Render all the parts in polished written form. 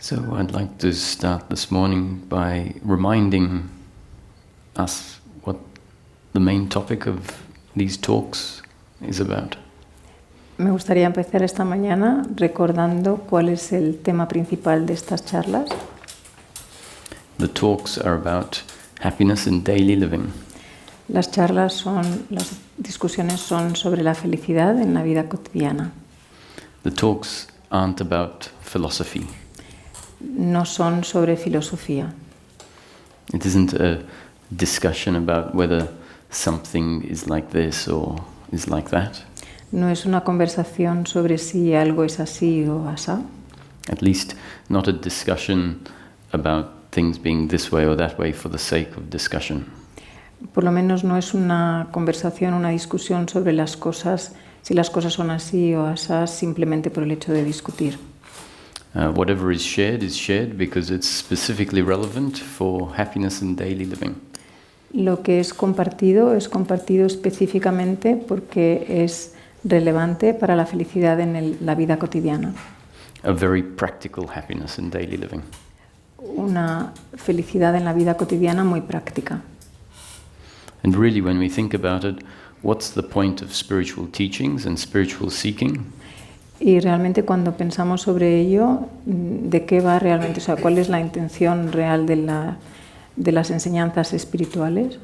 So I'd like to start this morning by reminding us what the main topic of these talks is about. Me gustaría empezar esta mañana recordando cuál es el tema principal de estas charlas. The talks are about happiness in daily living. Las discusiones son sobre la felicidad en la vida cotidiana. The talks aren't about philosophy. No son sobre filosofía. It isn't a discussion about whether something is like this or is like that. No es una conversación sobre si algo es así o asá. At least not a discussion about things being this way or that way for the sake of discussion. Por lo menos no es una conversación, una discusión sobre las cosas, si las cosas son así o asá, simplemente por el hecho de discutir. Whatever is shared because it's specifically relevant for happiness in daily living. Lo que es compartido específicamente porque es relevante para la felicidad en la vida cotidiana. A very practical happiness in daily living. Una felicidad en la vida cotidiana muy práctica. And really, when we think about it, what's the point of spiritual teachings and spiritual seeking? Y realmente cuando pensamos sobre ello, ¿de qué va realmente? O sea, ¿cuál es la intención real de las enseñanzas espirituales?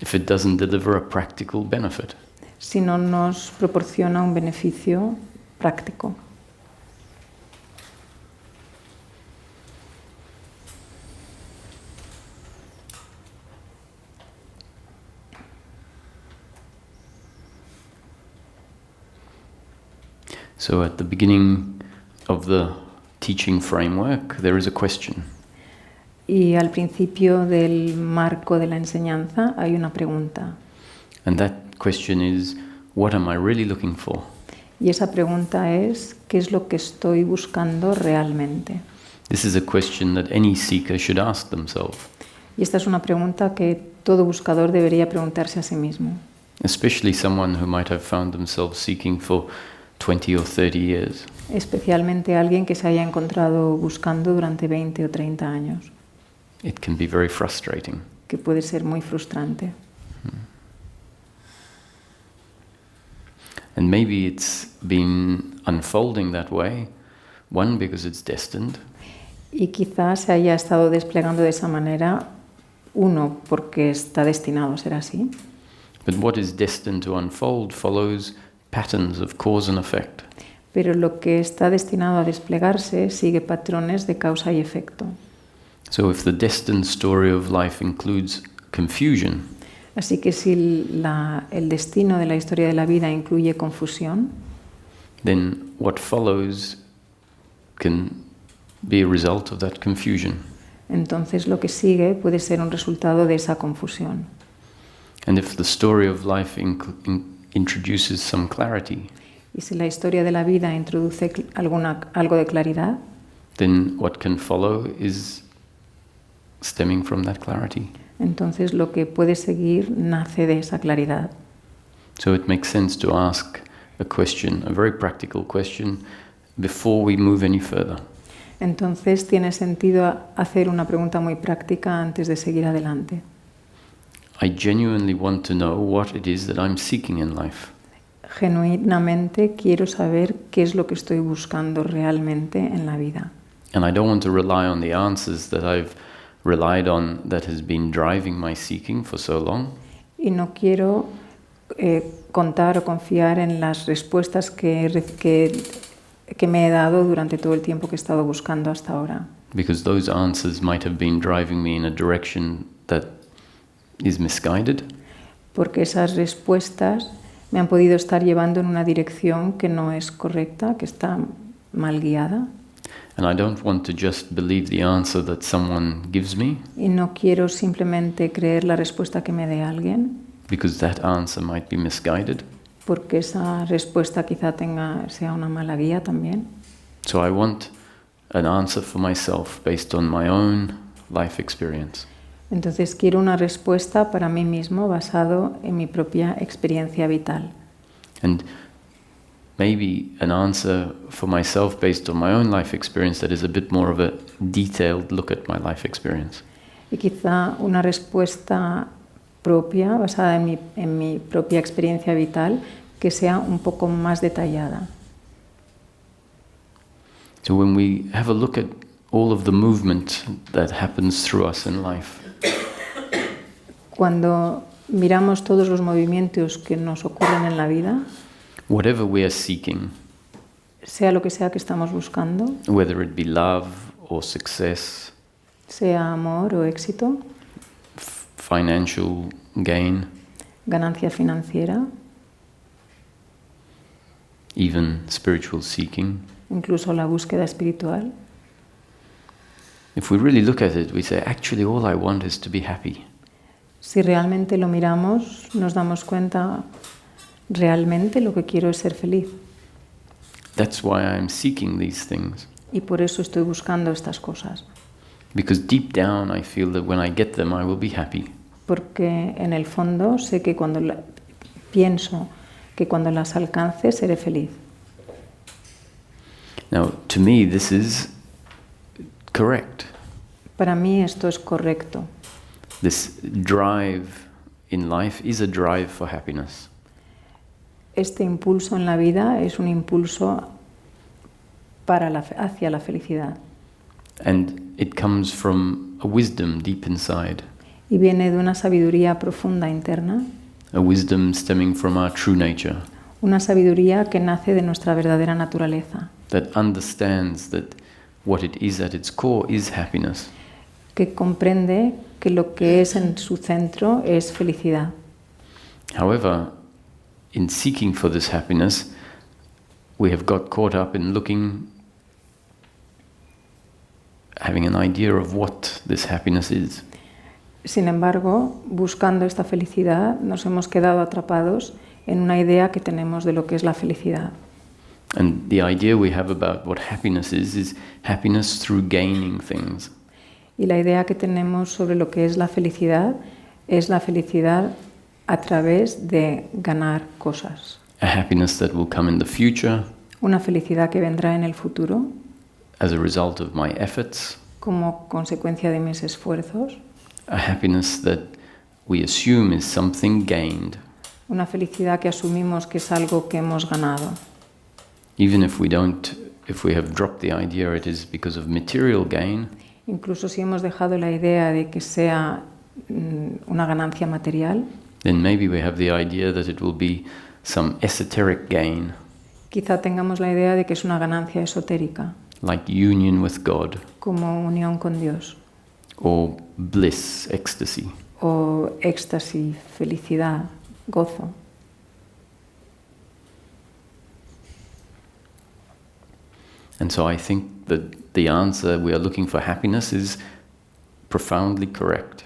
If it doesn't deliver a practical benefit. Si no nos proporciona un beneficio práctico. So at the beginning of the teaching framework, there is a question. Y al principio del marco de la enseñanza hay una pregunta. And that question is, what am I really looking for? Y esa pregunta es, ¿qué es lo que estoy buscando realmente? This is a question that any seeker should ask themselves. Y esta es una pregunta que todo buscador debería preguntarse a sí mismo. Especially someone who might have found themselves seeking for 20 or 30 years. Especialmente alguien que se haya encontrado buscando durante 20 o 30 años. It can be very frustrating. Que puede ser muy frustrante. And maybe it's been unfolding that way, one, because it's destined. Y quizás se haya estado desplegando de esa manera, uno, porque está destinado a ser así. But what is destined to unfold follows patterns of cause and effect. Pero lo que está destinado a desplegarse sigue patrones de causa y efecto. So if the destined story of life includes confusion, así que si el destino de la historia de la vida incluye confusión, then what follows can be a result of that confusion. Entonces lo que sigue puede ser un resultado de esa confusión. And if the story of life introduces some clarity, y si la historia de la vida introduce algo de claridad, then what can follow is stemming from that clarity. Entonces lo que puede seguir nace de esa claridad. So it makes sense to ask a question, a very practical question, before we move any further. Entonces tiene sentido hacer una pregunta muy práctica antes de seguir adelante. I genuinely want to know what it is that I'm seeking in life. Genuinamente quiero saber qué es lo que estoy buscando realmente en la vida. And I don't want to rely on the answers that I've relied on that has been driving my seeking for so long. Y no quiero contar o confiar en las respuestas que me he dado durante todo el tiempo que he estado buscando hasta ahora. Because those answers might have been driving me in a direction that is misguided. Porque esas respuestas me han podido estar llevando en una dirección que no es correcta, que está mal guiada. And I don't want to just believe the answer that someone gives me. Y no quiero simplemente creer la respuesta que me dé alguien. Because that answer might be misguided. Porque esa respuesta quizá sea una mala guía también. So I want an answer for myself based on my own life experience. Entonces quiero una respuesta para mí mismo basado en mi propia experiencia vital. And maybe an answer for myself based on my own life experience that is a bit more of a detailed look at my life experience. Y quizá una respuesta propia, basada en mi propia experiencia vital, que sea un poco más detallada. So when we have a look at all of the movement that happens through us in life, Cuando miramos todos los movimientos que nos ocurren en la vida, whatever we are seeking, sea lo que sea que estamos buscando, whether it be love or success, sea amor o éxito, financial gain, ganancia financiera, even spiritual seeking, incluso la búsqueda espiritual, if we really look at it, we say, actually all I want is to be happy. si realmente lo miramos, nos damos cuenta, realmente lo que quiero es ser feliz. That's why I'm seeking these things. Y por eso estoy buscando estas cosas. Because deep down I feel that when I get them I will be happy. Porque en el fondo sé que pienso que cuando las alcance seré feliz. Now, to me this is correct. Para mí esto es correcto. This drive in life is a drive for happiness. Este impulso en la vida es un impulso hacia la felicidad. And it comes from a wisdom deep inside. Y viene de una sabiduría profunda interna, A wisdom stemming from our true nature. una sabiduría que nace de nuestra verdadera naturaleza, That understands that what it is at its core is happiness. que comprende que lo que es en su centro es felicidad. However, in seeking for this happiness, we have got caught up in having an idea of what this happiness is. Sin embargo, buscando esta felicidad, nos hemos quedado atrapados en una idea que tenemos de lo que es la felicidad. And the idea we have about what happiness is happiness through gaining things. Y la idea que tenemos sobre lo que es la felicidad a través de ganar cosas. A happiness that will come in the future Una felicidad que vendrá en el futuro as a result of my efforts. como consecuencia de mis esfuerzos. A happiness that we assume is something gained. Una felicidad que asumimos que es algo que hemos ganado. Even if we have dropped the idea it is because of material gain, Incluso si hemos dejado la idea de que sea una ganancia material, then maybe we have the idea that it will be some esoteric gain, quizá tengamos la idea de que es una ganancia esotérica, like union with God, como unión con Dios, or bliss, ecstasy. o éxtasis, felicidad, gozo. And so I think that the answer we are looking for happiness is profoundly correct.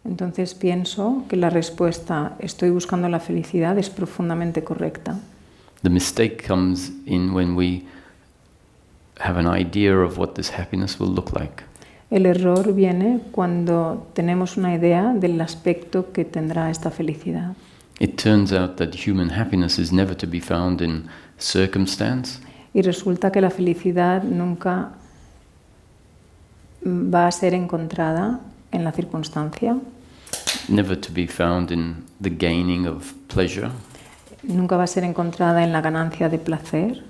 Entonces pienso que la respuesta estoy buscando la felicidad es profundamente correcta. The mistake comes in when we have an idea of what this happiness will look like. El error viene cuando tenemos una idea del aspecto que tendrá esta felicidad. It turns out that human happiness is never to be found in circumstance. Y resulta que la felicidad nunca va a ser encontrada en la circunstancia, Never to be found in the gaining of pleasure, nunca va a ser encontrada en la ganancia de placer,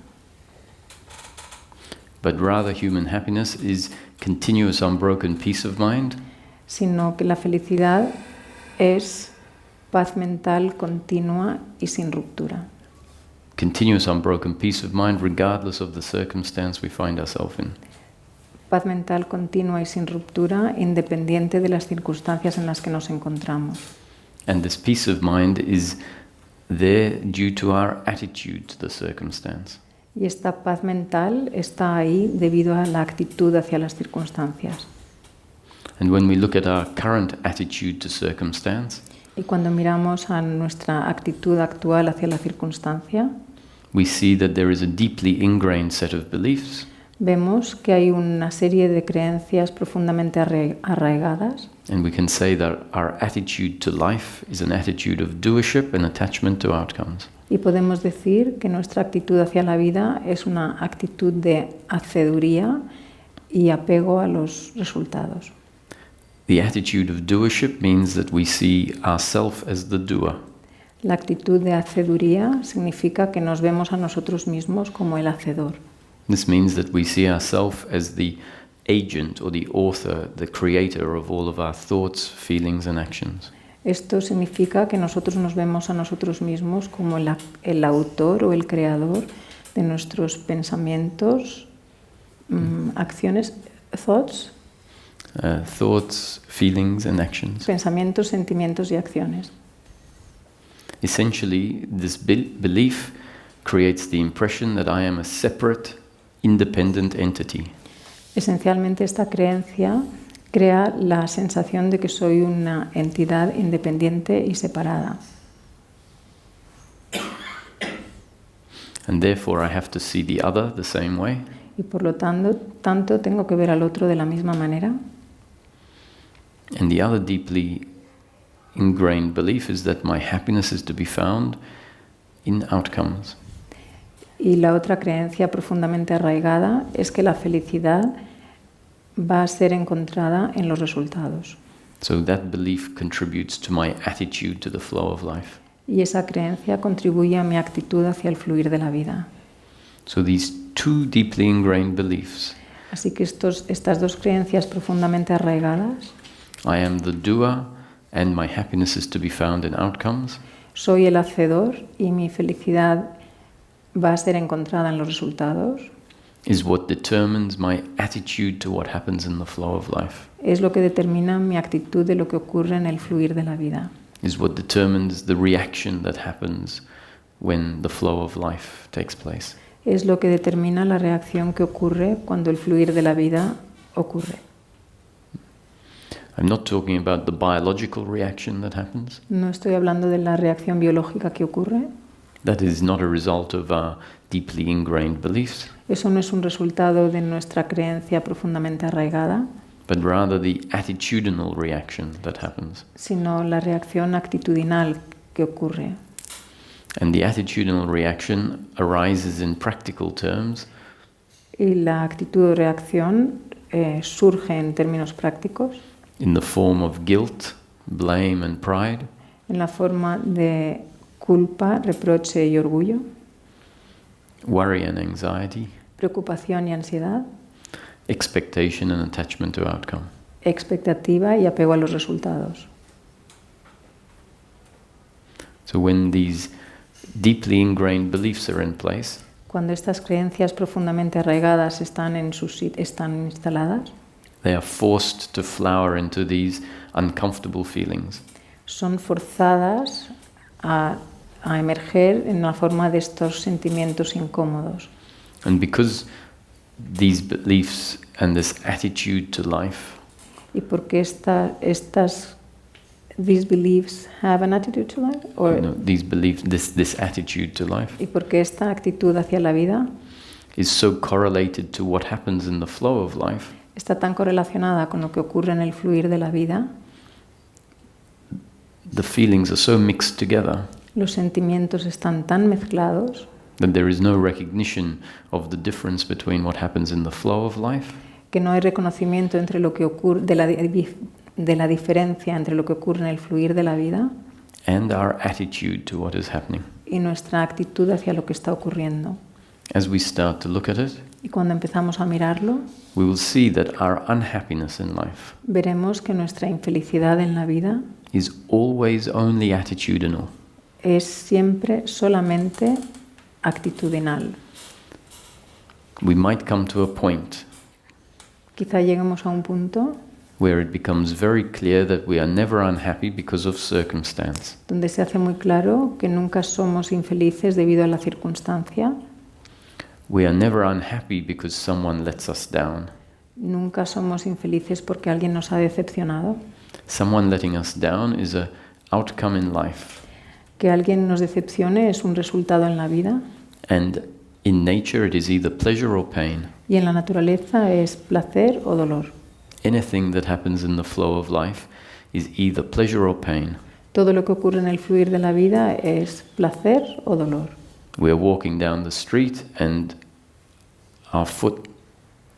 but rather human happiness is continuous unbroken peace of mind, sino que la felicidad es paz mental continua y sin ruptura. continuous unbroken peace of mind regardless of the circumstance we find ourselves in. Paz mental continua y sin ruptura, independiente de las circunstancias en las que nos encontramos. And this peace of mind is there due to our attitude to the circumstance. Y esta paz mental está ahí debido a la actitud hacia las circunstancias. And when we look at our current attitude to circumstance, Y cuando miramos a nuestra actitud actual hacia la circunstancia, we see that there is a deeply ingrained set of beliefs vemos que hay una serie de creencias profundamente arraigadas, and we can say that our attitude to life is an attitude of doership and attachment to outcomes. Y podemos decir que nuestra actitud hacia la vida es una actitud de haceduría y apego a los resultados. The attitude of doership means that we see ourselves as the doer. La actitud de haceduría significa que nos vemos a nosotros mismos como el hacedor. This means that we see ourselves as the agent or the author, the creator of all of our thoughts, feelings and actions. Esto significa que nosotros nos vemos a nosotros mismos como el autor o el creador de nuestros pensamientos, acciones, thoughts, Thoughts, feelings and actions. pensamientos, sentimientos y acciones. Essentially, this belief creates the impression that I am a separate, independent entity. Esencialmente esta creencia crea la sensación de que soy una entidad independiente y separada. And therefore I have to see the other the same way. Y por lo tanto tengo que ver al otro de la misma manera. And the other deeply ingrained belief is that my happiness is to be found in outcomes. Y la otra creencia profundamente arraigada es que la felicidad va a ser encontrada en los resultados. So that belief contributes to my attitude to the flow of life. Y esa creencia contribuye a mi actitud hacia el fluir de la vida. So these two deeply ingrained beliefs, Así que estas dos creencias profundamente arraigadas, I am the doer and my happiness is to be found in outcomes, soy el hacedor y mi felicidad va a ser encontrada en los resultados, is what determines my attitude to what happens in the flow of life. es lo que determina mi actitud de lo que ocurre en el fluir de la vida. Is what determines the reaction that happens when the flow of life takes place. Es lo que determina la reacción que ocurre cuando el fluir de la vida ocurre. I'm not talking about the biological reaction that happens. No estoy hablando de la reacción biológica que ocurre. That is not a result of our deeply ingrained beliefs, Eso no es un resultado de nuestra creencia profundamente arraigada, but rather the attitudinal reaction that happens. sino la reacción actitudinal que ocurre. And the attitudinal reaction arises in practical terms Y la actitud o reacción surge en términos prácticos, in the form of guilt, blame and pride, en la forma de culpa, reproche y orgullo, worry and anxiety, preocupación y ansiedad, expectation and attachment to outcome. expectativa y apego a los resultados. So when these deeply ingrained beliefs are in place, Cuando estas creencias profundamente arraigadas están instaladas, they are forced to flower into these uncomfortable feelings. son forzadas a emerger en la forma de estos sentimientos incómodos. And because these beliefs and this attitude to life Y porque these beliefs have an attitude to life, these beliefs, this attitude to life y porque esta actitud hacia la vida is so correlated to what happens in the flow of life, está tan correlacionada con lo que ocurre en el fluir de la vida, the feelings are so mixed together los sentimientos están tan mezclados that there is no recognition of the difference between what happens in the flow of life que no hay reconocimiento entre lo que ocurre de la diferencia entre lo que ocurre en el fluir de la vida and our attitude to what is happening. y nuestra actitud hacia lo que está ocurriendo. As we start to look at it, Y cuando empezamos a mirarlo, we will see that our unhappiness in life veremos que nuestra infelicidad en la vida is always only attitudinal. es siempre solamente actitudinal. We might come to a point Quizá lleguemos a un punto where it becomes very clear that we are never unhappy because of circumstance. donde se hace muy claro que nunca somos infelices debido a la circunstancia, We are never unhappy because someone lets us down. nunca somos infelices porque alguien nos ha decepcionado, Someone letting us down is an outcome in life. que alguien nos decepcione es un resultado en la vida And in nature it is either pleasure or pain. y en la naturaleza es placer o dolor. Anything that happens in the flow of life is either pleasure or pain. Todo lo que ocurre en el fluir de la vida es placer o dolor. We're walking down the street and our foot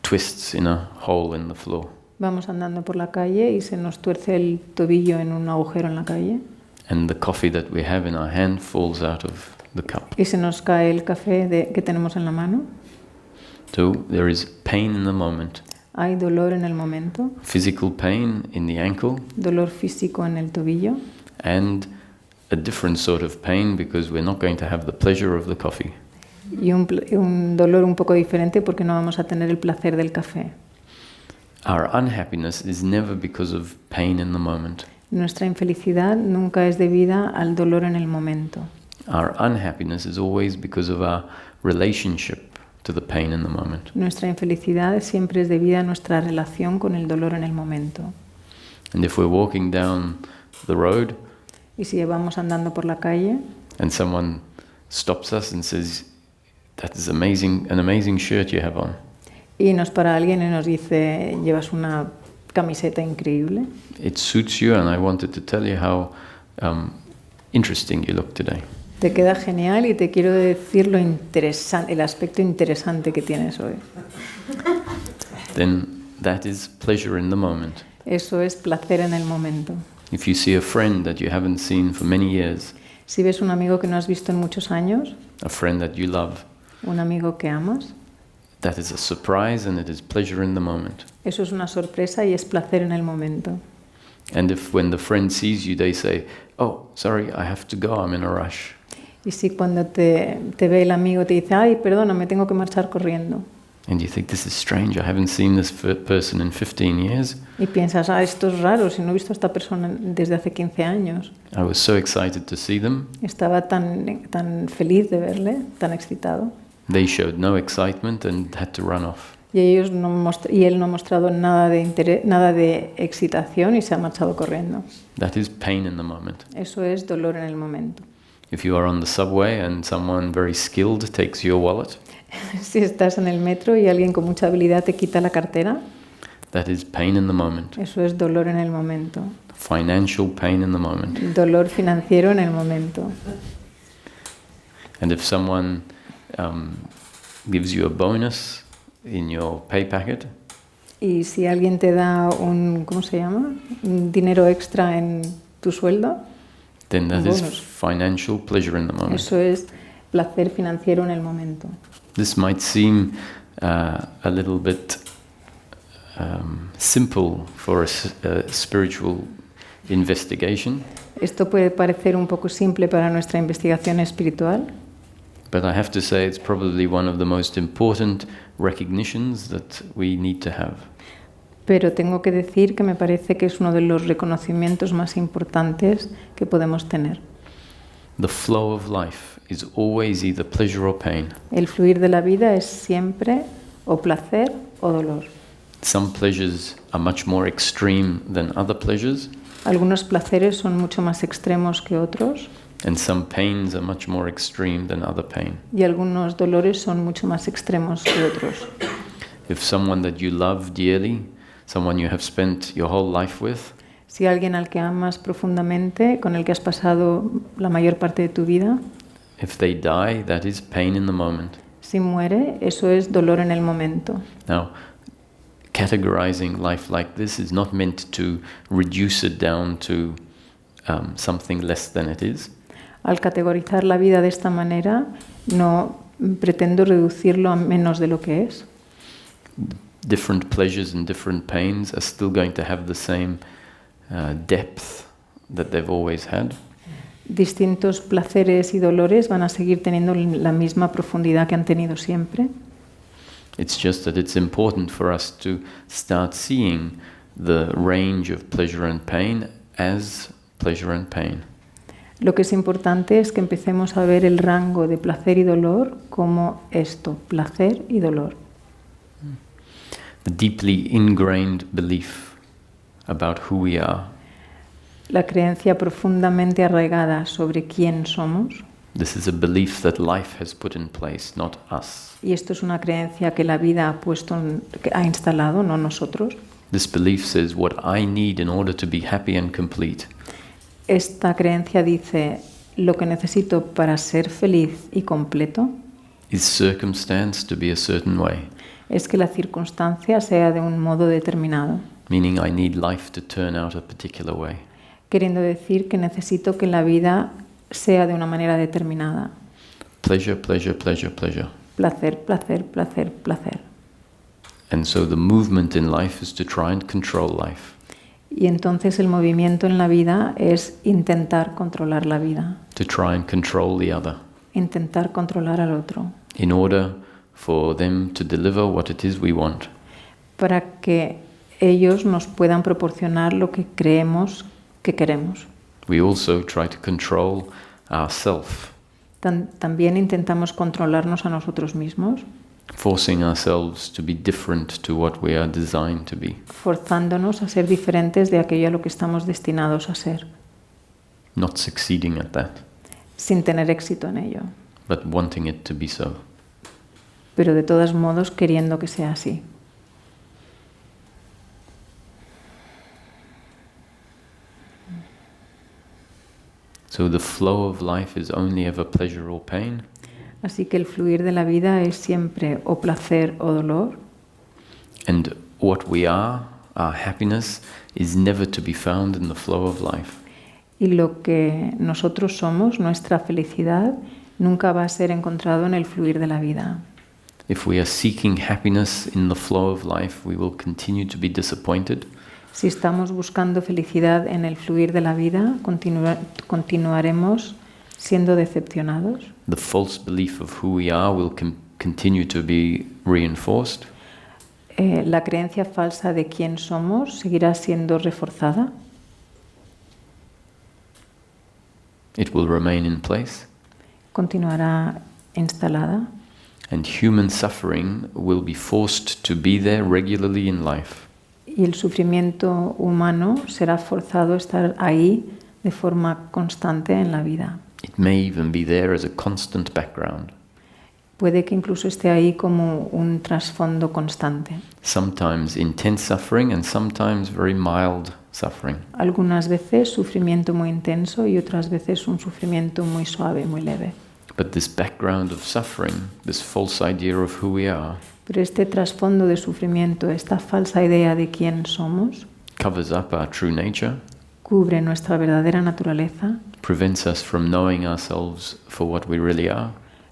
twists in a hole in the floor. Vamos andando por la calle y se nos tuerce el tobillo en un agujero en la calle. And the coffee that we have in our hand falls out of the cup. Y se nos cae el café que tenemos en la mano. So there is pain in the moment. Hay dolor en el momento, Physical pain in the ankle, dolor físico en el tobillo and a different sort of pain because we're not going to have the pleasure of the coffee. y un dolor un poco diferente porque no vamos a tener el placer del café. Our unhappiness is never because of pain in the moment. Nuestra infelicidad nunca es debida al dolor en el momento. Our unhappiness is always because of our relationship to the pain in the moment. Nuestra infelicidad siempre es debida a nuestra relación con el dolor en el momento. And if we're walking down the road Y si vamos andando por la calle and someone stops us and says, "That is amazing, an amazing shirt you have on." y nos para alguien y nos dice, llevas una camiseta increíble, It suits you, and I wanted to tell you how interesting you look today. te queda genial y te quiero decir lo interesante, el aspecto interesante que tienes hoy. Then that is pleasure in the moment. Eso es placer en el momento. If you see a friend that you haven't seen for many years, Si ves un amigo que no has visto en muchos años, a friend that you love, un amigo que amas, that is a surprise and it is pleasure in the moment. eso es una sorpresa y es placer en el momento. And if when the friend sees you, they say, "Oh, sorry, I have to go, I'm in a rush." Y si cuando te ve el amigo te dice, ay, perdona, me tengo que marchar corriendo. And you think, this is strange, I haven't seen this person in 15 years. Y piensas, esto es raro, si no he visto a esta persona desde hace 15 años. I was so excited to see them. Estaba tan feliz de verle, tan excitado. They showed no excitement and had to run off. Y él no ha mostrado nada de excitación y se ha marchado corriendo. That is pain in the moment. Eso es dolor en el momento. If you are on the subway and someone very skilled takes your wallet, Si estás en el metro y alguien con mucha habilidad te quita la cartera, that is pain in the moment. eso es dolor en el momento. Financial pain in the moment. Dolor financiero en el momento. And if someone gives you a bonus in your pay packet, Y si alguien te da ¿cómo se llama? Un dinero extra en tu sueldo, then that Un is bonus. financial pleasure in the moment. eso es placer financiero en el momento. This might seem a little bit simple for a spiritual investigation, Esto puede parecer un poco simple para nuestra investigación espiritual, but I have to say it's probably one of the most important recognitions that we need to have. pero tengo que decir que me parece que es uno de los reconocimientos más importantes que podemos tener. The flow of life is always either pleasure or pain. El fluir de la vida es siempre o placer o dolor. Some pleasures are much more extreme than other pleasures, Algunos placeres son mucho más extremos que otros and some pains are much more extreme than other pain. y algunos dolores son mucho más extremos que otros. If someone that you love dearly, someone you have spent your whole life with, Si alguien al que amas profundamente, con el que has pasado la mayor parte de tu vida, if they die, that is pain in the moment. si muere, eso es dolor en el momento. Now, categorizing life like this is not meant to reduce it down to something less than it is. Al categorizar la vida de esta manera, no pretendo reducirlo a menos de lo que es. Different pleasures and different pains are still going to have the same depth that they've always had. Distintos placeres y dolores van a seguir teniendo la misma profundidad que han tenido siempre. It's just that it's important for us to start seeing the range of pleasure and pain as pleasure and pain. Lo que es importante es que empecemos a ver el rango de placer y dolor como esto, placer y dolor. The deeply ingrained belief about who we are. La creencia profundamente arraigada sobre quién somos. This is a belief that life has put in place, not us. Y esto es una creencia que la vida ha instalado, no nosotros. This belief says what I need in order to be happy and complete. esta creencia dice, lo que necesito para ser feliz y completo is circumstance to be a certain way, es que la circunstancia sea de un modo determinado, meaning I need life to turn out a particular way. queriendo decir que necesito que la vida sea de una manera determinada. Pleasure, pleasure, pleasure, pleasure. Placer, placer, placer, placer. And so the movement in life is to try and control life, Y entonces el movimiento en la vida es intentar controlar la vida, to try and control the other, intentar controlar al otro, in order for them to deliver what it is we want. para que ellos nos puedan proporcionar lo que creemos que queremos. We also try to control ourselves, También intentamos controlarnos a nosotros mismos, forcing ourselves to be different to what we are designed to be, forzándonos a ser diferentes de aquello a lo que estamos destinados a ser, not succeeding at that, sin tener éxito en ello, but wanting it to be so. pero de todos modos queriendo que sea así. So the flow of life is only ever pleasure or pain, Así que el fluir de la vida es siempre o placer o dolor, and what we are, our happiness, is never to be found in the flow of life. y lo que nosotros somos, nuestra felicidad, nunca va a ser encontrado en el fluir de la vida. If we are seeking happiness in the flow of life, we will continue to be disappointed, Si estamos buscando felicidad en el fluir de la vida, continuaremos siendo decepcionados. the false belief of who we are will continue to be reinforced, La creencia falsa de quién somos seguirá siendo reforzada. it will remain in place, Continuará instalada. and human suffering will be forced to be there regularly in life. Y el sufrimiento humano será forzado a estar ahí de forma constante en la vida. It may even be there as a constant background. Puede que incluso esté ahí como un trasfondo constante. Sometimes intense suffering and sometimes very mild suffering. Algunas veces sufrimiento muy intenso y otras veces un sufrimiento muy suave, muy leve. But this background of suffering, this false idea of who we are, Pero este trasfondo de sufrimiento, esta falsa idea de quién somos, covers up our true nature, cubre nuestra verdadera naturaleza, prevents us from knowing ourselves for what we really are,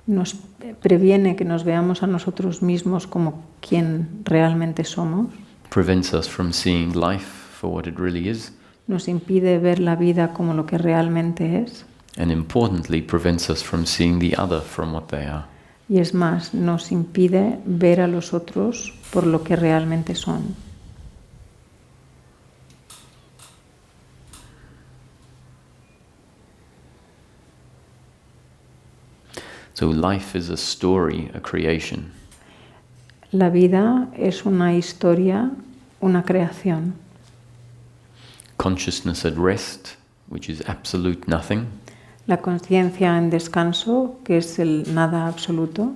nos previene que nos veamos a nosotros mismos como quien realmente somos, prevents us from seeing life for what it really is, nos impide ver la vida como lo que realmente es, and importantly, prevents us from seeing the other from what they are. y es más, nos impide ver a los otros por lo que realmente son. So life is a story, a creation. La vida es una historia, una creación. Consciousness at rest, which is absolute nothing. La conciencia en descanso, que es el nada absoluto.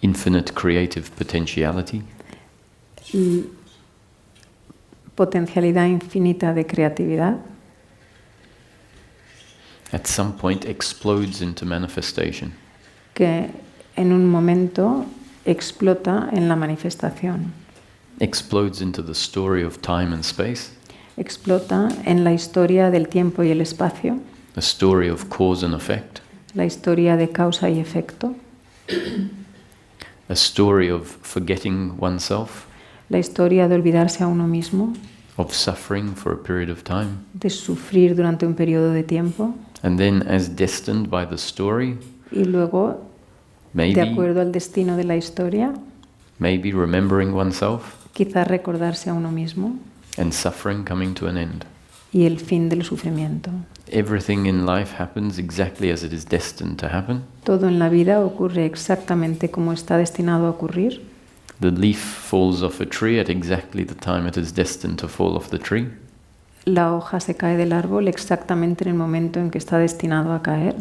Infinite creative potentiality. Y potencialidad infinita de creatividad. At some point explodes into manifestation. Que en un momento explota en la manifestación. Explodes into the story of time and space. Explota en la historia del tiempo y el espacio. A story of cause and effect. La historia de causa y efecto. A story of forgetting oneself. La historia de olvidarse a uno mismo. Of suffering for a period of time. De sufrir durante un periodo de tiempo. And then, as destined by the story, Y luego, de acuerdo al destino de la historia, maybe remembering oneself, quizás recordarse a uno mismo, and suffering coming to an end. y el fin del sufrimiento. Everything in life happens exactly as it is destined to happen. Todo en la vida ocurre exactamente como está destinado a ocurrir. The leaf falls off a tree at exactly the time it is destined to fall off the tree. La hoja se cae del árbol exactamente en el momento en que está destinada a caer.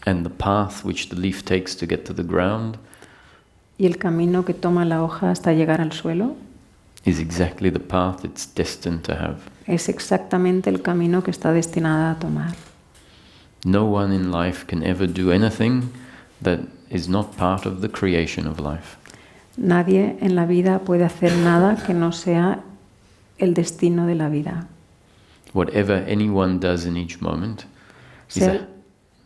And the path which the leaf takes to get to the ground Y el camino que toma la hoja hasta llegar al suelo is exactly the path it's destined to have. Es exactamente el camino que está destinada a tomar. No one in life can ever do anything that is not part of the creation of life. Nadie en la vida puede hacer nada que no sea el destino de la vida. Whatever anyone does in each moment is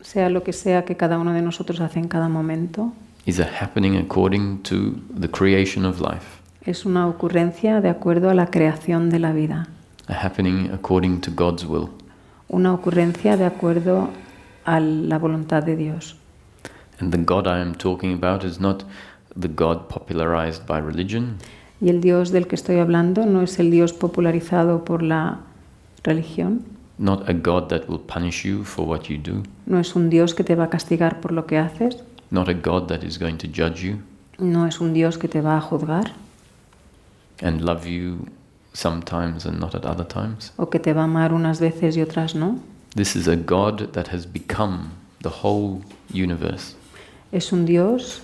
Sea lo que sea que cada uno de nosotros hace en cada momento, a happening according to the creation of life, es una ocurrencia de acuerdo a la creación de la vida, a happening according to God's will. una ocurrencia de acuerdo a la voluntad de Dios. And the God I am talking about is not the God popularized by religion, Y el Dios del que estoy hablando no es el Dios popularizado por la religión, not a God that will punish you for what you do, no es un Dios que te va a castigar por lo que haces, not a God that is going to judge you no es un Dios que te va a juzgar and love you sometimes and not at other times. o que te va a amar unas veces y otras no. This is a God that has become the whole universe. Es un Dios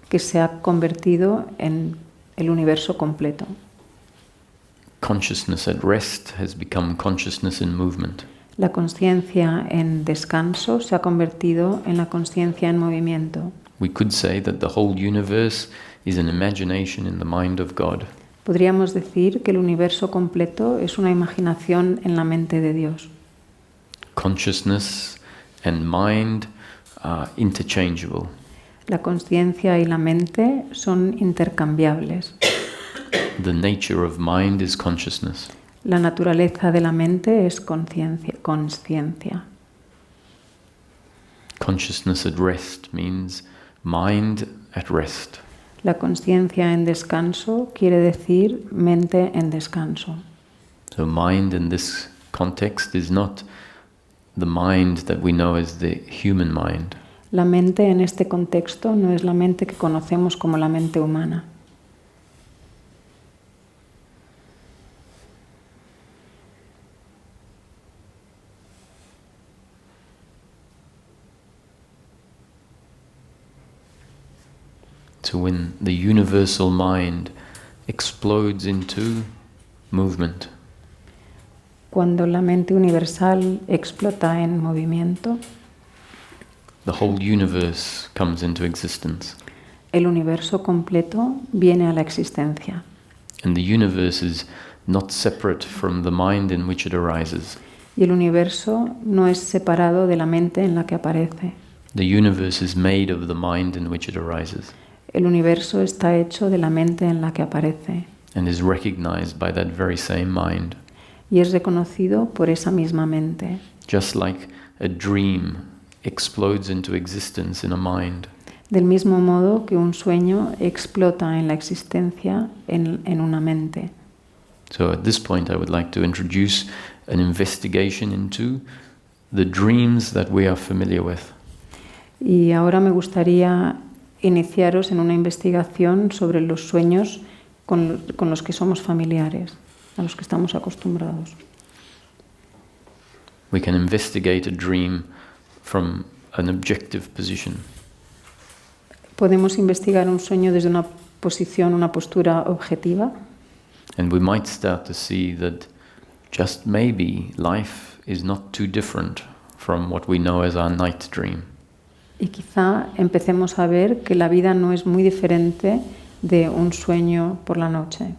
que se ha convertido en el universo completo. Consciousness at rest has become consciousness in movement. La consciencia en descanso se ha convertido en la consciencia en movimiento. We could say that the whole universe is an imagination in the mind of God. Podríamos decir que el universo completo es una imaginación en la mente de Dios. Consciousness and mind are interchangeable. La consciencia y la mente son intercambiables. The nature of mind is consciousness. La naturaleza de la mente es consciencia. Consciousness at rest means mind at rest. La consciencia en descanso quiere decir mente en descanso. So mind in this context is not the mind that we know as the human mind. La mente en este contexto no es la mente que conocemos como la mente humana. So when the universal mind explodes into movement, Cuando la mente universal explota en movimiento, the whole universe comes into existence. el universo completo viene a la existencia. And the universe is not separate from the mind in which it arises. Y el universo no es separado de la mente en la que aparece. The universe is made of the mind in which it arises El universo está hecho de la mente en la que aparece and is recognized by that very same mind. y es reconocido por esa misma mente. Just like a dream explodes into existence in a mind, Del mismo modo que un sueño explota en la existencia en una mente. So at this point I would like to introduce an investigation into the dreams that we are familiar with. Y ahora me gustaría iniciaros en una investigación sobre los sueños con los que somos familiares, a los que estamos acostumbrados. We can investigate a dream from an objective position. Podemos investigar un sueño desde una posición, una postura objetiva. And we might start to see that just maybe life is not too different from what we know as our night dream. Y quizá empecemos a ver que la vida no es muy diferente de un sueño por la noche.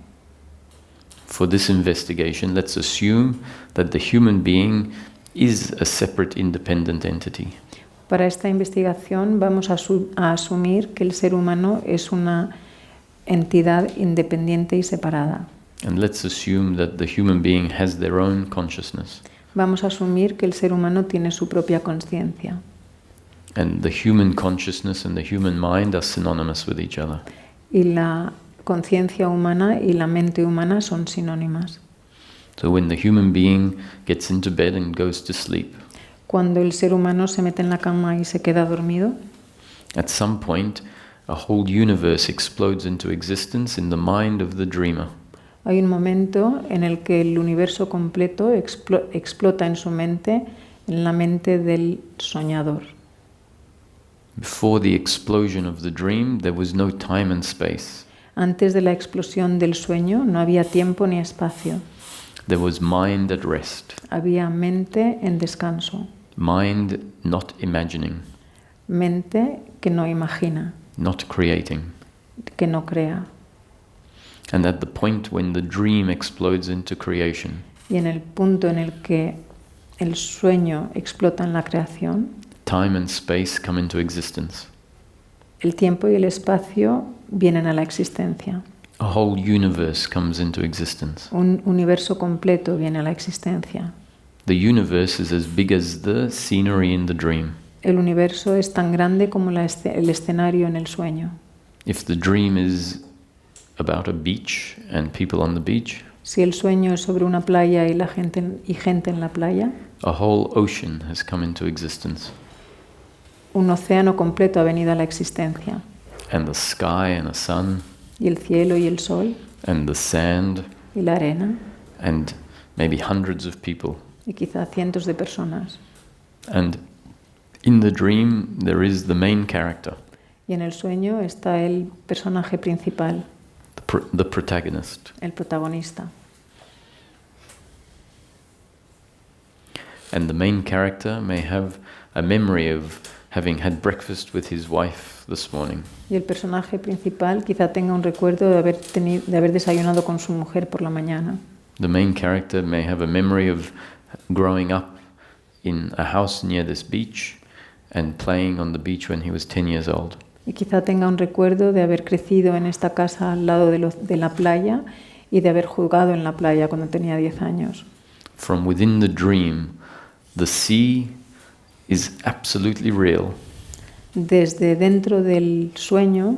For this investigation, let's assume that the human being is a separate independent entity. Para esta investigación vamos a asumir que el ser humano es una entidad independiente y separada. And let's assume that the human being has their own consciousness. Vamos a asumir que el ser humano tiene su propia conciencia. And the human consciousness and the human mind are synonymous with each other. Y la conciencia humana y la mente humana son sinónimas. So when the human being gets into bed and goes to sleep, Cuando el ser humano se mete en la cama y se queda dormido, at some point a whole universe explodes into existence in the mind of the dreamer. hay un momento en el que el universo completo explota en su mente, en la mente del soñador. Before the explosion of the dream, there was no time and space. Antes de la explosión del sueño no había tiempo ni espacio. There was mind at rest, Había mente en descanso, mind not imagining, mente que no imagina, not creating. que no crea. And at the point when the dream explodes into creation, Y en el punto en el que el sueño explota en la creación, time and space come into existence. el tiempo y el espacio vienen a la existencia. A whole universe comes into existence. Un universo completo viene a la existencia. The universe is as big as the scenery in the dream. El universo es tan grande como el escenario en el sueño. If the dream is about a beach and people on the beach, Si el sueño es sobre una playa y gente en la playa, a whole ocean has come into existence. un océano completo ha venido a la existencia. And the sky and the sun Y el cielo y el sol and the sand y la arena and maybe hundreds of people. y quizá cientos de personas. And in the dream there is the main character, Y en el sueño está el personaje principal, the protagonist. el protagonista. And the main character may have a memory of having had breakfast with his wife this morning. Y el personaje principal quizá tenga un recuerdo de haber desayunado con su mujer por la mañana. The main character may have a memory of growing up in a house near this beach and playing on the beach when he was 10 years old. Y quizá tenga un recuerdo de haber crecido en esta casa al lado de la playa y de haber jugado en la playa cuando tenía 10 años. From within the dream, the sea is absolutely real. Desde dentro del sueño,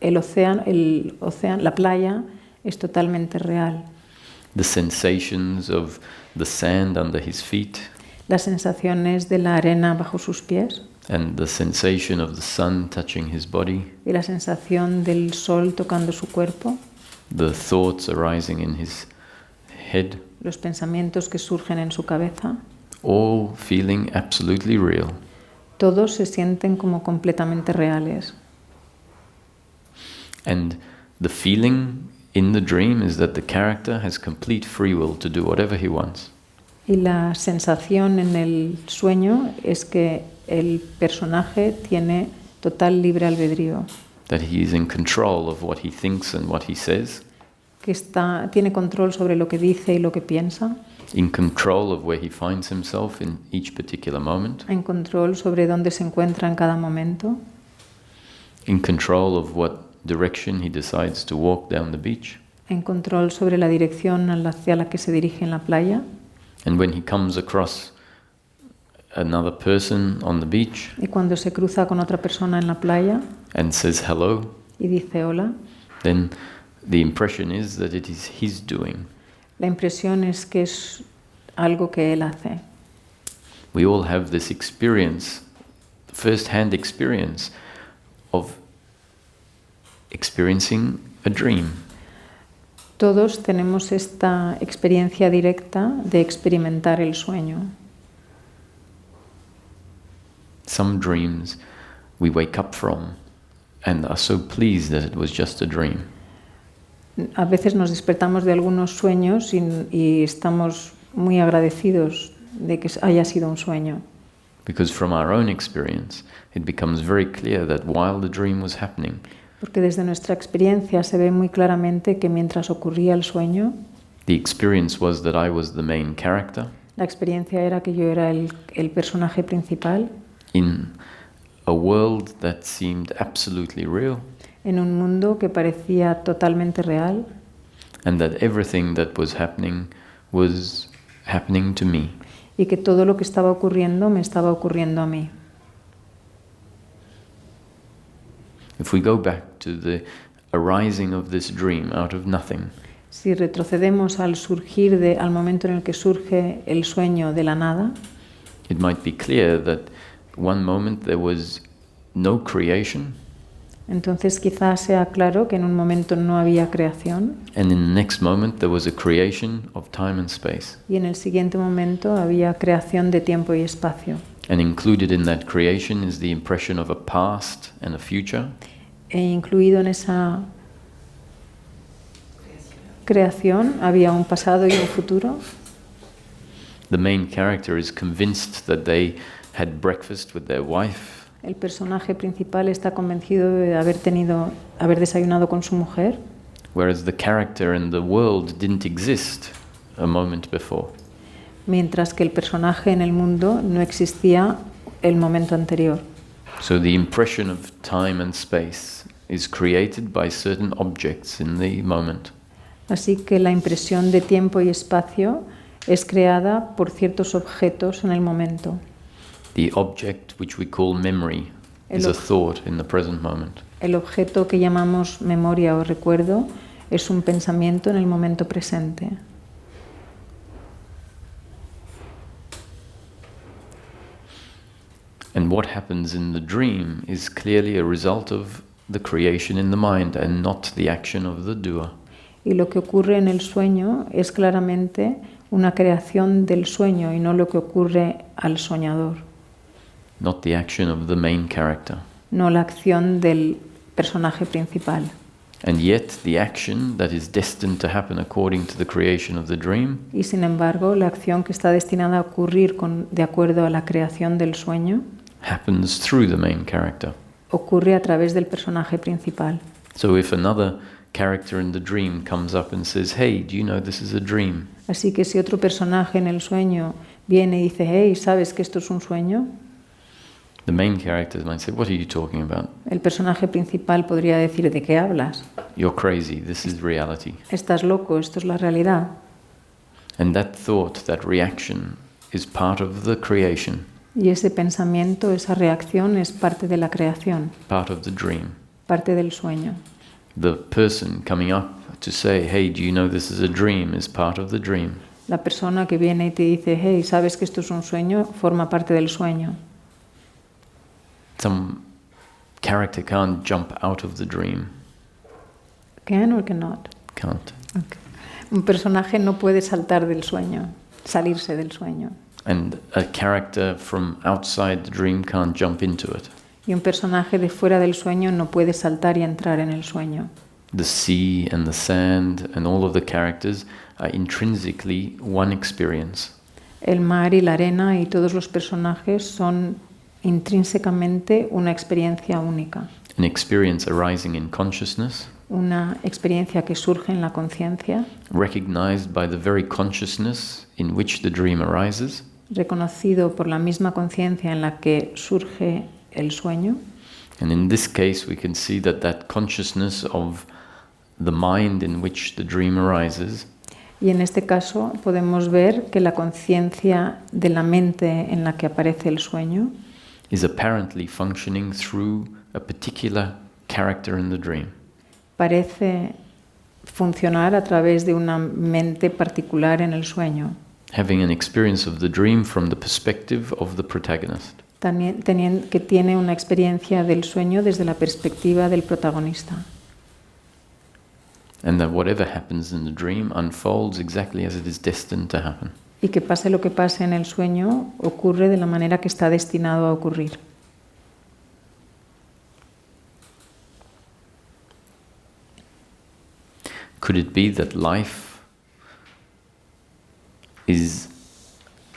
la playa es totalmente real. The sensations of the sand under his feet Las sensaciones de la arena bajo sus pies and the sensation of the sun touching his body, y la sensación del sol tocando su cuerpo, the thoughts arising in his head, los pensamientos que surgen en su cabeza, all feeling absolutely real. todos se sienten como completamente reales. And the feeling in the dream is that the character has complete free will to do whatever he wants. Y la sensación en el sueño es que el personaje tiene total libre albedrío, That he is in control of what he thinks and what he says, que tiene control sobre lo que dice y lo que piensa, in control of where he finds himself in each particular moment, en control sobre dónde se encuentra en cada momento, in control of what direction he decides to walk down the beach. en control sobre la dirección hacia la que se dirige en la playa. And when he comes across another person on the beach Y cuando se cruza con otra persona en la playa and says hello, y dice hola, then the impression is that it is his doing. la impresión es que es algo que él hace. We all have this experience, first-hand experience of experiencing a dream. Todos tenemos esta experiencia directa de experimentar el sueño. Some dreams we wake up from and are so pleased that it was just a dream. A veces nos despertamos de algunos sueños y estamos muy agradecidos de que haya sido un sueño. Because from our own experience, it becomes very clear that while the dream was happening, Porque desde nuestra experiencia se ve muy claramente que mientras ocurría el sueño, the experience was that I was the main character la experiencia era que yo era el personaje principal in a world that seemed absolutely real, en un mundo que parecía totalmente real and that everything that was happening to me. y que todo lo que estaba ocurriendo me estaba ocurriendo a mí. If we go back to the arising of this dream out of nothing, Si retrocedemos al momento en el que surge el sueño de la nada, it might be clear that one moment there was no creation, entonces quizás sea claro que en un momento no había creación and in the next moment there was a creation of time and space. y en el siguiente momento había creación de tiempo y espacio. And included in that creation is the impression of a past and a future, E incluido en esa creación había un pasado y un futuro. The main character is convinced that they had breakfast with their wife, El personaje principal está convencido de haber desayunado con su mujer, whereas the character in the world didn't exist a moment before. mientras que el personaje en el mundo no existía el momento anterior. So the impression of time and space is created by certain objects in the moment. Así que la impresión de tiempo y espacio es creada por ciertos objetos en el momento. The object which we call memory is a thought in the present moment. El objeto que llamamos memoria o recuerdo es un pensamiento en el momento presente. And what happens in the dream is clearly a result of the creation in the mind and not the action of the doer. Y lo que ocurre en el sueño es claramente una creación del sueño y no lo que ocurre al soñador. Not the action of the main character. No la acción del personaje principal. And yet the action that is destined to happen according to the creation of the dream Y sin embargo, la acción que está destinada a ocurrir de acuerdo a la creación del sueño happens through the main character. ocurre a través del personaje principal. So if another character in the dream comes up and says, "Hey, do you know this is a dream?" Así que si otro personaje en el sueño viene y dice, hey, ¿sabes que esto es un sueño? The main character might say, "What are you talking about? El personaje principal podría decir, ¿de qué hablas? You're crazy. This is reality." Estás loco, esto es la realidad. And that thought, that reaction, is part of the creation, Y ese pensamiento, esa reacción es parte de la creación, part of the dream. parte del sueño. The person coming up to say, "Hey, do you know this is a dream?" is part of the dream. La persona que viene y te dice, hey, ¿sabes que esto es un sueño? Forma parte del sueño. Some character can't jump out of the dream. Can or cannot? Can't. Okay. Un personaje no puede saltar del sueño, salirse del sueño. And a character from outside the dream can't jump into it. Y un personaje de fuera del sueño no puede saltar y entrar en el sueño. The sea and the sand and all of the characters are intrinsically one experience. El mar y la arena y todos los personajes son intrínsecamente una experiencia única. An experience arising in consciousness, Una experiencia que surge en la conciencia, recognized by the very consciousness in which the dream arises, reconocido por la misma conciencia en la que surge el sueño. and in this case we can see that that consciousness of the mind in which the dream arises Y en este caso podemos ver que la conciencia de la mente en la que aparece el sueño is apparently functioning through a particular character in the dream. parece funcionar a través de una mente particular en el sueño, Having an experience of the dream from the perspective of the protagonist. que tiene una experiencia del sueño desde la perspectiva del protagonista. And that whatever happens in the dream unfolds exactly as it is destined to happen. Y que pase lo que pase en el sueño, ocurre de la manera que está destinado a ocurrir. Could it be that life is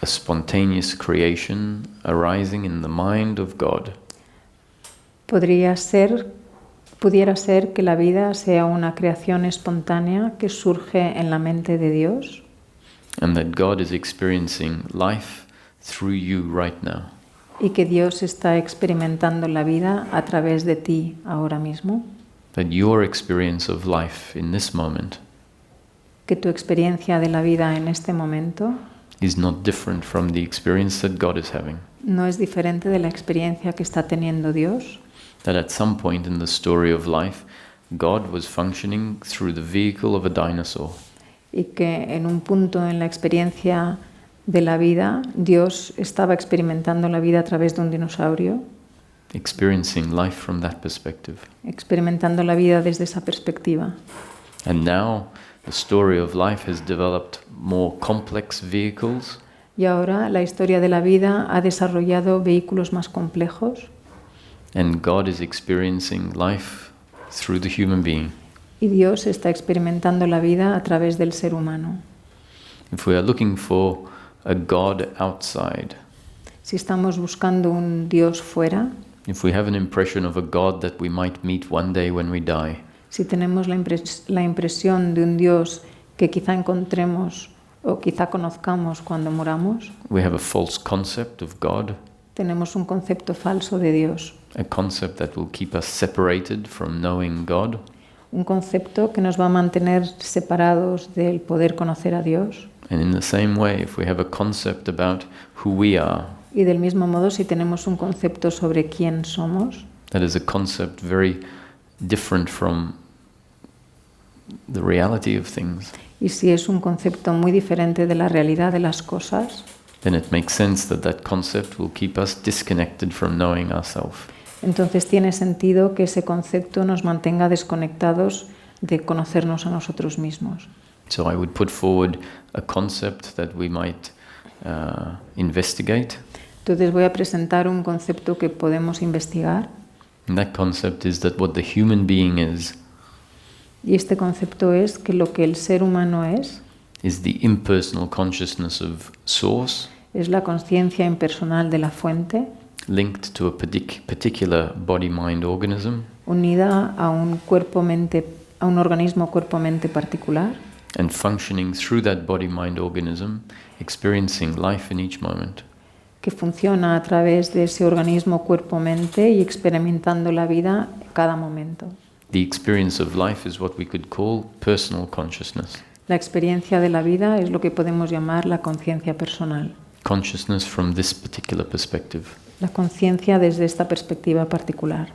a spontaneous creation arising in the mind of God? Pudiera ser que la vida sea una creación espontánea que surge en la mente de Dios And that God is experiencing life through you right now. y que Dios está experimentando la vida a través de ti ahora mismo, That your experience of life in this moment que tu experiencia de la vida en este momento is not different from the experience that God is having. no es diferente de la experiencia que está teniendo Dios, That at some point in the story of life, God was functioning through the vehicle of a dinosaur. y que en un punto en la experiencia de la vida Dios estaba experimentando la vida a través de un dinosaurio, Experiencing life from that perspective. experimentando la vida desde esa perspectiva. And now the story of life has developed more complex vehicles, Y ahora la historia de la vida ha desarrollado vehículos más complejos and God is experiencing life through the human being. Y Dios está experimentando la vida a través del ser humano. If we are looking for a God outside, Si estamos buscando un Dios fuera, if we have an impression of a God that we might meet one day when we die, si tenemos la impresión de un Dios que quizá encontremos o quizá conozcamos cuando muramos, we have a false concept of God, tenemos un concepto falso de Dios, a concept that will keep us separated from knowing God. un concepto que nos va a mantener separados del poder conocer a Dios. And in the same way, if we have a concept about who we are, Y del mismo modo, si tenemos un concepto sobre quién somos, that is a concept very different from the reality of things, y si es un concepto muy diferente de la realidad de las cosas, then it makes sense that that concept will keep us disconnected from knowing ourselves. entonces tiene sentido que ese concepto nos mantenga desconectados de conocernos a nosotros mismos. So I would put forward a concept that we might investigate. Entonces voy a presentar un concepto que podemos investigar, And that concept is that what the human being y este concepto es que lo que el ser humano is the impersonal consciousness of source es la conciencia impersonal de la fuente, linked to a particular body-mind organism unida a un a un organismo cuerpo-mente particular, and functioning through that body-mind organism, experiencing life in each moment. que funciona a través de ese organismo cuerpo-mente y experimentando la vida cada momento. The experience of life is what we could call personal consciousness. La experiencia de la vida es lo que podemos llamar la conciencia personal. Consciousness from this particular perspective. La conciencia desde esta perspectiva particular.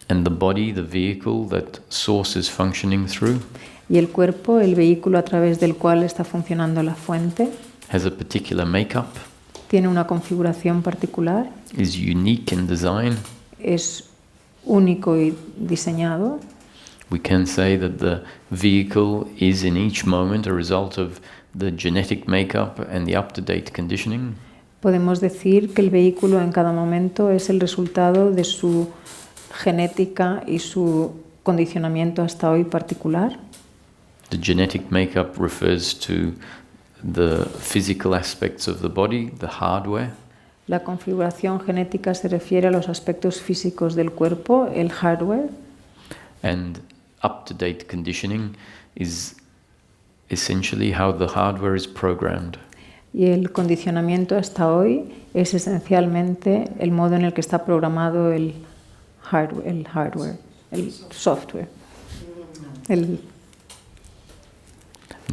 And the body, the vehicle that source is functioning through, Y el cuerpo, el vehículo a través del cual está funcionando la fuente, has a particular makeup, tiene una configuración particular, is unique in design. es único y diseñado. We can say that the vehicle is in each moment a result of the genetic makeup and the up-to-date conditioning. Podemos decir que el vehículo en cada momento es el resultado de su genética y su condicionamiento hasta hoy particular. The genetic makeup refers to the physical aspects of the body, the hardware, La configuración genética se refiere a los aspectos físicos del cuerpo, el hardware, and up-to-date conditioning is essentially how the hardware is programmed. y el condicionamiento hasta hoy es esencialmente el modo en el que está programado el hardware, el software. And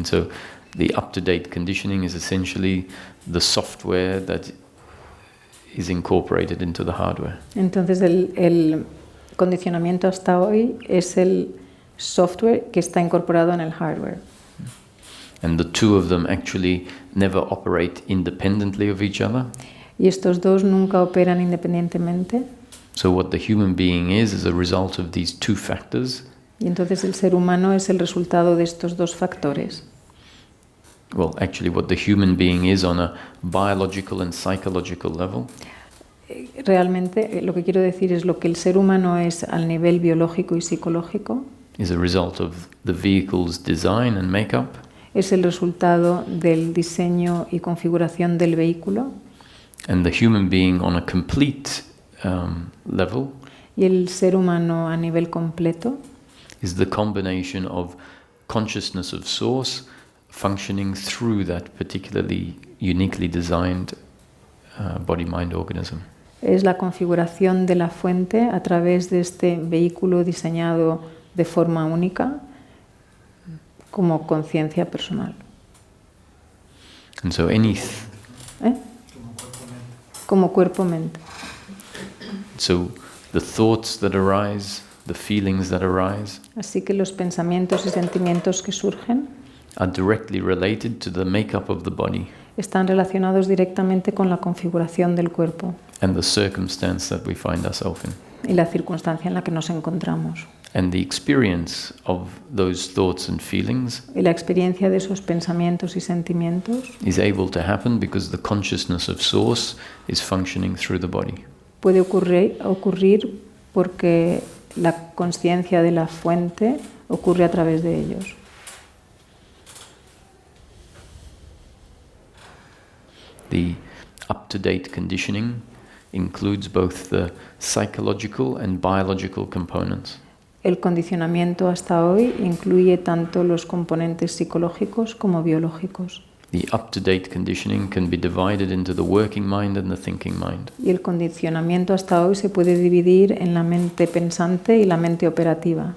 so the up-to-date conditioning is essentially the software that is incorporated into the hardware. Entonces el condicionamiento hasta hoy es el software que está incorporado en el hardware. And the two of them actually never operate independently of each other. Y estos dos nunca operan independientemente. So what the human being is a result of these two factors. Y entonces el ser humano es el resultado de estos dos factores. Well, actually what the human being is on a biological and psychological level Realmente lo que quiero decir es lo que el ser humano es al nivel biológico y psicológico. is a result of the vehicle's design and makeup. Es el resultado del diseño y configuración del vehículo. And the human being on a complete level Y el ser humano a nivel completo is the combination of consciousness of source functioning through that particularly uniquely designed body-mind organism. es la configuración de la fuente a través de este vehículo diseñado de forma única como conciencia personal. And so any Como cuerpo-mente. so the thoughts that arise, the feelings that arise Así que los pensamientos y sentimientos que surgen are directly related to the makeup of the body están relacionados directamente con la configuración del cuerpo and the circumstance that we find ourselves in. y la circunstancia en la que nos encontramos. And the experience of those thoughts and feelings Y la experiencia de esos pensamientos y sentimientos is able to happen because the consciousness of source is functioning through the body. puede ocurrir porque la conciencia de la fuente ocurre a través de ellos. The up-to-date conditioning includes both the psychological and biological components. El condicionamiento hasta hoy incluye tanto los componentes psicológicos como biológicos. The up-to-date conditioning can be divided into the working mind and the thinking mind. Y el condicionamiento hasta hoy se puede dividir en la mente pensante y la mente operativa.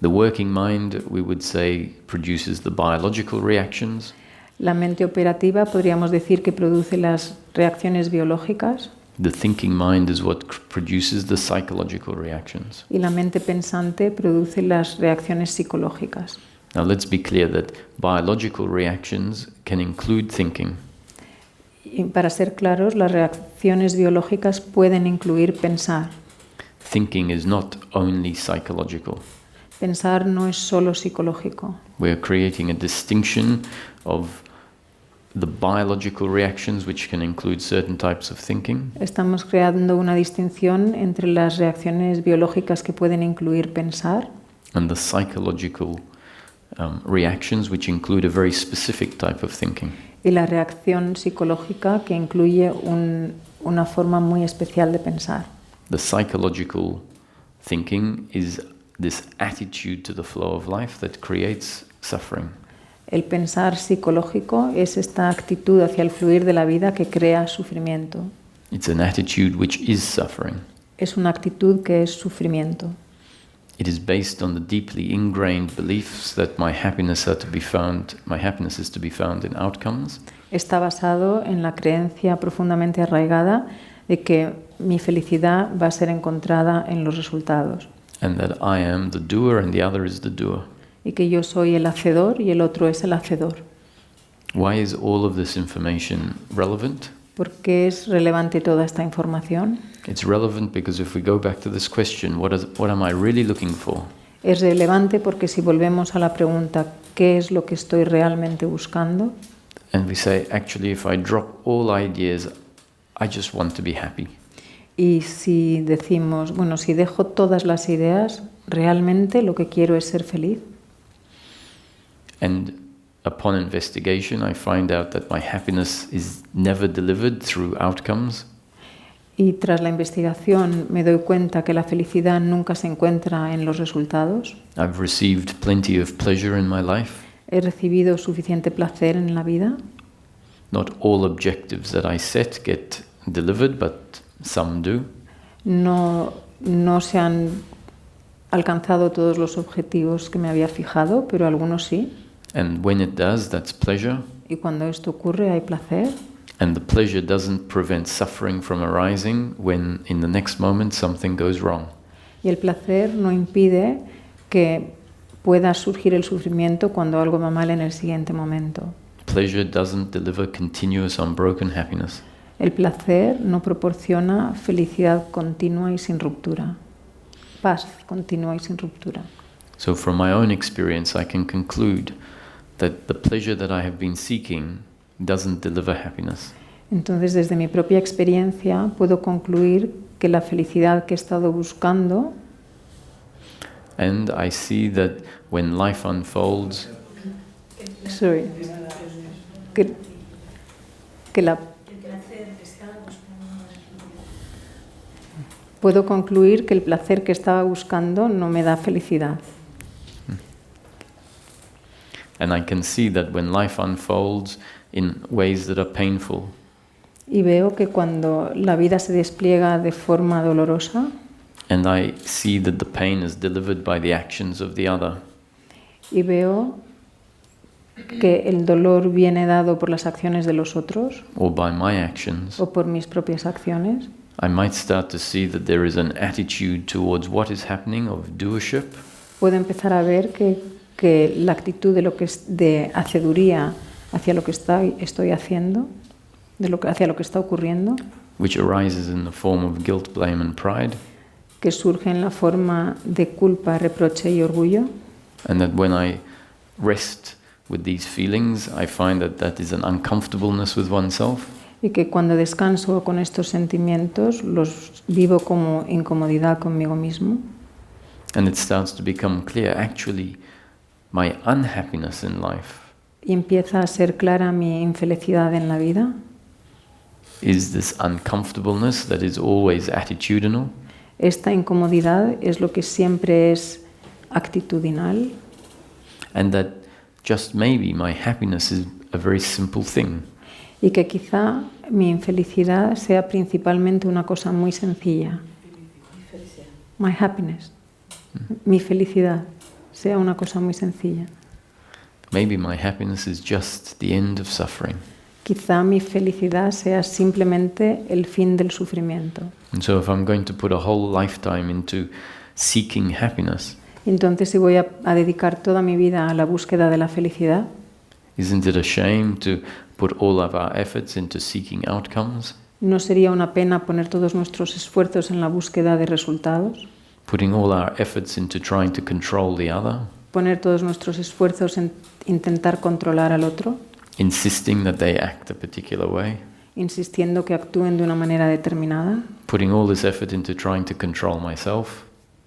The working mind, we would say, produces the biological reactions. La mente operativa podríamos decir que produce las reacciones biológicas. The thinking mind is what produces the psychological reactions. Y la mente pensante produce las reacciones psicológicas. Now let's be clear that biological reactions can include thinking. Y para ser claros, las reacciones biológicas pueden incluir pensar. Thinking is not only psychological. Pensar no es solo psicológico. We're creating a distinction of the biological reactions, which can include certain types of thinking. Estamos creando una distinción entre las reacciones biológicas que pueden incluir pensar And the psychological reactions, which include a very specific type of thinking. y la reacción psicológica que incluye una forma muy especial de pensar. The psychological thinking is this attitude to the flow of life that creates suffering. El pensar psicológico es esta actitud hacia el fluir de la vida que crea sufrimiento. It's an attitude which is suffering. Es una actitud que es sufrimiento. It is based on the deeply ingrained beliefs that my happiness is to be found in outcomes. Está basado en la creencia profundamente arraigada de que mi felicidad va a ser encontrada en los resultados. And that I am the doer and the other is the doer. Y que yo soy el hacedor y el otro es el hacedor. Why is all of this information relevant? ¿Por qué es relevante toda esta información? It's relevant because if we go back to this question, what am I really looking for? Es relevante porque si volvemos a la pregunta ¿qué es lo que estoy realmente buscando? And we say, actually, if I drop all ideas, I just want to be happy. Y si decimos, bueno, si dejo todas las ideas, realmente lo que quiero es ser feliz. And upon investigation, I find out that my happiness is never delivered through outcomes. Y tras la investigación me doy cuenta que la felicidad nunca se encuentra en los resultados. I've received plenty of pleasure in my life. He recibido suficiente placer en la vida. Not all objectives that I set get delivered, but some do. No se han alcanzado todos los objetivos que me había fijado, pero algunos sí. And when it does, that's pleasure. Y cuando esto ocurre hay placer. And the pleasure doesn't prevent suffering from arising when in the next moment something goes wrong. Y el placer no impide que pueda surgir el sufrimiento cuando algo va mal en el siguiente momento. Pleasure doesn't deliver continuous unbroken happiness. El placer no proporciona felicidad continua y sin ruptura. Paz continua y sin ruptura. So from my own experience, I can conclude that the pleasure that I have been seeking doesn't deliver happiness. Entonces, desde mi propia experiencia, puedo concluir que la felicidad que he estado buscando, And I see that when life unfolds, puedo concluir que el placer que estaba buscando no me da felicidad. and I can see that when life unfolds in ways that are painful, Y veo que cuando la vida se despliega de forma dolorosa, and I see that the pain is delivered by the actions of the other, y veo que el dolor viene dado por las acciones de los otros or by my actions, o por mis propias acciones, I might start to see that there is an attitude towards what is happening of doership, puedo empezar a ver que la actitud de lo que es de haceduría hacia lo que estoy haciendo, hacia lo que está ocurriendo, which arises in the form of guilt, blame, and pride, que surge en la forma de culpa, reproche y orgullo, and that when I rest with these feelings, I find that that is an uncomfortableness with oneself, y que cuando descanso con estos sentimientos los vivo como incomodidad conmigo mismo. and it starts to become clear, actually, my unhappiness in life y empieza a ser clara mi infelicidad en la vida, is this uncomfortableness that is always attitudinal, esta incomodidad es lo que siempre es actitudinal, and that just maybe my happiness is a very simple thing. y que quizá mi infelicidad sea principalmente una cosa muy sencilla. My happiness, mi felicidad, sea una cosa muy sencilla. Maybe my happiness is just the end of suffering. Quizá mi felicidad sea simplemente el fin del sufrimiento. And so if I'm going to put a whole lifetime into seeking happiness, Entonces, si voy a dedicar toda mi vida a la búsqueda de la felicidad, isn't it a shame to put all of our efforts into seeking outcomes? ¿no sería una pena poner todos nuestros esfuerzos en la búsqueda de resultados? Putting all our efforts into trying to control the other? Poner todos nuestros esfuerzos en intentar controlar al otro, Insisting that they act a particular way? insistiendo que actúen de una manera determinada, Putting all this effort into trying to control myself?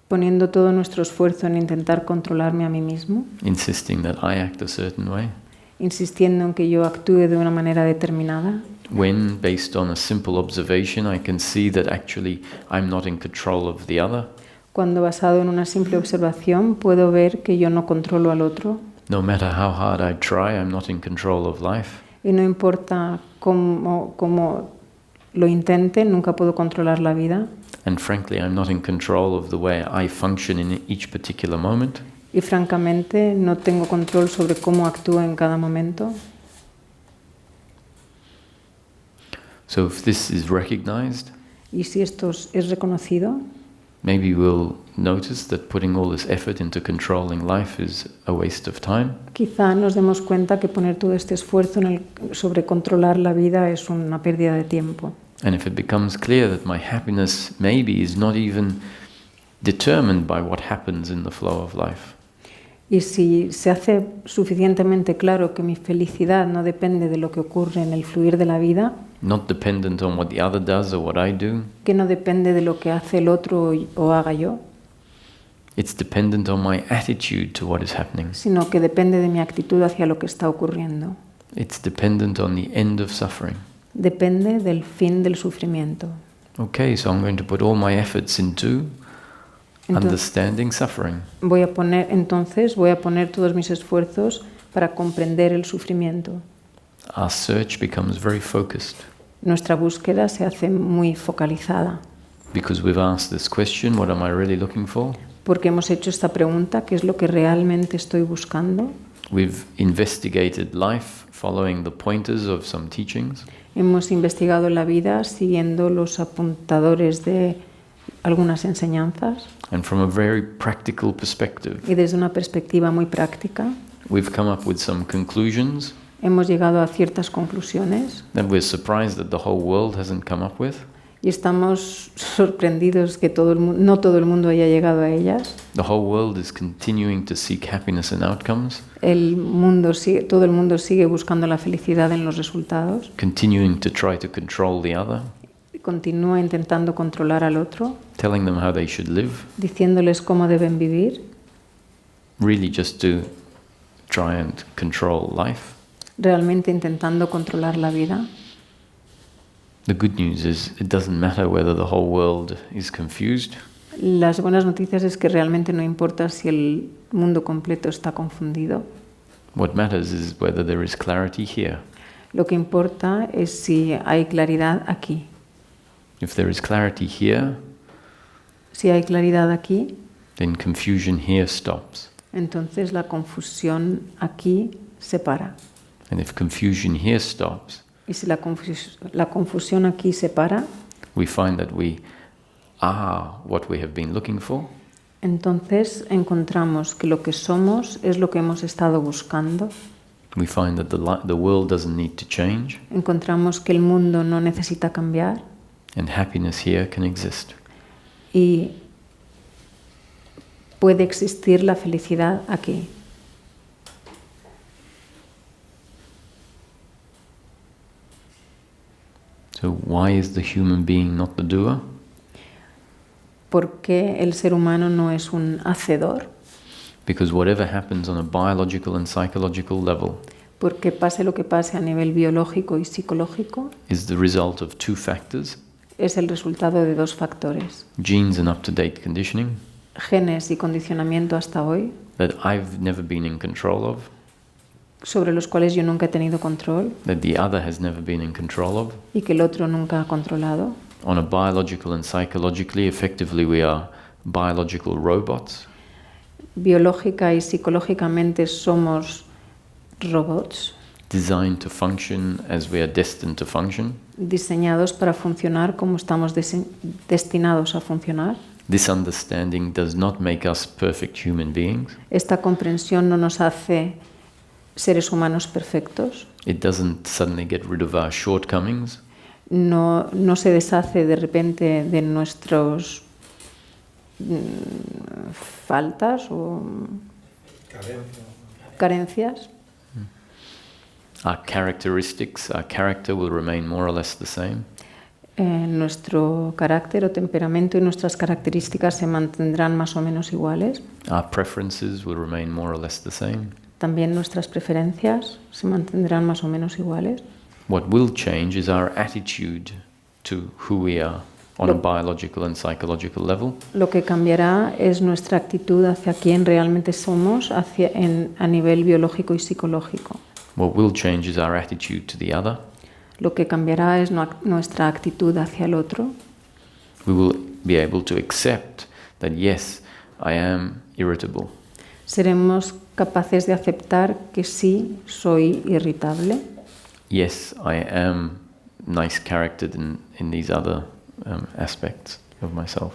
poniendo todo nuestro esfuerzo en intentar controlarme a mí mismo, Insisting that I act a certain way? insistiendo en que yo actúe de una manera determinada, When, based on a simple observation, I can see that actually I'm not in control of the other, cuando basado en una simple observación puedo ver que yo no controlo al otro, no matter how hard I try, I'm not in control of life. y no importa cómo lo intente, nunca puedo controlar la vida, And frankly, I'm not in control of the way I function in each particular moment. y francamente no tengo control sobre cómo actúo en cada momento. So if this is recognized, Y si esto es reconocido, maybe we'll notice that putting all this effort into controlling life is a waste of time. quizá nos demos cuenta que poner todo este esfuerzo sobre controlar la vida es una pérdida de tiempo. And if it becomes clear that my happiness maybe is not even determined by what happens in the flow of life, Y si se hace suficientemente claro que mi felicidad no depende de lo que ocurre en el fluir de la vida, not dependent on what the other does or what I do, que no depende de lo que hace el otro o haga yo, it's dependent on my attitude to what is happening. sino que depende de mi actitud hacia lo que está ocurriendo. It's dependent on the end of suffering. Depende del fin del sufrimiento. Okay, so I'm going to put all my efforts into understanding suffering. Voy a poner todos mis esfuerzos para comprender el sufrimiento. Our search becomes very focused Nuestra búsqueda se hace muy focalizada, because we've asked this question, what am I really looking for? porque hemos hecho esta pregunta, ¿qué es lo que realmente estoy buscando? We've investigated life following the pointers of some teachings, Hemos investigado la vida siguiendo los apuntadores de algunas enseñanzas and from a very practical perspective, y desde una perspectiva muy práctica we've come up with some conclusions hemos llegado a ciertas conclusiones that we're surprised that the whole world hasn't come up with. y estamos sorprendidos que no todo el mundo haya llegado a ellas. The whole world is continuing to seek happiness and outcomes, Todo el mundo sigue buscando la felicidad en los resultados, continuing to try to control the other, continúa intentando controlar al otro, telling them how they should live, diciéndoles cómo deben vivir, really just to try and control life. realmente intentando controlar la vida. The good news is it doesn't matter whether the whole world is confused. Las buenas noticias es que realmente no importa si el mundo completo está confundido. What matters is whether there is clarity here. Lo que importa es si hay claridad aquí. If there is clarity here, Si hay claridad aquí, then confusion here stops. entonces la confusión aquí se para. And if confusion here stops, Y si la confusión aquí se para, we find that we are what we have been looking for, entonces encontramos que lo que somos es lo que hemos estado buscando. we find that the world doesn't need to change, Encontramos que el mundo no necesita cambiar and happiness here can exist. y puede existir la felicidad aquí. So why is the human being not the doer? ¿Por qué el ser humano no es un hacedor? Because whatever happens on a biological and psychological level Porque pase lo que pase a nivel biológico y psicológico, is the result of two factors, es el resultado de dos factores: genes and up-to-date conditioning, genes y condicionamiento hasta hoy, that I've never been in control of, sobre los cuales yo nunca he tenido control that the other has never been in control of. y que el otro nunca ha controlado. On a biological and psychologically, effectively we are biological robots. Biológica y psicológicamente somos robots Designed to function as we are destined to function. diseñados para funcionar como estamos destinados a funcionar. This understanding does not make us perfect human beings. Esta comprensión no nos hace seres humanos perfectos, It doesn't suddenly get rid of our shortcomings. no se deshace de repente de nuestros faltas o carencias. Our characteristics, our character will remain more or less the same. Nuestro carácter o temperamento y nuestras características se mantendrán más o menos iguales. Our preferences will remain more or less the same. También nuestras preferencias se mantendrán más o menos iguales. What will change is our attitude to who we are on a biological and psychological level. Lo que cambiará es nuestra actitud hacia quién realmente somos a nivel biológico y psicológico. What will change is our attitude to the other. Lo que cambiará es nuestra actitud hacia el otro. We will be able to accept that yes, I am irritable. Seremos capaces de aceptar que sí soy irritable. Yes, I am nice-charactered in these other aspects of myself.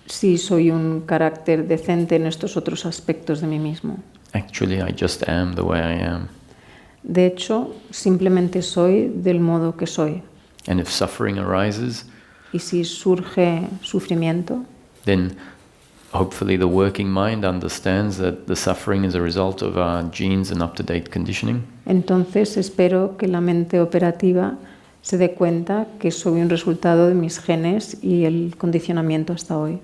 Sí soy un carácter decente en estos otros aspectos de mí mismo. Actually, I just am the way I am. De hecho, simplemente soy del modo que soy. And if suffering arises, Y si surge sufrimiento, then hopefully the working mind understands that the suffering is a result of our genes and up-to-date conditioning. entonces espero que la mente operativa se dé cuenta que soy un resultado de mis genes y el condicionamiento hasta hoy.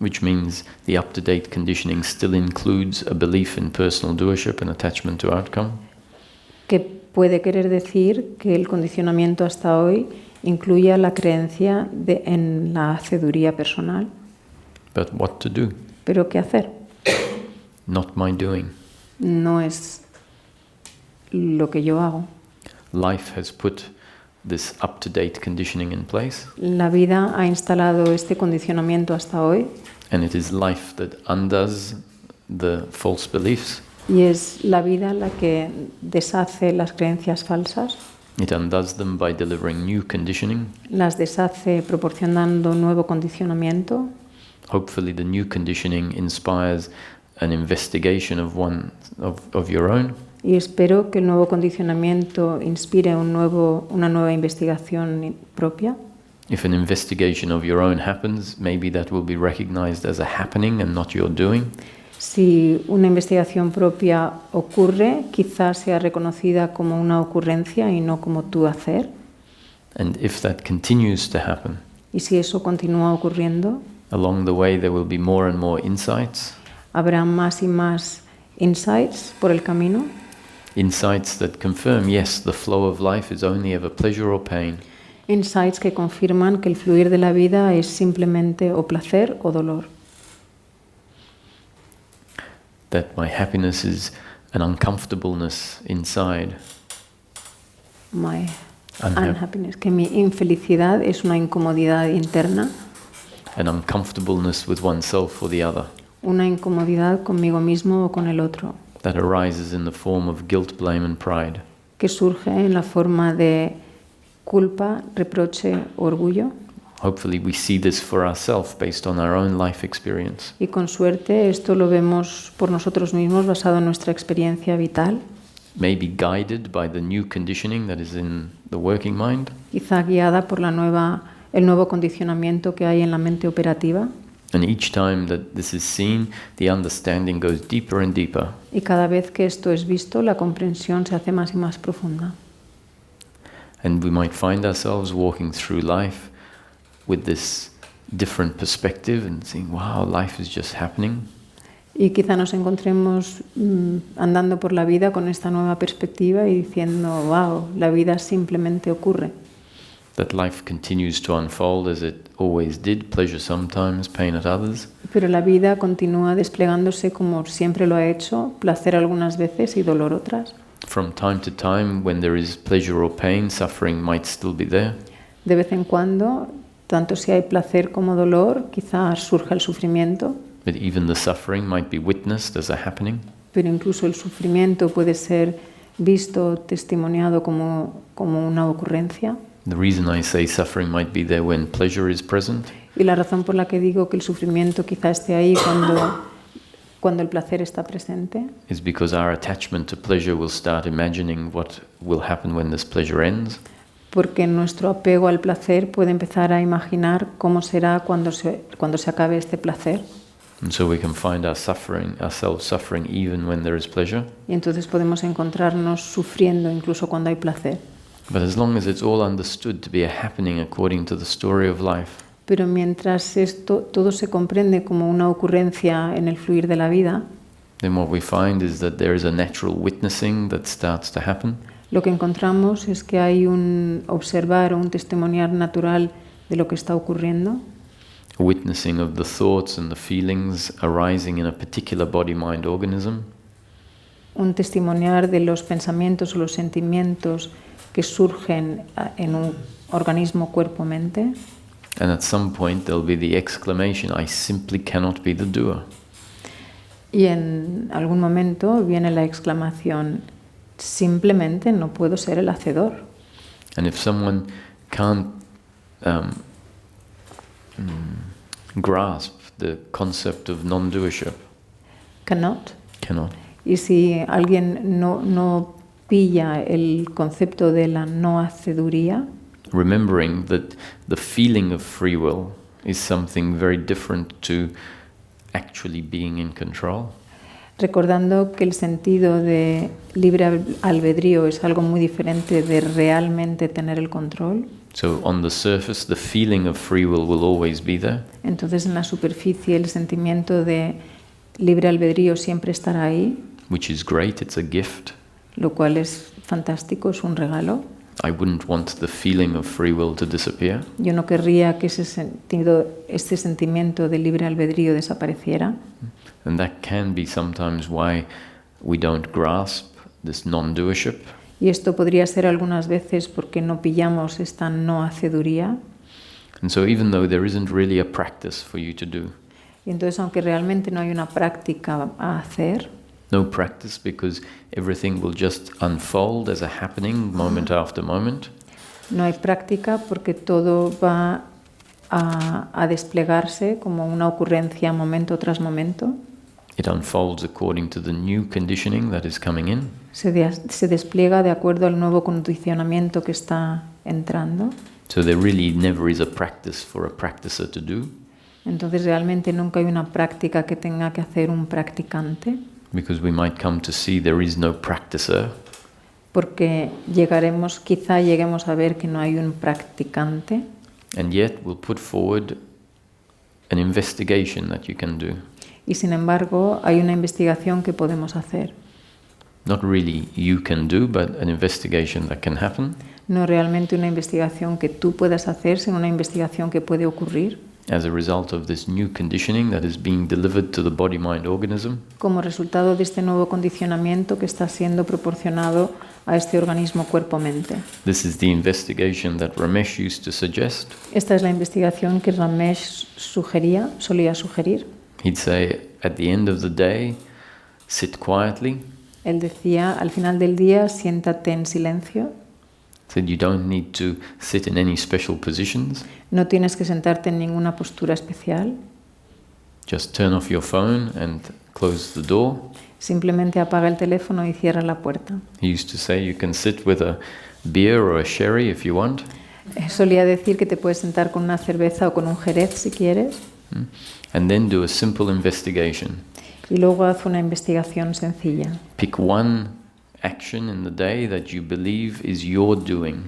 Which means the up-to-date conditioning still includes a belief in personal doership and attachment to outcome. Que puede querer decir que el condicionamiento hasta hoy incluya la creencia en la haceduría personal. But what to do? ¿Pero qué hacer? Not my doing. No es lo que yo hago. Life has put this up-to-date conditioning in place, La vida ha instalado este condicionamiento hasta hoy and it is life that undoes the false beliefs. y es la vida la que deshace las creencias falsas, It undoes them by delivering new conditioning. las deshace proporcionando nuevo condicionamiento. Hopefully the new conditioning inspires an investigation of your own. Y espero que el nuevo condicionamiento inspire una nueva investigación propia. If an investigation of your own happens, maybe that will be recognized as a happening and not your doing. Si una investigación propia ocurre, quizás sea reconocida como una ocurrencia y no como tu hacer. And if that continues to happen, Y si eso continúa ocurriendo, along the way there will be more and more insights. habrá más y más insights por el camino. Insights that confirm, yes, the flow of life is only ever pleasure or pain. Insights que confirman que el fluir de la vida es simplemente o placer o dolor. That my happiness is an uncomfortableness inside. My unhappiness, que mi infelicidad es una incomodidad interna, An uncomfortableness with oneself or the other. una incomodidad conmigo mismo o con el otro, That arises in the form of guilt, blame and pride. que surge en la forma de culpa, reproche, orgullo. Hopefully we see this for ourselves based on our own life experience. Y con suerte esto lo vemos por nosotros mismos basado en nuestra experiencia vital, Maybe guided by the new conditioning that is in the working mind. quizá guiada por el nuevo condicionamiento que hay en la mente operativa. And each time that this is seen, the understanding goes deeper and deeper. Y cada vez que esto es visto, la comprensión se hace más y más profunda. And we might find ourselves walking through life with this different perspective and saying, wow, life is just happening. Y quizá nos encontremos andando por la vida con esta nueva perspectiva y diciendo, wow, la vida simplemente ocurre. That life continues to unfold as it always did, pleasure sometimes, pain at others. Pero la vida continúa desplegándose como siempre lo ha hecho, placer algunas veces y dolor otras. From time to time, when there is pleasure or pain, suffering might still be there. De vez en cuando, tanto si hay placer como dolor, quizás surja el sufrimiento, But even the suffering might be witnessed as a happening. pero incluso el sufrimiento puede ser visto, testimoniado como una ocurrencia. The reason I say suffering might be there when pleasure is present Y la razón por la que digo que el sufrimiento quizá esté ahí cuando el placer está presente is because our attachment to pleasure will start imagining what will happen when this pleasure ends. porque nuestro apego al placer puede empezar a imaginar cómo será cuando se acabe este placer. And so we can find ourselves suffering even when there is pleasure. Y entonces podemos encontrarnos sufriendo incluso cuando hay placer. But as long as it's all understood to be a happening according to the story of life, Pero mientras todo se comprende como una ocurrencia en el fluir de la vida, then what we find is that there is a natural witnessing that starts to happen. lo que encontramos es que hay un observar o un testimoniar natural de lo que está ocurriendo, A witnessing of the thoughts and the feelings arising in a particular body-mind organism. un testimoniar de los pensamientos o los sentimientos que surgen en un organismo cuerpo-mente. And at some point there'll be the exclamation, I simply cannot be the doer. Y en algún momento viene la exclamación, simplemente no puedo ser el hacedor. And if someone can't grasp the concept of non-doership, Cannot. cannot, Y si alguien no pilla el concepto de la no haceduría, remembering that the feeling of free will is something very different to actually being in control. recordando que el sentido de libre albedrío es algo muy diferente de realmente tener el control, So on the surface, the feeling of free will always be there, entonces en la superficie el sentimiento de libre albedrío siempre estará ahí, which is great, it's a gift. lo cual es fantástico, es un regalo. I wouldn't want the feeling of free will to disappear. Yo no querría que este sentimiento de libre albedrío desapareciera. And that can be sometimes why we don't grasp this non-doership. Y esto podría ser algunas veces porque no pillamos esta no haceduría. And so even though there isn't really a practice for you to do, Y entonces, aunque realmente no hay una práctica a hacer, no practice because everything will just unfold as a happening moment after moment, no hay práctica porque todo va a desplegarse como una ocurrencia momento tras momento. it unfolds according to the new conditioning that is coming in. Se despliega de acuerdo al nuevo condicionamiento que está entrando. So there really never is a practice for a practicer to do, Entonces realmente nunca hay una práctica que tenga que hacer un practicante, because we might come to see there is no practicer, porque quizá lleguemos a ver que no hay un practicante, and yet we'll put forward an investigation that you can do. y sin embargo hay una investigación que podemos hacer. Not really you can do, but an investigation that can happen No realmente una investigación que tú puedas hacer, sino una investigación que puede ocurrir as a result of this new conditioning that is being delivered to the body-mind organism. como resultado de este nuevo condicionamiento que está siendo proporcionado a este organismo cuerpo-mente. This is the investigation that Ramesh used to suggest. Esta es la investigación que Ramesh solía sugerir. He'd say, at the end of the day, sit quietly. Él decía, al final del día, siéntate en silencio. Said you don't need to sit in any special positions. No tienes que sentarte en ninguna postura especial. Just turn off your phone and close the door. Simplemente apaga el teléfono y cierra la puerta. He used to say you can sit with a beer or a sherry if you want. Solía decir que te puedes sentar con una cerveza o con un jerez si quieres. And then do a simple investigation. Y luego haz una investigación sencilla. Pick one action in the day that you believe is your doing.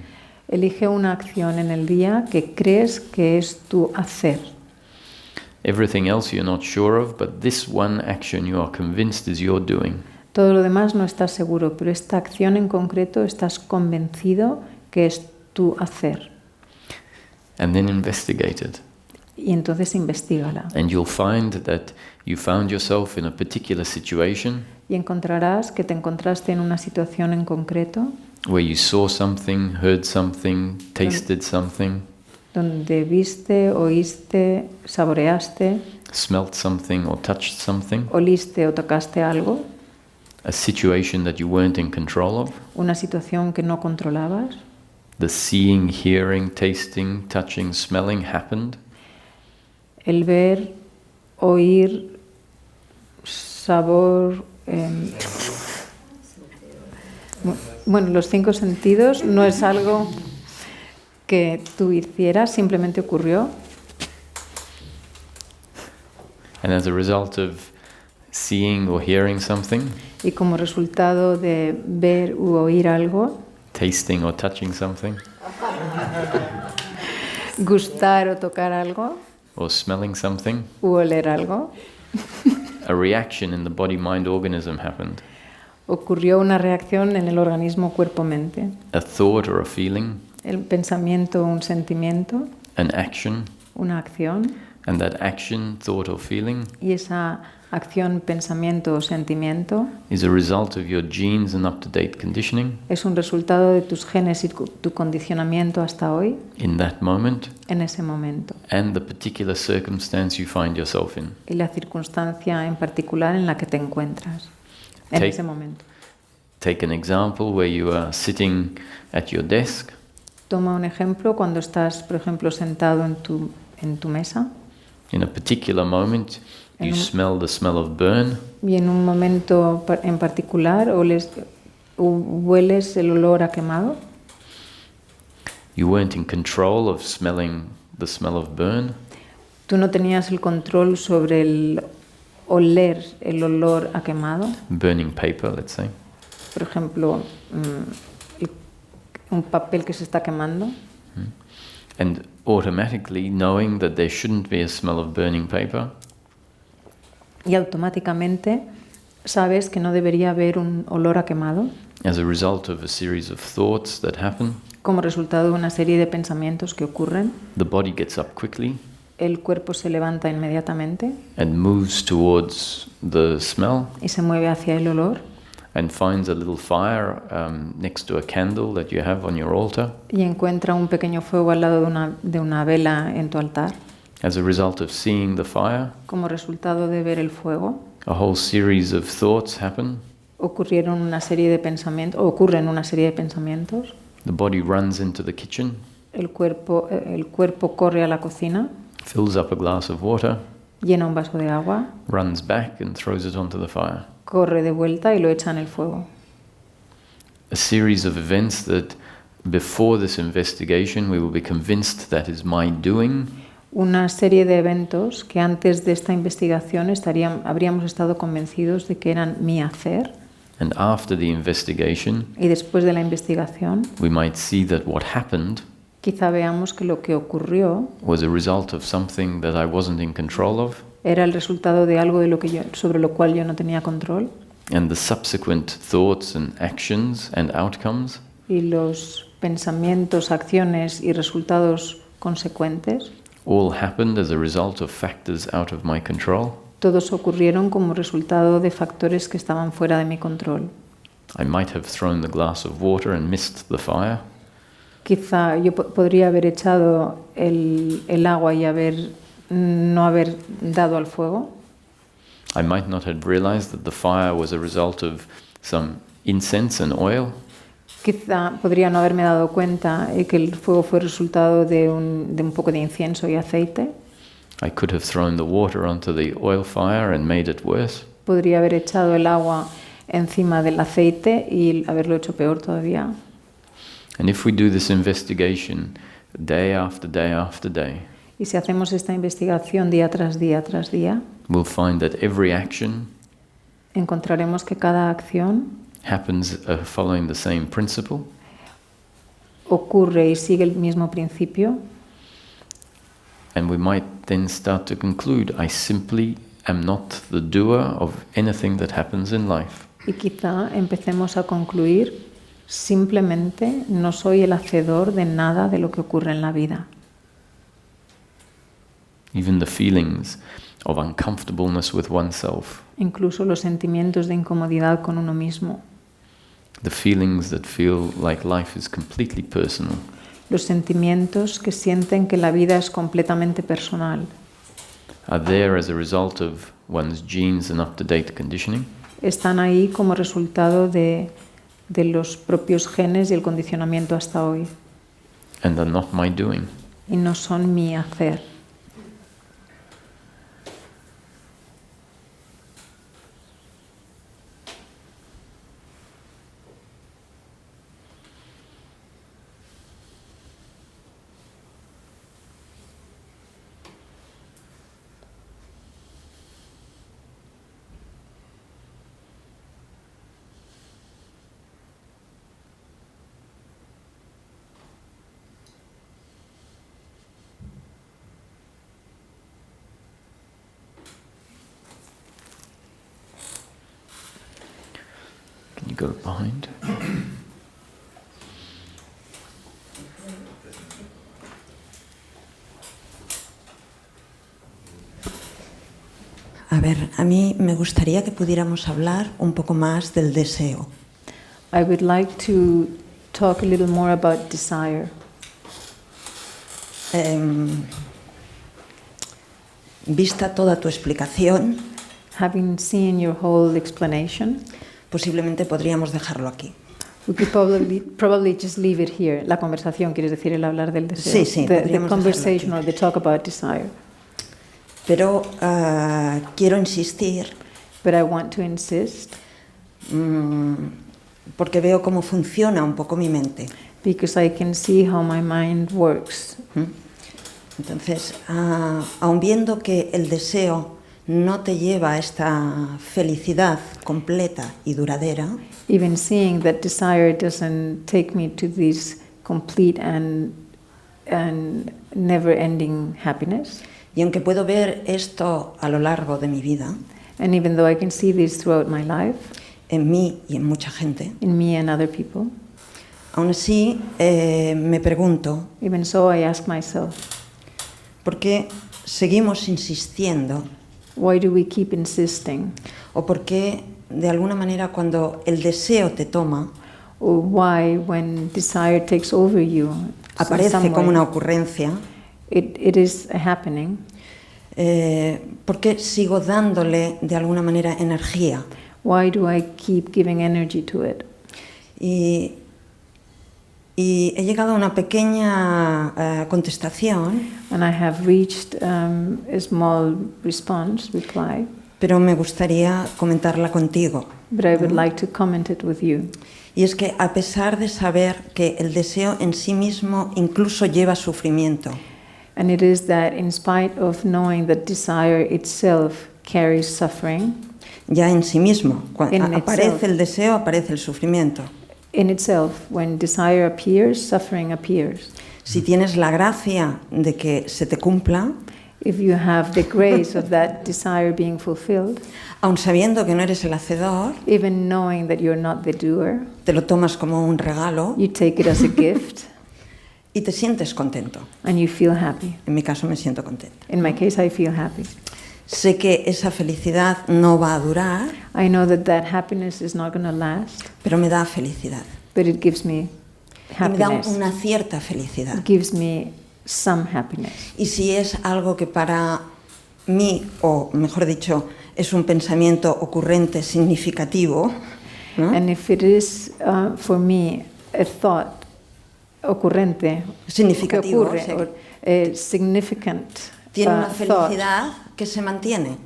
Elige una acción en el día que crees que es tu hacer. Everything else you're not sure of, but this one action you are convinced is your doing. Todo lo demás no estás seguro, pero esta acción en concreto estás convencido que es tu hacer. And then investigate it. Y entonces investígala. And you'll find that you found yourself in a particular situation Y encontrarás que te encontraste en una situación en concreto where you saw something, heard something, tasted something, donde viste, oíste, saboreaste, smelt something or touched something, oliste o tocaste algo, a situation that you weren't in control of. una situación que no controlabas. The seeing, hearing, tasting, touching, smelling happened. El ver, oír, sabor, bueno, los 5 sentidos no es algo que tú hicieras, simplemente ocurrió. And as a result of seeing or hearing something, Y como resultado de ver u oír algo, tasting or touching something, gustar o tocar algo, or smelling something, u oler algo, a reaction in the body-mind organism happened. ocurrió una reacción en el organismo cuerpo-mente. A thought or a feeling, El pensamiento, un sentimiento, an action, una acción, and that action, thought or feeling y esa acción, pensamiento o sentimiento is a result of your genes and up-to-date conditioning es un resultado de tus genes y tu condicionamiento hasta hoy, in that moment en ese momento, and the particular circumstance you find yourself in. y la circunstancia en particular en la que te encuentras en Take- ese momento. Take an example where you are sitting at your desk Toma un ejemplo cuando estás, por ejemplo, sentado en tu mesa in a particular moment. You smell the smell of burn. y en un momento en particular hueles el olor a quemado. You weren't in control of smelling the smell of burn. Tú no tenías el control sobre el oler el olor a quemado. Burning paper, let's say. Por ejemplo, un papel que se está quemando. And automatically knowing that there shouldn't be a smell of burning paper, Y automáticamente sabes que no debería haber un olor a quemado as a result of a series of thoughts that happen, como resultado de una serie de pensamientos que ocurren. the body gets up quickly El cuerpo se levanta inmediatamente and moves towards the smell y se mueve hacia el olor and finds a little fire next to a candle that you have on your altar. y encuentra un pequeño fuego al lado de una vela en tu altar. As a result of seeing the fire, Como resultado de ver el fuego, a whole series of thoughts happen. ocurren una serie de pensamientos. The body runs into the kitchen, El cuerpo corre a la cocina, fills up a glass of water, llena un vaso de agua, runs back and throws it onto the fire. corre de vuelta y lo echa en el fuego. A series of events that before this investigation we will be convinced that is my doing, Una serie de eventos que antes de esta investigación habríamos estado convencidos de que eran mi hacer, and after the investigation y después de la investigación we might see that what happened quizá veamos que lo que ocurrió was a result of something that I wasn't in control of, era el resultado de algo sobre lo cual yo no tenía control, and the subsequent thoughts and actions and outcomes y los pensamientos, acciones y resultados consecuentes all happened as a result of factors out of my control. todos ocurrieron como resultado de factores que estaban fuera de mi control. I might have thrown the glass of water and missed the fire. Quizá yo podría haber echado el agua y no haber dado al fuego. I might not have realized that the fire was a result of some incense and oil. Quizá podría no haberme dado cuenta que el fuego fue resultado de un poco de incienso y aceite. I could have thrown the water onto the oil fire and made it worse. Podría haber echado el agua encima del aceite y haberlo hecho peor todavía. And if we do this investigation day after day after day, Y si hacemos esta investigación día tras día tras día, we'll find that every action encontraremos que cada acción happens following the same principle, ocurre y sigue el mismo principio, And we might then start to conclude, I simply am not the doer of anything that happens in life. Y quizá empecemos a concluir, simplemente no soy el hacedor de nada de lo que ocurre en la vida. Even the feelings of uncomfortableness with oneself, Incluso los sentimientos de incomodidad con uno mismo. the feelings that feel like life is completely personal, Los sentimientos que sienten que la vida es completamente personal. are there as a result of one's genes and up-to-date conditioning, Están ahí como resultado de los propios genes y el condicionamiento hasta hoy. and are not my doing. Y no son mi hacer. Can you go behind? A ver, a mí me gustaría que pudiéramos hablar un poco más del deseo. I would like to talk a little more about desire. Vista toda tu explicación, Having seen your whole explanation, posiblemente podríamos dejarlo aquí. we could probably just leave it here. La conversación, quieres decir, el hablar del deseo. Sí, sí, the podríamos conversation dejarlo or the talk about desire. Pero quiero insistir But I want to insist, porque veo cómo funciona un poco mi mente. because I can see how my mind works. Entonces, aun viendo que el deseo no te lleva a esta felicidad completa y duradera, Even seeing that desire doesn't take me to this complete and never-ending happiness. y aunque puedo ver esto a lo largo de mi vida, And even though I can see this throughout my life, en mí y en mucha gente, in me and other people, aún así me pregunto, even so I ask myself, ¿por qué seguimos insistiendo? why do we keep insisting? ¿O por qué, de alguna manera, cuando el deseo te toma, Or why, when desire takes over you, in aparece some como way, una ocurrencia? it is happening? ¿Por qué sigo dándole, de alguna manera, energía? Why do I keep giving energy to it? Y he llegado a una pequeña contestación, And I have reached a small reply, pero me gustaría comentarla contigo. but I would like to comment it with you. Y es que, a pesar de saber que el deseo en sí mismo incluso lleva sufrimiento, And it is that in spite of knowing that desire itself carries suffering, ya en sí mismo, In cuando aparece itself. el deseo, aparece el sufrimiento. in itself, when desire appears, suffering appears. Si tienes la gracia de que se te cumpla, If you have the grace of that desire being fulfilled, aun sabiendo que no eres el hacedor, even knowing that you're not the doer, te lo tomas como un regalo you take it as a gift y te sientes contento. and you feel happy. En mi caso me siento contenta. In my case, I feel happy. Sé que esa felicidad no va a durar, I know that that happiness is not going to last, pero me da felicidad. but it gives me Y me da happiness. una cierta felicidad. It gives me some happiness. Y si es algo que para mí, o mejor dicho, es un pensamiento ocurrente significativo, ¿no? And if it is for me a thought ocurrente, que Significativo, ocurre, sí. or a significant Tiene una thought, felicidad que se mantiene.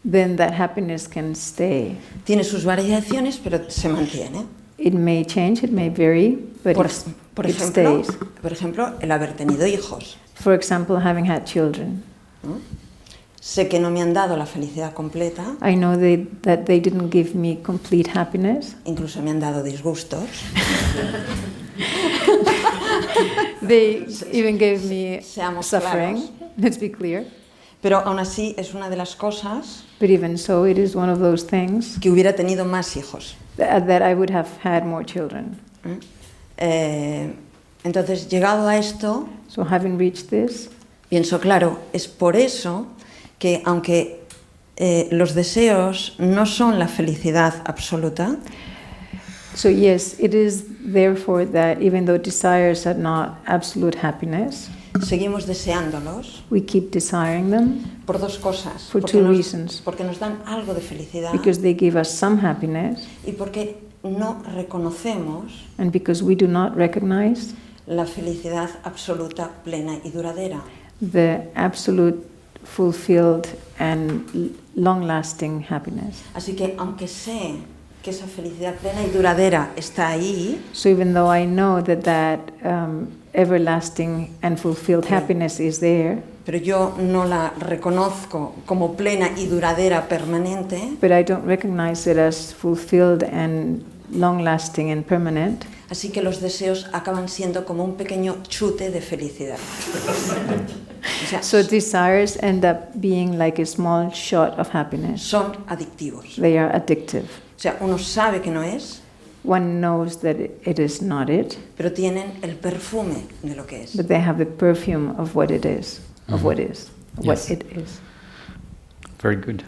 then that happiness can stay. Tiene sus variaciones, pero se mantiene. It may change, it may vary, but Por it ejemplo, stays. el haber tenido hijos. For example, having had children. ¿No? Sé que no me han dado la felicidad completa, I know that they didn't give me complete happiness. incluso me han dado disgustos, They even gave me Seamos suffering. claros. Let's be clear. Pero aún así es una de las cosas But even so, it is one of those things que hubiera tenido más hijos. that I would have had more children. Entonces, llegado a esto, So having reached this, pienso, claro, es por eso que aunque los deseos no son la felicidad absoluta, so yes, it is therefore that even though desires are not absolute happiness, seguimos deseándolos we keep desiring them por dos cosas. For two reasons. Porque nos dan algo de felicidad because they give us some happiness y porque no reconocemos and because we do not recognize la felicidad absoluta, plena y duradera. the absolute, fulfilled and long-lasting happiness. Así que aunque sé que esa felicidad plena y duradera está ahí, So even though I know that everlasting and fulfilled happiness is there, pero yo no la reconozco como plena y duradera permanente, but I don't recognize it as fulfilled and long-lasting and permanent, así que los deseos acaban siendo como un pequeño chute de felicidad. O sea, so desires end up being like a small shot of happiness. son adictivos. They are addictive. O sea, uno sabe que no es, One knows that it is not it, pero tienen el perfume de lo que es. but they have the perfume of what it is, of what is, what Yes. it is. Very good.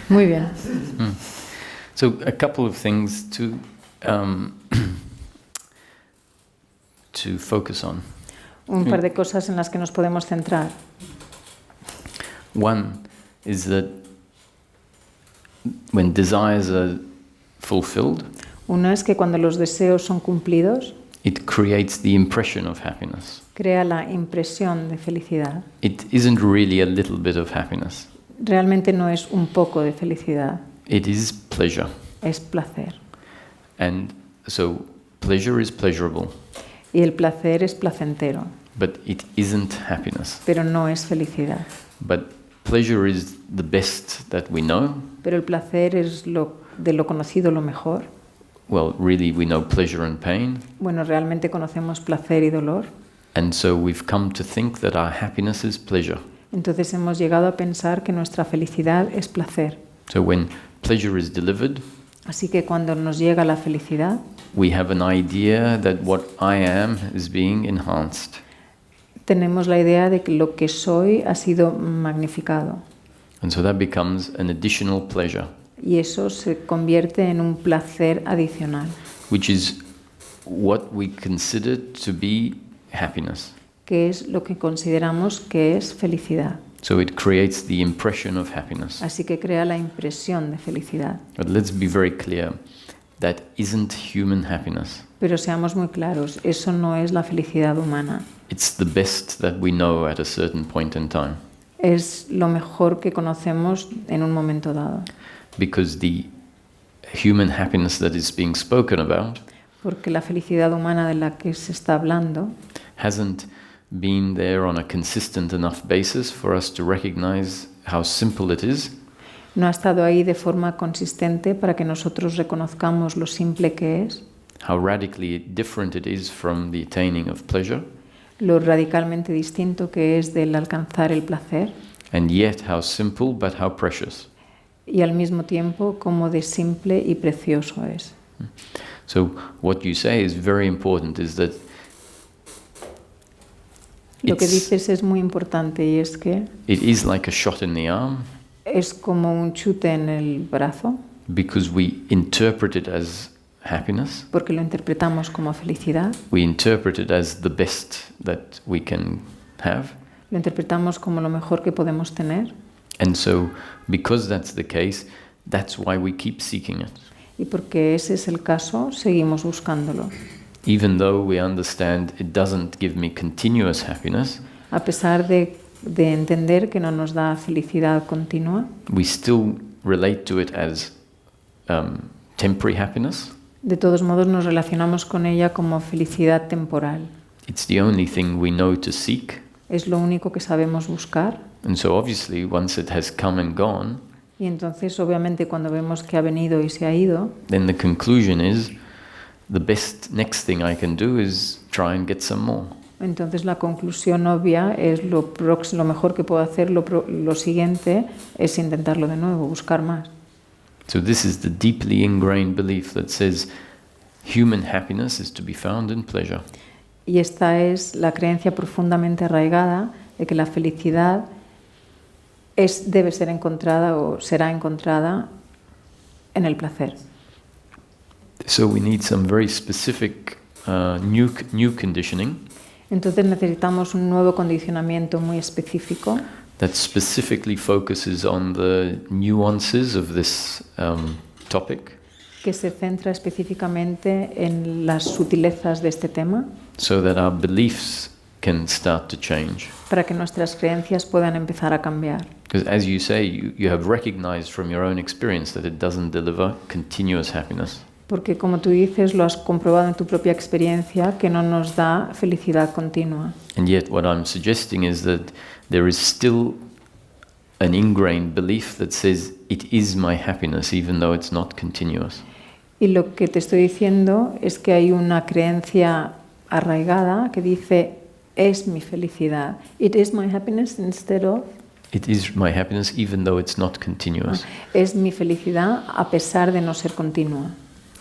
Muy bien. So a couple of things to focus on. Un par de cosas en las que nos podemos centrar. One is that when desires are fulfilled, Uno es que cuando los deseos son cumplidos, it creates the impression of happiness. crea la impresión de felicidad. It isn't really a little bit of happiness. Realmente no es un poco de felicidad, It is pleasure. es placer. And so pleasure is pleasurable, Y el placer es placentero, but it isn't happiness. pero no es felicidad. But pleasure is the best that we know. Pero el placer es de lo conocido lo mejor. Well, really, we know pleasure and pain. Bueno, realmente conocemos placer y dolor. And so we've come to think that our happiness is pleasure. Entonces hemos llegado a pensar que nuestra felicidad es placer. So when pleasure is delivered, Así que cuando nos llega la felicidad, we have an idea that what I am is being enhanced. tenemos la idea de que lo que soy ha sido magnificado. And so that becomes an additional pleasure, Y eso se convierte en un placer adicional, which is what we consider to be happiness. que es lo que consideramos que es felicidad. So it creates the impression of happiness. Así que crea la impresión de felicidad. But let's be very clear, that isn't human happiness. Pero seamos muy claros, eso no es la felicidad humana. It's the best that we know at a certain point in time. Es lo mejor que conocemos en un momento dado. Because the human happiness that is being spoken about Porque la felicidad humana de la que se está hablando hasn't been there on a consistent enough basis for us to recognize how simple it is, no ha estado ahí de forma consistente para que nosotros reconozcamos lo simple que es, how radically different it is from the attaining of pleasure, lo radicalmente distinto que es del alcanzar el placer, and yet how simple but how precious. y al mismo tiempo como de simple y precioso es. So what you say is very important, is that Lo que It's- dices es muy importante y es que it is like a shot in the arm es como un chute en el brazo, because we interpret it as happiness, porque lo interpretamos como felicidad, we interpret it as the best that we can have. lo interpretamos como lo mejor que podemos tener, And so, because that's the case, that's why we keep seeking it. y porque ese es el caso, seguimos buscándolo. Even though we understand it doesn't give me continuous happiness, A pesar de entender que no nos da felicidad continua, we still relate to it as temporary happiness. de todos modos nos relacionamos con ella como felicidad temporal. It's the only thing we know to seek. Es lo único que sabemos buscar. And so, obviously, once it has come and gone, Y entonces, obviamente, cuando vemos que ha venido y se ha ido, then the conclusion is the best next thing I can do is try and get some more. Entonces la conclusión obvia es lo mejor que puedo hacer, lo siguiente es intentarlo de nuevo, buscar más. So this is the deeply ingrained belief that says human happiness is to be found in pleasure. Y esta es la creencia profundamente arraigada de que la felicidad debe ser encontrada o será encontrada en el placer. So we need some very specific new conditioning. Entonces necesitamos un nuevo condicionamiento muy específico That specifically focuses on the nuances of this topic, que se centra específicamente en las sutilezas de este tema so that our beliefs can start to change. para que nuestras creencias puedan empezar a cambiar. Because as you say, you have recognized from your own experience that it doesn't deliver continuous happiness. Porque como tú dices, lo has comprobado en tu propia experiencia que no nos da felicidad continua. And yet what I'm suggesting is that there is still an ingrained belief that says it is my happiness even though it's not continuous. Y lo que te estoy diciendo es que hay una creencia arraigada que dice es mi felicidad. It is my happiness instead of. It is my happiness even though it's not continuous. Es mi felicidad a pesar de no ser continua.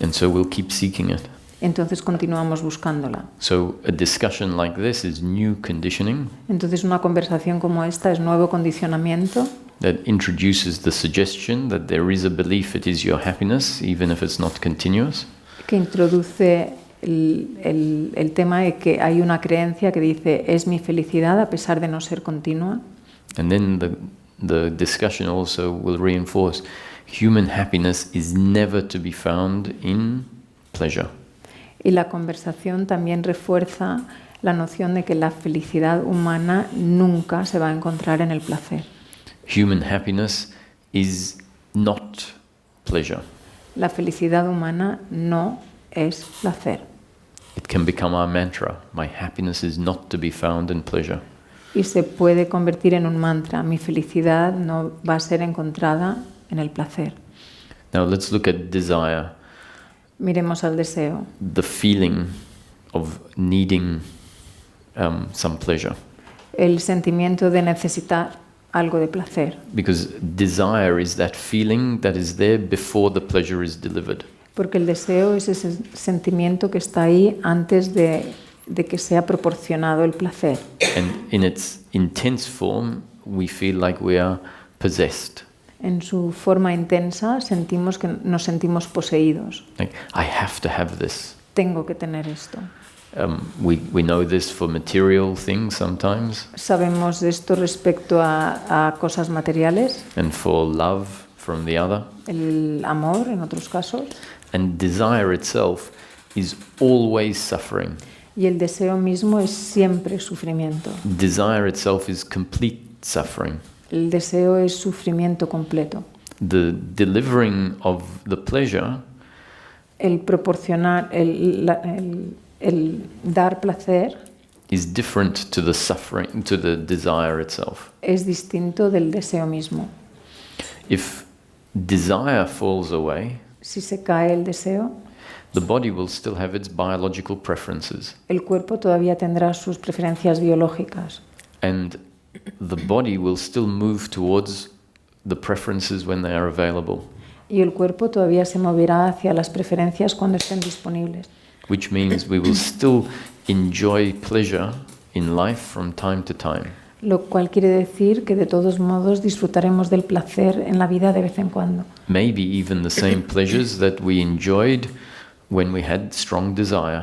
And so we'll keep seeking it. Entonces continuamos buscándola. So a discussion like this is new conditioning Entonces una conversación como esta es nuevo condicionamiento that introduces the suggestion that there is a belief it is your happiness even if it's not continuous. que introduce el tema de que hay una creencia que dice es mi felicidad a pesar de no ser continua. And then the discussion also will reinforce human happiness is never to be found in pleasure. Y la conversación también refuerza la noción de que la felicidad humana nunca se va a encontrar en el placer. Human happiness is not pleasure. La felicidad humana no es placer. It can become our mantra. My happiness is not to be found in pleasure. Y se puede convertir en un mantra. Mi felicidad no va a ser encontrada en el placer. Now let's look at desire. Miremos al deseo. The feeling of needing some pleasure. El sentimiento de necesitar algo de placer. Because desire is that feeling that is there before the pleasure is delivered. Porque el deseo es ese sentimiento que está ahí antes de que sea proporcionado el placer. And in its intense form, we feel like we are possessed. En su forma intensa nos sentimos poseídos. Like, I have to have this. Tengo que tener esto. We know this for material things sometimes. Sabemos de esto respecto a cosas materiales, And for love from the other. el amor en otros casos, And desire itself is always suffering. y el deseo mismo es siempre sufrimiento. Desire itself is complete suffering. El deseo es sufrimiento completo. The delivering of the pleasure El proporcionar, el dar placer is different to the suffering, to the desire itself. es distinto del deseo mismo. If desire falls away, Si se cae el deseo, the body will still have its biological preferences. el cuerpo todavía tendrá sus preferencias biológicas. And the body will still move towards the preferences when they are available. Y el cuerpo todavía se moverá hacia las preferencias cuando estén disponibles. Which means we will still enjoy pleasure in life from time to time. Lo cual quiere decir que de todos modos disfrutaremos del placer en la vida de vez en cuando. Maybe even the same pleasures that we enjoyed when we had strong desire.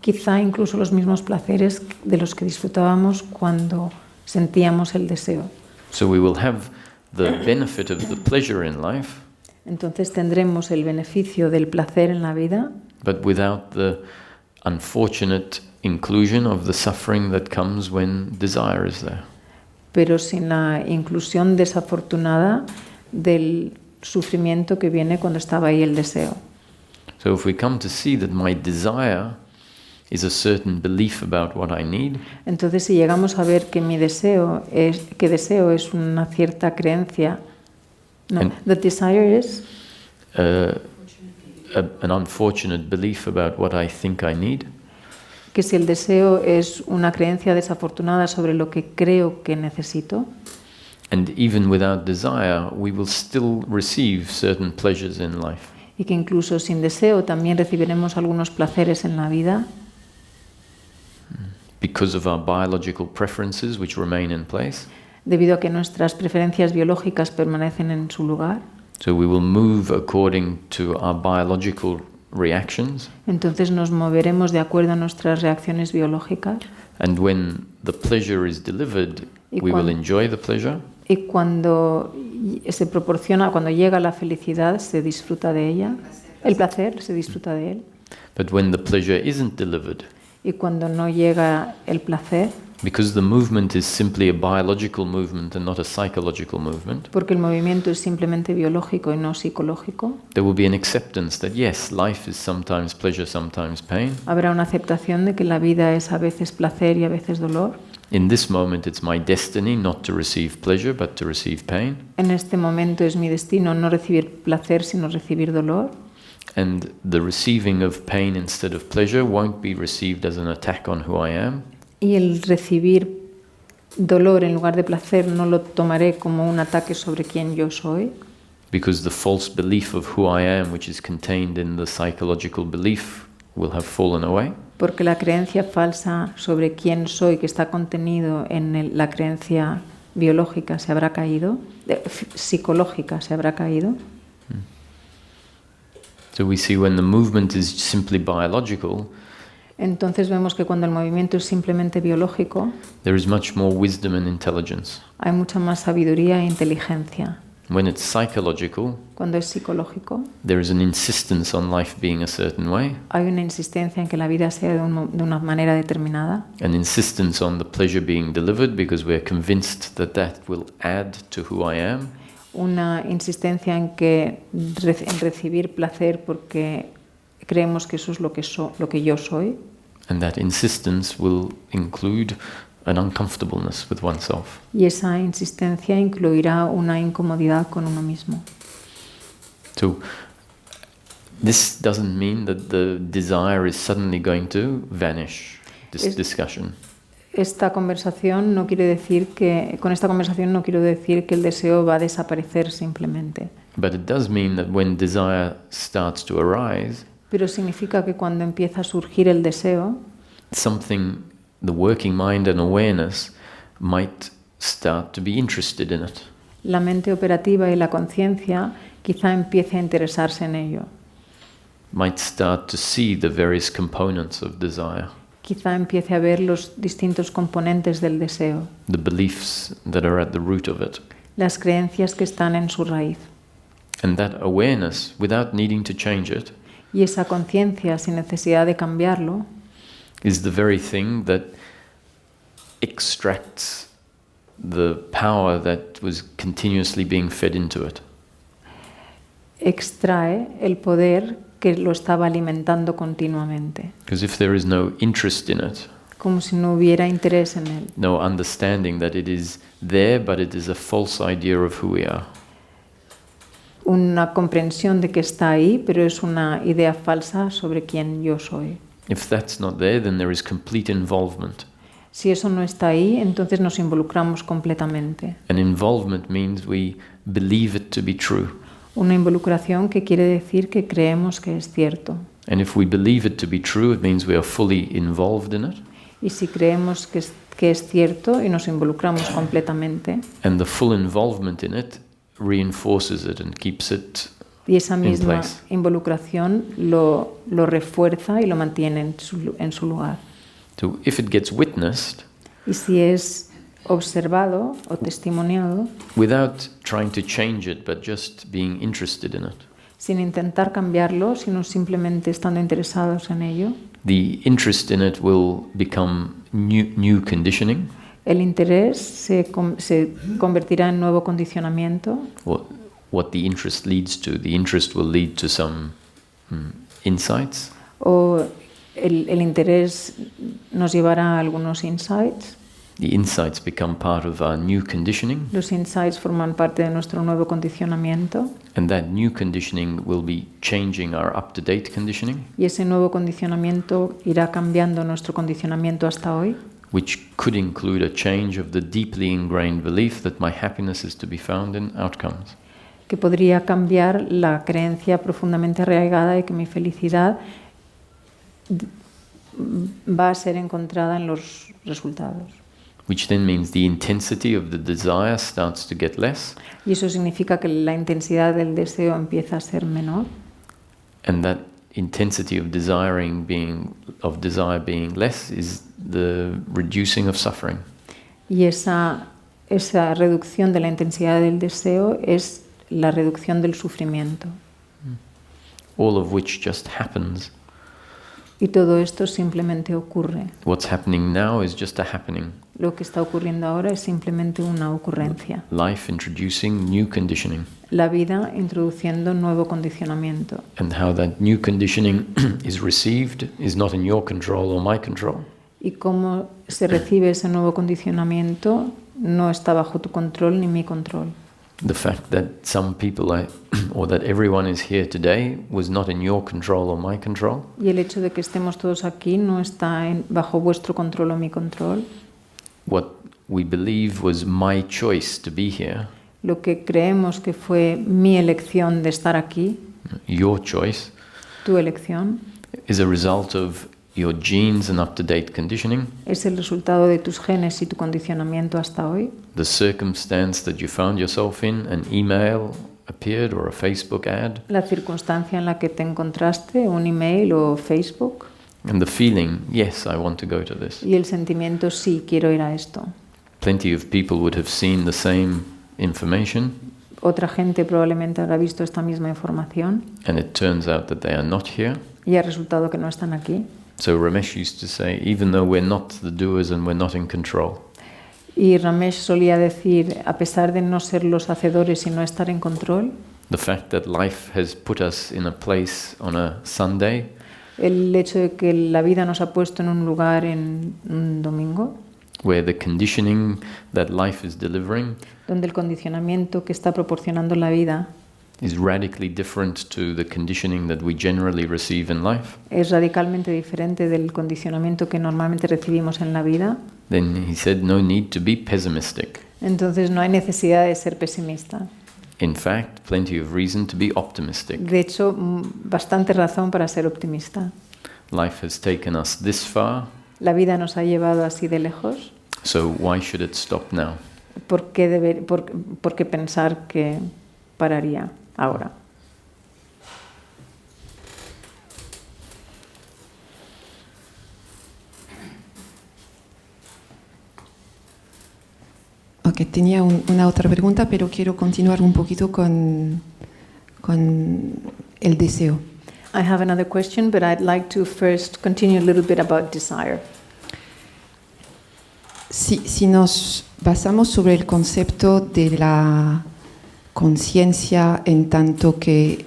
Quizá incluso los mismos placeres de los que disfrutábamos cuando sentíamos el deseo. So we will have the benefit of the pleasure in life, Entonces tendremos el beneficio del placer en la vida, but without the unfortunate inclusion of the suffering that comes when desire is there. pero sin la inclusión desafortunada del sufrimiento que viene cuando estaba ahí el deseo. So if we come to see that my desire is a certain belief about what I need, Entonces, si llegamos a ver que deseo es una cierta creencia, And- the desire is an unfortunate belief about what I think I need, que si el deseo es una creencia desafortunada sobre lo que creo que necesito, and even without desire, we will still receive certain pleasures in life. y que incluso sin deseo también recibiremos algunos placeres en la vida, Because of our biological preferences, which remain in place. debido a que nuestras preferencias biológicas permanecen en su lugar. So we will move according to our biological reactions. Entonces nos moveremos de acuerdo a nuestras reacciones biológicas, And when the pleasure is delivered, Y we will cuando- enjoy the pleasure. y cuando cuando llega la felicidad, se disfruta de ella, el placer se disfruta de él, But when the pleasure isn't delivered, y cuando no llega el placer, because the movement is simply a biological movement and not a psychological movement, porque el movimiento es simplemente biológico y no psicológico, there will be an acceptance that yes, life is sometimes pleasure, sometimes pain. habrá una aceptación de que la vida es a veces placer y a veces dolor. In this moment, it's my destiny not to receive pleasure, but to receive pain. En este momento es mi destino no recibir placer, sino recibir dolor. And the receiving of pain instead of pleasure won't be received as an attack on who I am, Y el recibir dolor en lugar de placer no lo tomaré como un ataque sobre quien yo soy, because the false belief of who I am, which is contained in the psychological belief, will have fallen away. porque la creencia falsa sobre quién soy, que está contenido en la creencia biológica, se habrá caído, psicológica se habrá caído. So we see when the movement is simply biological, Entonces vemos que cuando el movimiento es simplemente biológico, there is much more wisdom and intelligence. hay mucha más sabiduría e inteligencia. When it's psychological, Cuando es psicológico, there is an insistence on life being a certain way, hay una insistencia en que la vida sea de una manera determinada, an insistence on the pleasure being delivered because we're convinced that that will add to who I am, una insistencia en recibir placer porque creemos que eso es lo que yo soy, and that insistence will include an uncomfortableness with oneself. y esa insistencia incluirá una incomodidad con uno mismo. So this doesn't mean that the desire is suddenly going to vanish, this Es- discussion. Con esta conversación no quiero decir que el deseo va a desaparecer simplemente, But it does mean that when desire starts to arise, pero significa que cuando empieza a surgir el deseo, something, the working mind and awareness might start to be interested in it. la mente operativa y la conciencia quizá empiece a interesarse en ello. Might start to see the various components of desire, Quizá empiece a ver los distintos componentes del deseo, the beliefs that are at the root of it. las creencias que están en su raíz. And that awareness, without needing to change it, Y esa conciencia, sin necesidad de cambiarlo, is the very thing that extracts the power that was continuously being fed into it. extrae el poder que lo estaba alimentando continuamente, Because if there is no interest in it, como si no hubiera interés en él, no understanding that it is there, but it is a false idea of who we are, una comprensión de que está ahí, pero es una idea falsa sobre quién yo soy. if that's not there, then there is complete involvement. Si eso no está ahí, entonces nos involucramos completamente. And involvement means we believe it to be true. Una involucración que quiere decir que creemos que es cierto. And if we believe it to be true, it means we are fully involved in it. Y si creemos que es cierto y nos involucramos completamente, And the full involvement in it reinforces it and keeps it y esa in misma place. involucración lo refuerza y lo mantiene en su lugar. So if it gets witnessed, Y si es observado o testimoniado, without trying to change it, but just being interested in it, sin intentar cambiarlo, sino simplemente estando interesados en ello, the interest in it will become new conditioning, el interés se convertirá en nuevo condicionamiento. what the interest leads to. The interest will lead to some insights, O el interés nos llevará a algunos insights, The insights become part of our new conditioning, Los insights forman parte de nuestro nuevo condicionamiento and that new conditioning will be changing our up-to-date conditioning, y ese nuevo condicionamiento irá cambiando nuestro condicionamiento hasta hoy, which could include a change of the deeply ingrained belief that my happiness is to be found in outcomes. que podría cambiar la creencia profundamente arraigada de que mi felicidad va a ser encontrada en los resultados. Which then means the intensity of the desire starts to get less, Y eso significa que la intensidad del deseo empieza a ser menor and that intensity of desire being less is the reducing of suffering. y esa reducción de la intensidad del deseo es la reducción del sufrimiento. All of which just happens. Y todo esto simplemente ocurre. What's happening now is just a happening. Lo que está ocurriendo ahora es simplemente una ocurrencia. Life introducing new conditioning. La vida introduciendo nuevo condicionamiento. And how that new conditioning is received is not in your control or my control. Y cómo se recibe ese nuevo condicionamiento no está bajo tu control ni mi control. The fact that some people or that everyone is here today was not in your control or my control. Y el hecho de que estemos todos aquí no está bajo vuestro control o mi control. What we believe was my choice to be here, Lo que creemos que fue mi elección de estar aquí, your choice, tu elección, is a result of your genes and up-to-date conditioning, es el resultado de tus genes y tu condicionamiento hasta hoy, the circumstance that you found yourself in, an email appeared or a Facebook ad, la circunstancia en la que te encontraste, un email o Facebook, and the feeling, yes, I want to go to this. y el sentimiento, sí, quiero ir a esto. Plenty of people would have seen the same information, Otra gente probablemente habrá visto esta misma información and it turns out that they are not here. y ha resultado que no están aquí. So Ramesh used to say, even though we're not the doers and we're not in control, Y Ramesh solía decir, a pesar de no ser los hacedores y no estar en control, the fact that life has put us in a place on a Sunday el hecho de que la vida nos ha puesto en un lugar en un domingo, where the conditioning that life is delivering donde el condicionamiento que está proporcionando la vida is radically different to the conditioning that we generally receive in life, es radicalmente diferente del condicionamiento que normalmente recibimos en la vida, then he said no need to be pessimistic. entonces no hay necesidad de ser pesimista. In fact, plenty of reason to be optimistic. De hecho, bastante razón para ser optimista. Life has taken us this far, La vida nos ha llevado así de lejos. so why should it stop now? ¿Por qué pensar que pararía ahora? Ok, tenía una otra pregunta, pero quiero continuar un poquito con el deseo. I have another question, but I'd like to first continue a little bit about desire. Si nos basamos sobre el concepto de la conciencia en tanto que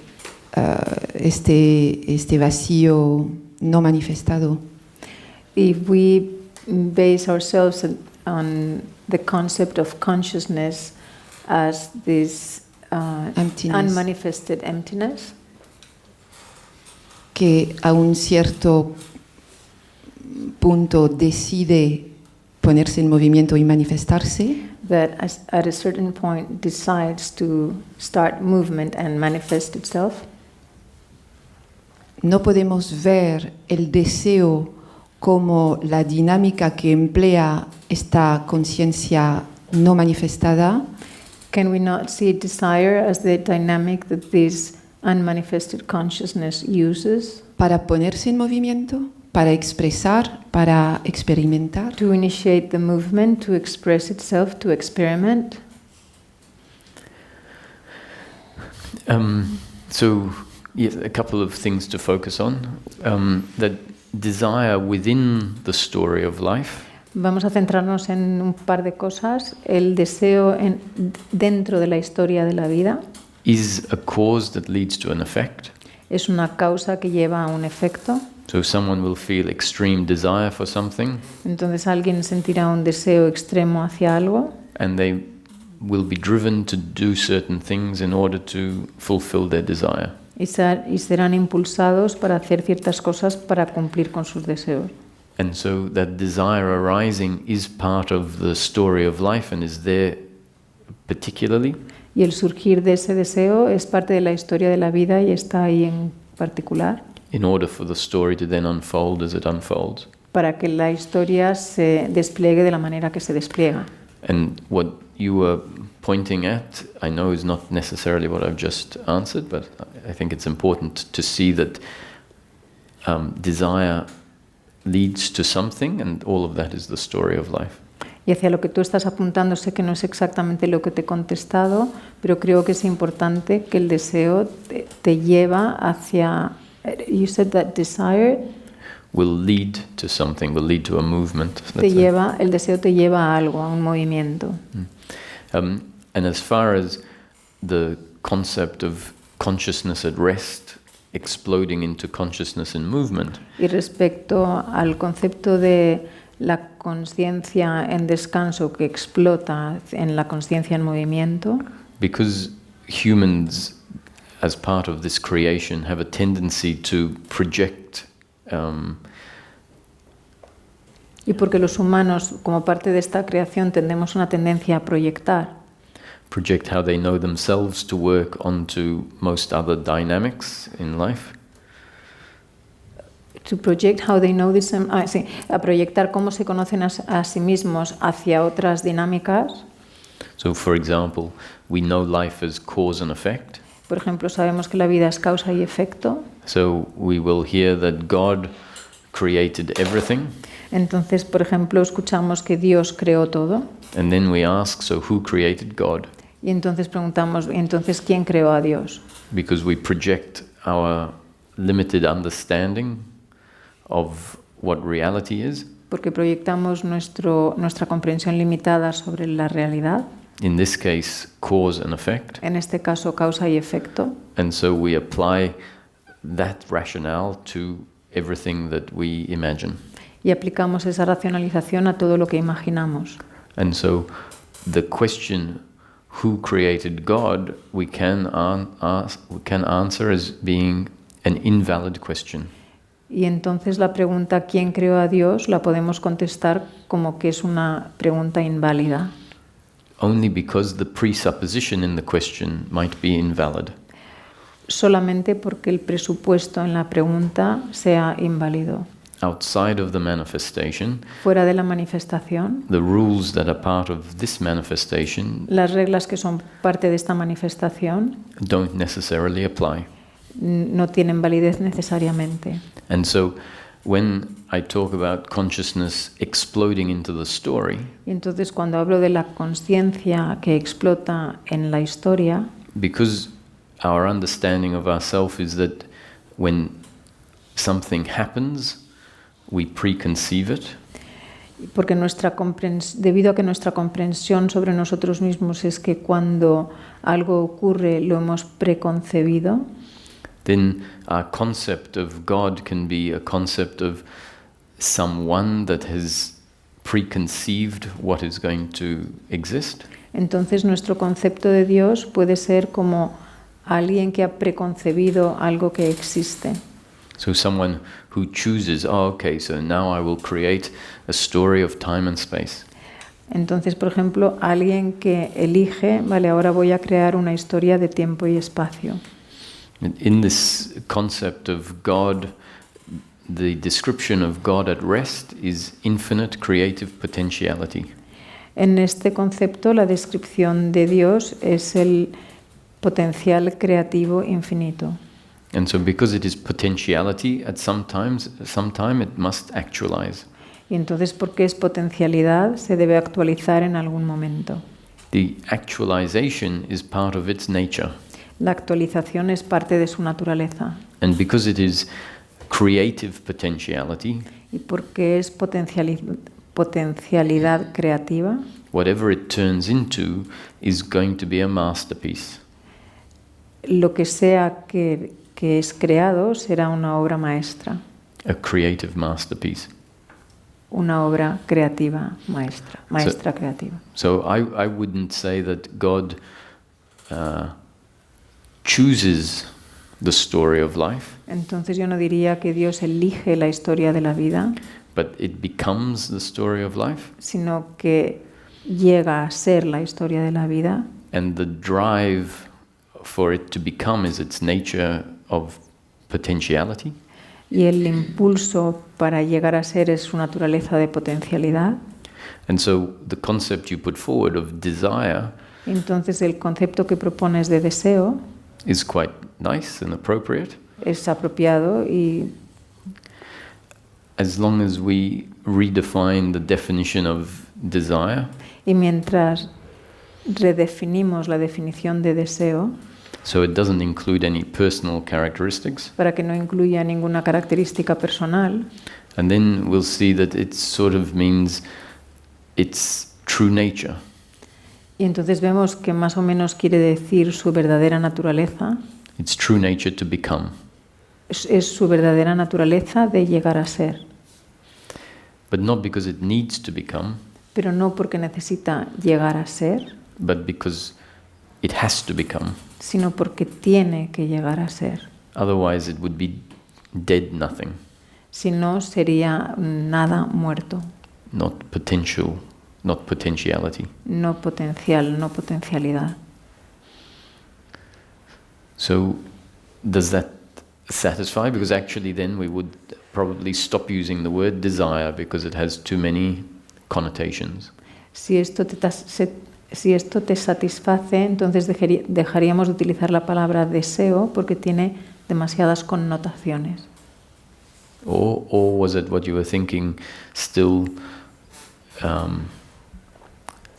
este vacío no manifestado, If we base ourselves on the concept of consciousness as this Emptiness. unmanifested emptiness, que a un cierto punto decide ponerse en movimiento y manifestarse, that at a certain point decides to start movement and manifest itself, no podemos ver el deseo como la dinámica que emplea esta conciencia no manifestada, can we not see desire as the dynamic that this unmanifested consciousness uses para ponerse en movimiento, para expresar, para experimentar? to initiate the movement, to express itself, to experiment? So, yes, a couple of things to focus on. That desire within the story of life Vamos a centrarnos en un par de cosas. El deseo dentro de la historia de la vida is a cause that leads to an effect. es una causa que lleva a un efecto. So someone will feel extreme desire for something, Entonces alguien sentirá un deseo extremo hacia algo and they will be driven to do certain things in order to fulfill their desire. y serán impulsados para hacer ciertas cosas para cumplir con sus deseos. And so that desire arising is part of the story of life and is there particularly. Y el surgir de ese deseo es parte de la historia de la vida y está ahí en particular In order for the story to then unfold as it unfolds. para que la historia se despliegue de la manera que se despliega. And what you were pointing at, I know is not necessarily what I've just answered, but I think it's important to see that desire leads to something, and all of that is the story of life. Y hacia lo que tú estás apuntando, sé que no es exactamente lo que te he contestado, pero creo que es importante que el deseo te lleva hacia... You said that desire Will lead to something, will lead to a movement. el deseo te lleva a algo, a un movimiento. And as far as the concept of consciousness at rest exploding into consciousness in movement, Y respecto al concepto de la conciencia en descanso que explota en la conciencia en movimiento, because humans, as part of this creation, have a tendency to project y porque los humanos, como parte de esta creación, tenemos una tendencia a proyectar how they know themselves to work onto most other dynamics in life. to project how they know this, a proyectar cómo se conocen a sí mismos hacia otras dinámicas. So, for example, we know life as cause and effect. Por ejemplo, sabemos que la vida es causa y efecto. So we will hear that God created everything. Entonces, por ejemplo, escuchamos que Dios creó todo. And then we ask, so who created God? Y entonces preguntamos, entonces, ¿quién creó a Dios? Because we project our limited understanding of what reality is. Porque proyectamos nuestra comprensión limitada sobre la realidad. In this case, cause and effect. En este caso, causa y efecto. And so we apply that rationale to everything that we imagine. Y aplicamos esa racionalización a todo lo que imaginamos. And so the question, who created God, we can answer as being an invalid question. Y entonces la pregunta ¿quién creó a Dios? La podemos contestar como que es una pregunta inválida. Only because the presupposition in the question might be invalid. Solamente porque el presupuesto en la pregunta sea inválido. Outside of the manifestation, Fuera de la manifestación, the rules that are part of this manifestation las reglas que son parte de esta manifestación don't necessarily apply. no tienen validez necesariamente. And so when I talk about consciousness exploding into the story, Y entonces cuando hablo de la consciencia que explota en la historia, because our understanding of ourself is that when something happens, we preconceive it. porque debido a que nuestra comprensión sobre nosotros mismos es que cuando algo ocurre lo hemos preconcebido, Then our concept of God can be a concept of someone that has preconceived what is going to exist. entonces nuestro concepto de Dios puede ser como alguien que ha preconcebido algo que existe. So someone who chooses, okay, so now I will create a story of time and space. Entonces, por ejemplo, alguien que elige, vale, ahora voy a crear una historia de tiempo y espacio. In this concept of God, the description of God at rest is infinite creative potentiality. En este concepto, la descripción de Dios es el potencial creativo infinito. And so because it is potentiality, at some time it must actualize. Y entonces, porque es potencialidad, se debe actualizar en algún momento. The actualization is part of its nature. La actualización es parte de su naturaleza. And because it is creative potentiality, Y porque es potencialidad creativa, whatever it turns into is going to be a masterpiece. lo que sea que que es creado será una obra maestra, a creative masterpiece. una obra creativa maestra creativa. So I wouldn't say that God chooses the story of life, Entonces yo no diría que Dios elige la historia de la vida, but it becomes the story of life. sino que llega a ser la historia de la vida, And the drive for it to become is its nature of potentiality. y el impulso para llegar a ser es su naturaleza de potencialidad. And so the concept you put forward of desire Entonces el concepto que propones de deseo is quite nice and appropriate, es apropiado, y as long as we redefine the definition of desire. mientras redefinimos la definición de deseo So it doesn't include any personal characteristics. para que no incluya ninguna característica personal, And then we'll see that it sort of means its true nature. y entonces vemos que más o menos quiere decir su verdadera naturaleza, Its true nature to become. es su verdadera naturaleza de llegar a ser, But not because it needs to become, pero no porque necesita llegar a ser, but because it has to become. sino porque tiene que llegar a ser. Otherwise it would be dead nothing, Si no, sería nada, muerto, not potential, not potentiality. no potencial, no potencialidad. So does that satisfy? Because actually then we would probably stop using the word desire because it has too many connotations. Si esto te satisface, entonces dejaríamos de utilizar la palabra deseo porque tiene demasiadas connotaciones. Or was it what you were thinking still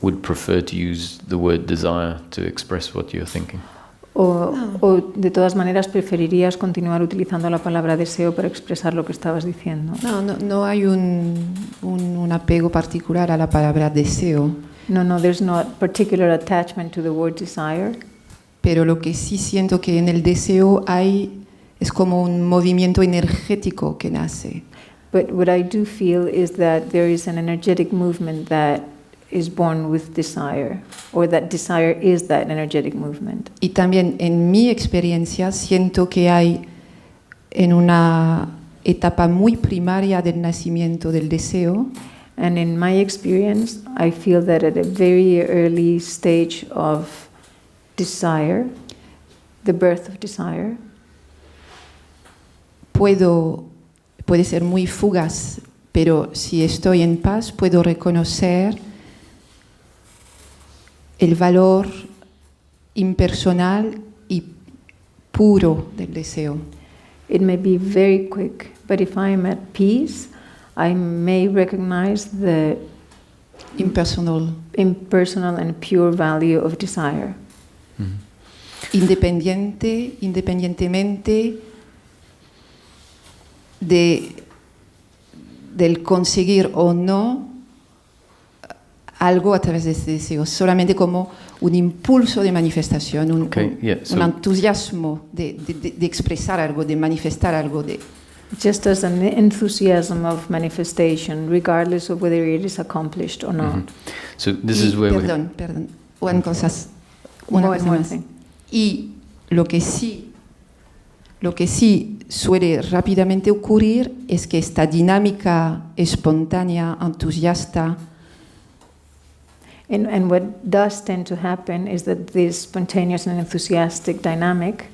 would prefer to use the word desire to express what you're thinking? O de todas maneras preferirías continuar utilizando la palabra deseo para expresar lo que estabas diciendo. No hay un apego particular a la palabra deseo, No, there's no particular attachment to the word desire. pero lo que sí siento que en el deseo es como un movimiento energético que nace. But what I do feel is that there is an energetic movement that is born with desire, or that desire is that energetic movement. Y también en mi experiencia siento que hay en una etapa muy primaria del nacimiento del deseo, And in my experience, I feel that at a very early stage of desire, the birth of desire, puede ser muy fugaz, pero si estoy en paz puedo reconocer el valor impersonal y puro del deseo. it may be very quick, but if I am at peace, I may recognize the Impersonal, impersonal and pure value of desire, independientemente del conseguir o no algo a través de este deseo, solamente como un impulso de manifestación, un entusiasmo de expresar algo, de manifestar algo. just as an enthusiasm of manifestation, regardless of whether it is accomplished or not. So this is where Perdón, una cosa más. Thing. Y lo que sí suele rápidamente ocurrir es que esta dinámica espontánea, entusiasta, And what does tend to happen is that this spontaneous and enthusiastic dynamic,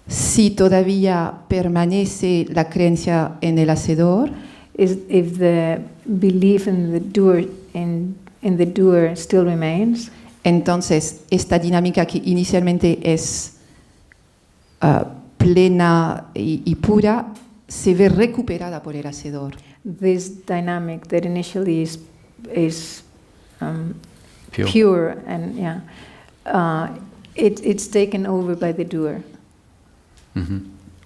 si todavía permanece la creencia en el hacedor, is if the belief in the doer still remains, entonces esta dinámica que inicialmente es plena y pura se ve recuperada por el hacedor. this dynamic that initially is pure and it's taken over by the doer.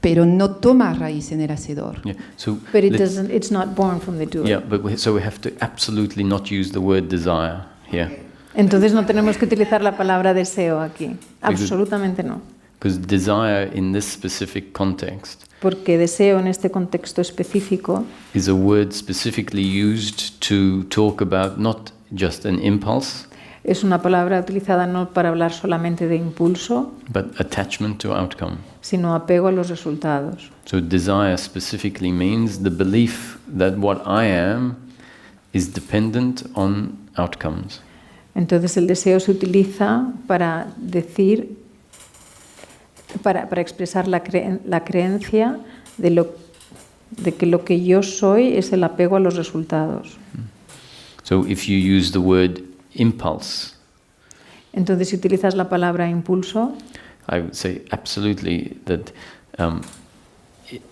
Pero no toma raíz en el hacedor. Yeah. So But it's not born from the doer. yeah, but so we have to absolutely not use the word desire here, Entonces no tenemos que utilizar la palabra deseo aquí. Absolutamente no. Because desire in this specific context Porque deseo en este contexto específico is a word specifically used to talk about not just an impulse, es una palabra utilizada no para hablar solamente de impulso, but attachment to outcome. sino apego a los resultados. So desire specifically means the belief that what I am is dependent on outcomes. Entonces el deseo se utiliza para decir, para expresar la creencia de que lo que yo soy es el apego a los resultados. So if you use the word impulse, Entonces si utilizas la palabra impulso, I would say absolutely that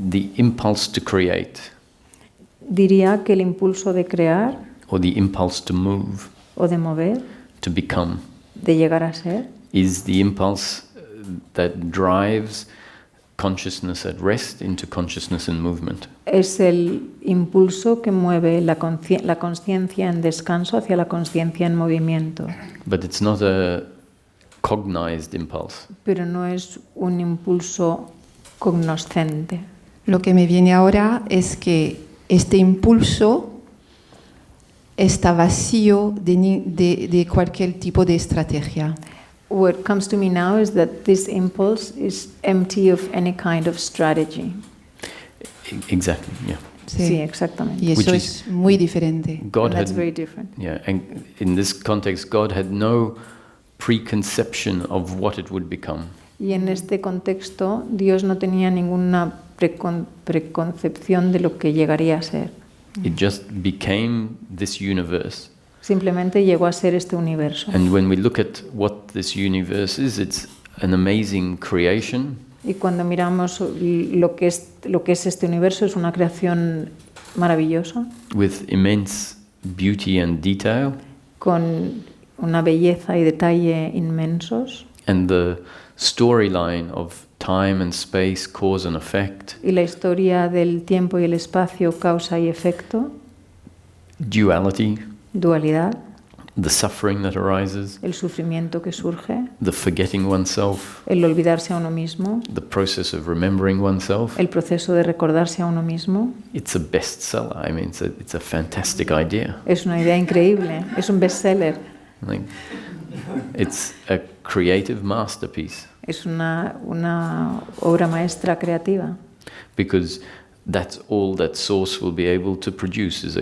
the impulse to create diría que el impulso de crear or the impulse to move, o de mover, to become, de llegar a ser, is the impulse that drives consciousness at rest into consciousness in movement. es el impulso que mueve la consciencia en descanso hacia la consciencia en movimiento. But it's not a cognized impulse. Pero no es un impulso cognoscente. Lo que me viene ahora es que este impulso está vacío de cualquier tipo de estrategia. What comes to me now is that this impulse is empty of any kind of strategy. Exactly, yeah. Sí, exactamente. Y eso Which es muy diferente. God And that's had, very different. yeah, and in this context, God had no preconception of what it would become. Y en este contexto, Dios no tenía ninguna preconcepción de lo que llegaría a ser. It just became this universe. Simplemente llegó a ser este universo. And when we look at what this universe is, it's an amazing creation. Y cuando miramos lo que es este universo, es una creación maravillosa, With immense beauty and detail, con una belleza y detalle inmensos. and the storyline of time and space, cause and effect, Y la historia del tiempo y el espacio, causa y efecto, duality, dualidad, the suffering that arises, el sufrimiento que surge, the forgetting oneself, el olvidarse a uno mismo, the process of remembering oneself. el proceso de recordarse a uno mismo. It's a bestseller. I mean, it's a fantastic idea. Es una idea increíble, es un bestseller, Like, it's a creative masterpiece es una obra maestra creativa. because that's all that Source will be able to produce is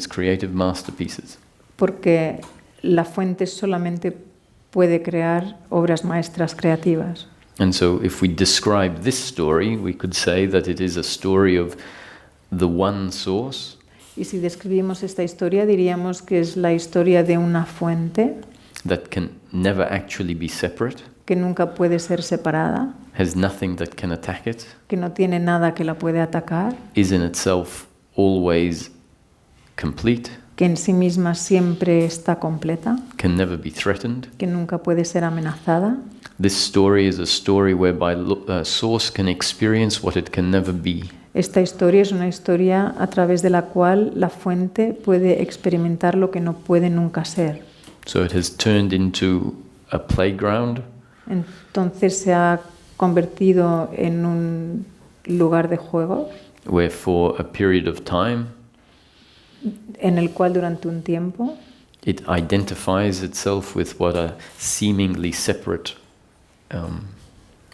creative masterpieces. Porque la fuente solamente puede crear obras maestras creativas. And so, if we describe this story, we could say that it is a story of the one source Y si describimos esta historia, diríamos que es la historia de una fuente that can never actually be separate, que nunca puede ser separada, has nothing that can attack it, que no tiene nada que la puede atacar, is in itself always complete, que en sí misma siempre está completa, can never be threatened. que nunca puede ser amenazada. This story is a story whereby Source can experience what it can never be. Esta historia es una historia a través de la cual la fuente puede experimentar lo que no puede nunca ser. So it has turned into a playground Entonces se ha convertido en un lugar de juego where for a period of time en el cual durante un tiempo it identifies itself with what are seemingly separate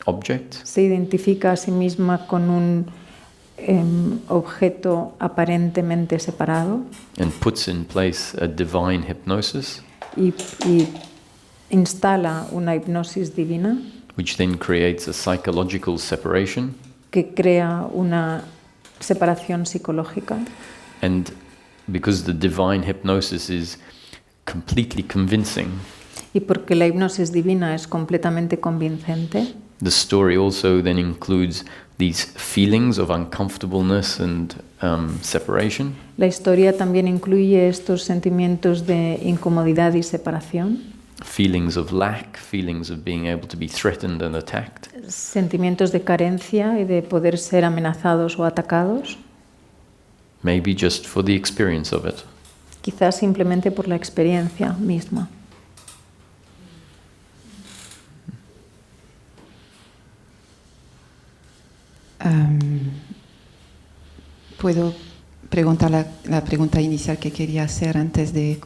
objects, se identifica a sí misma con un objeto aparentemente separado and puts in place a divine hypnosis, y instala una hipnosis divina which then creates a psychological separation. que crea una separación psicológica. And because the divine hypnosis is completely convincing, Y porque la hipnosis divina es completamente convincente, the story also then includes these feelings of uncomfortableness and separation, la historia también incluye estos sentimientos de incomodidad y separación, feelings of lack, feelings of being able to be threatened and attacked, sentimientos de carencia y de poder ser amenazados o atacados, maybe just for the experience of it. quizás simplemente por la experiencia misma. ¿Puedo preguntar la pregunta inicial que quería hacer antes de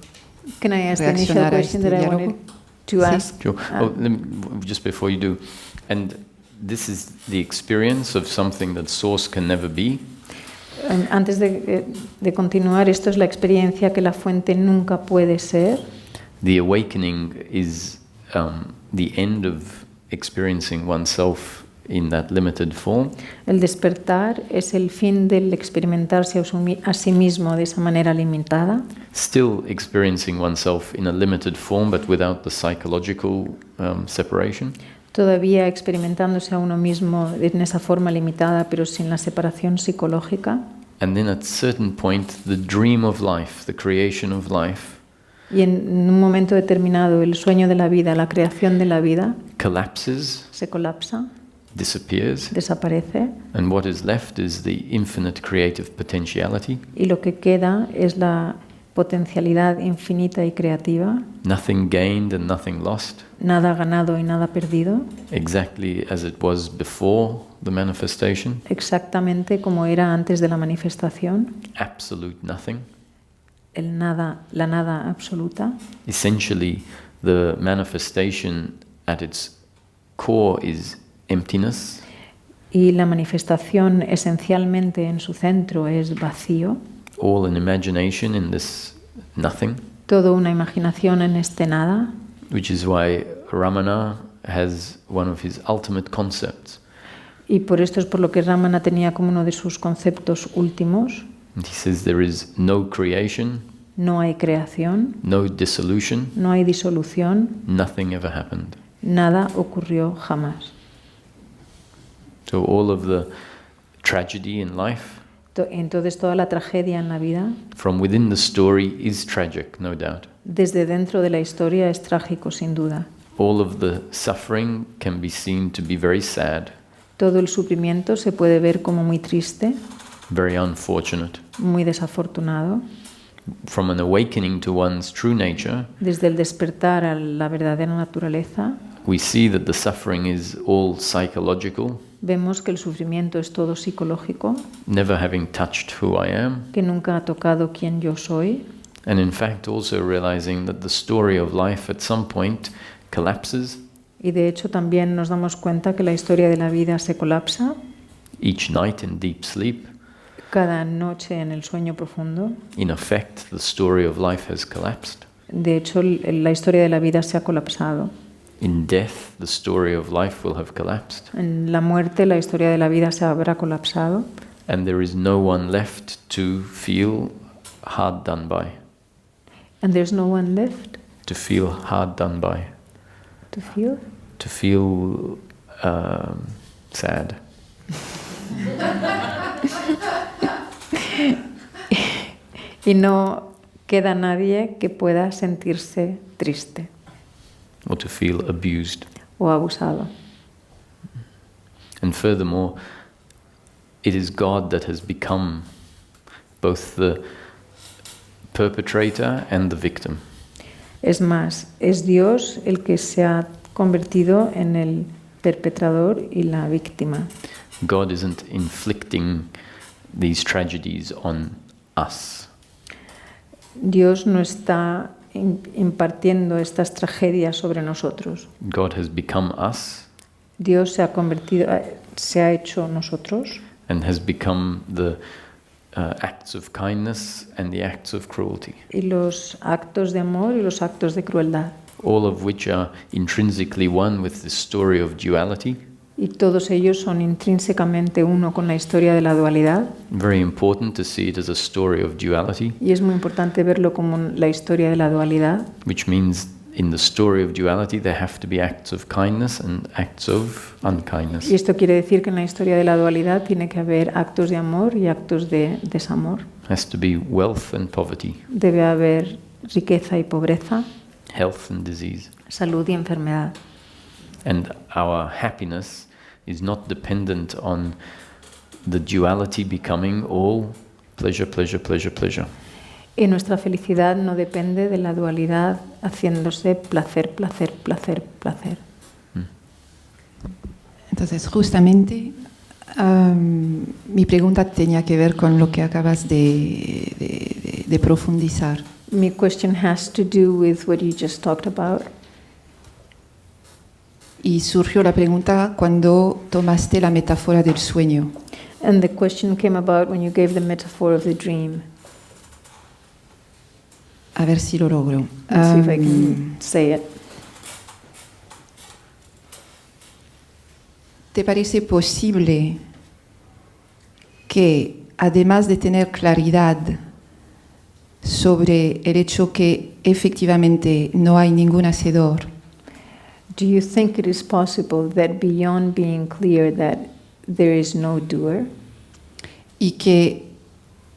Can I ask the initial reaccionar a question este that I diálogo? wanted to Sí. ask? Sure. Just before you do, and this is the experience of something that source can never be. Antes de continuar, esto es la experiencia que la fuente nunca puede ser. The awakening is the end of experiencing oneself in that limited form. El despertar es el fin del experimentarse a sí mismo de esa manera limitada, Still experiencing oneself in a limited form, but without the psychological separation. todavía experimentándose a uno mismo en esa forma limitada, pero sin la separación psicológica. And then at a certain point, the dream of life, the creation of life, Y en un momento determinado, el sueño de la vida, la creación de la vida, collapses, se colapsa, disappears, desaparece, and what is left is the infinite creative potentiality. y lo que queda es la potencialidad infinita y creativa, Nothing gained and nothing lost, nada ganado y nada perdido, exactly as it was before the manifestation, exactamente como era antes de la manifestación, absolute nothing. el nada, la nada absoluta. Essentially, the manifestation at its core is emptiness, Y la manifestación esencialmente en su centro es vacío, all an imagination in this nothing, todo una imaginación en este nada, which is why Ramana has one of his ultimate concepts. y por esto es por lo que Ramana tenía como uno de sus conceptos últimos: And he says there is no creation, no hay creación, no dissolution, no hay disolución, nothing ever happened. nada ocurrió jamás. So all of the tragedy in life Entonces toda la tragedia en la vida, from within the story is tragic, no doubt. desde dentro de la historia, es trágico sin duda. All of the suffering can be seen to be very sad, Todo el sufrimiento se puede ver como muy triste, very unfortunate. muy desafortunado. From an awakening to one's true nature, Desde el despertar a la verdadera naturaleza, we see that the suffering is all psychological, vemos que el sufrimiento es todo psicológico, never having touched who I am, que nunca ha tocado quién yo soy, and in fact also realizing that the story of life at some point collapses y de hecho también nos damos cuenta que la historia de la vida se colapsa each night in deep sleep. cada noche en el sueño profundo. In effect, the story of life has collapsed. De hecho, la historia de la vida se ha colapsado. In death, the story of life will have collapsed, En la muerte, la historia de la vida se habrá colapsado, and there is no one left to feel hard done by, and there's no one left to feel hard done by, to feel. to feel sad. Y no queda nadie que pueda sentirse triste Or to feel abused. o abusado. And furthermore, it is God that has become both the perpetrator and the victim. Es más, es Dios el que se ha convertido en el perpetrador y la víctima. God isn't inflicting these tragedies on us. Dios no está impartiendo estas tragedias sobre nosotros. God has become us Dios se ha convertido, se ha hecho nosotros and has become the acts of kindness and the acts of cruelty, y los actos de amor y los actos de crueldad. all of which are intrinsically one with the story of duality. Y todos ellos son intrínsecamente uno con la historia de la dualidad. Very important to see it as a story of duality, Y es muy importante verlo como la historia de la dualidad, which means in the story of duality there have to be acts of kindness and acts of unkindness. y esto quiere decir que en la historia de la dualidad tiene que haber actos de amor y actos de desamor. Has to be wealth and poverty, Debe haber riqueza y pobreza, health and disease. salud y enfermedad. And our happiness is not dependent on the duality becoming all pleasure, pleasure, pleasure, pleasure. Y nuestra felicidad no depende de la dualidad haciéndose placer, placer, placer, placer. Entonces, justamente Mi pregunta tenía que ver con lo que acabas de profundizar. My question has to do with what you just talked about. Y surgió la pregunta cuando tomaste la metáfora del sueño. And the question came about when you gave the metaphor of the dream. A ver si lo logro. Let's see if I can say it. ¿Te parece posible que, además de tener claridad sobre el hecho que efectivamente no hay ningún hacedor, Do you think it is possible that beyond being clear that there is no doer, y que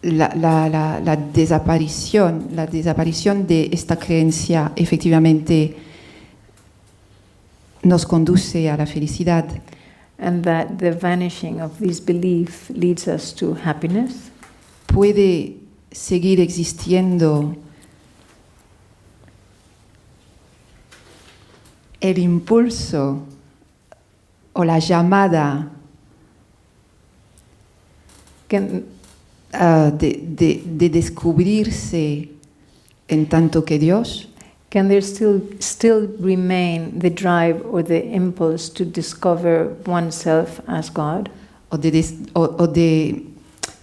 la desaparición de esta creencia efectivamente nos conduce a la felicidad? and that the vanishing of this belief leads us to happiness? ¿Puede seguir existiendo el impulso o la llamada Can, de descubrirse en tanto que Dios? can there still remain the drive or the impulse to discover oneself as God?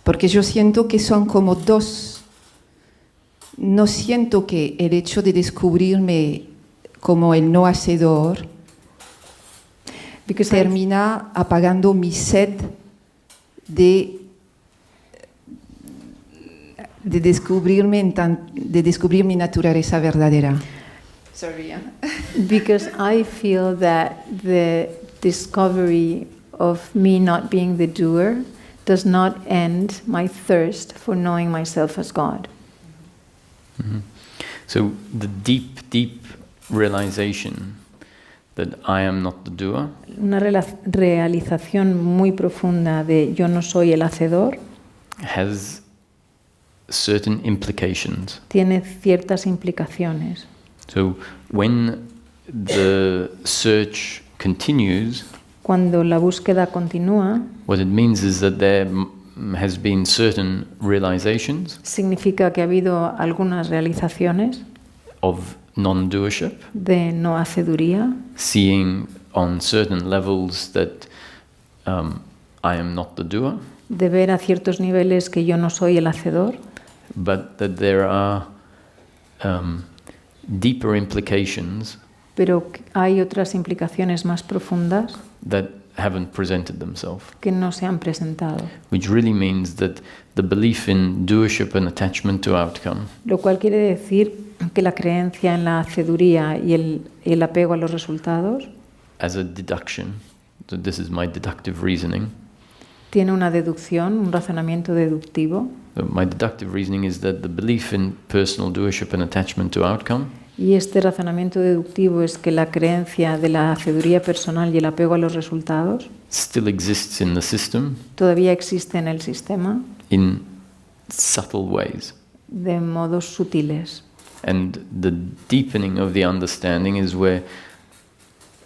Porque yo siento que son como dos. No siento que el hecho de descubrirme como el no hacedor Because termina apagando mi sed de descubrir mi naturaleza verdadera. Because I feel that the discovery of me not being the doer does not end my thirst for knowing myself as God. Mhm. So the deep realization that I am not the doer Una realización muy profunda de yo no soy el hacedor has certain implications. tiene ciertas implicaciones. So when the search continues, Cuando la búsqueda continúa, what it means is that there has been certain realizations significa que ha habido algunas realizaciones of non-doership, de no haceduría, seeing on certain levels that I am not the doer, de ver a ciertos niveles que yo no soy el hacedor, but that there are deeper implications pero hay otras implicaciones más profundas that haven't presented themselves, que no se han presentado. which really means that the belief in doership and attachment to outcome Lo cual quiere decir que la creencia en la haceduría y el apego a los resultados as a deduction, so this is my deductive reasoning. tiene una deducción, un razonamiento deductivo, So my deductive reasoning is that the belief in personal doership and attachment to outcome y este razonamiento deductivo es que la creencia de la haceduría personal y el apego a los resultados still exists in the system todavía existe en el sistema in subtle ways. de modos sutiles. And the deepening of the understanding is where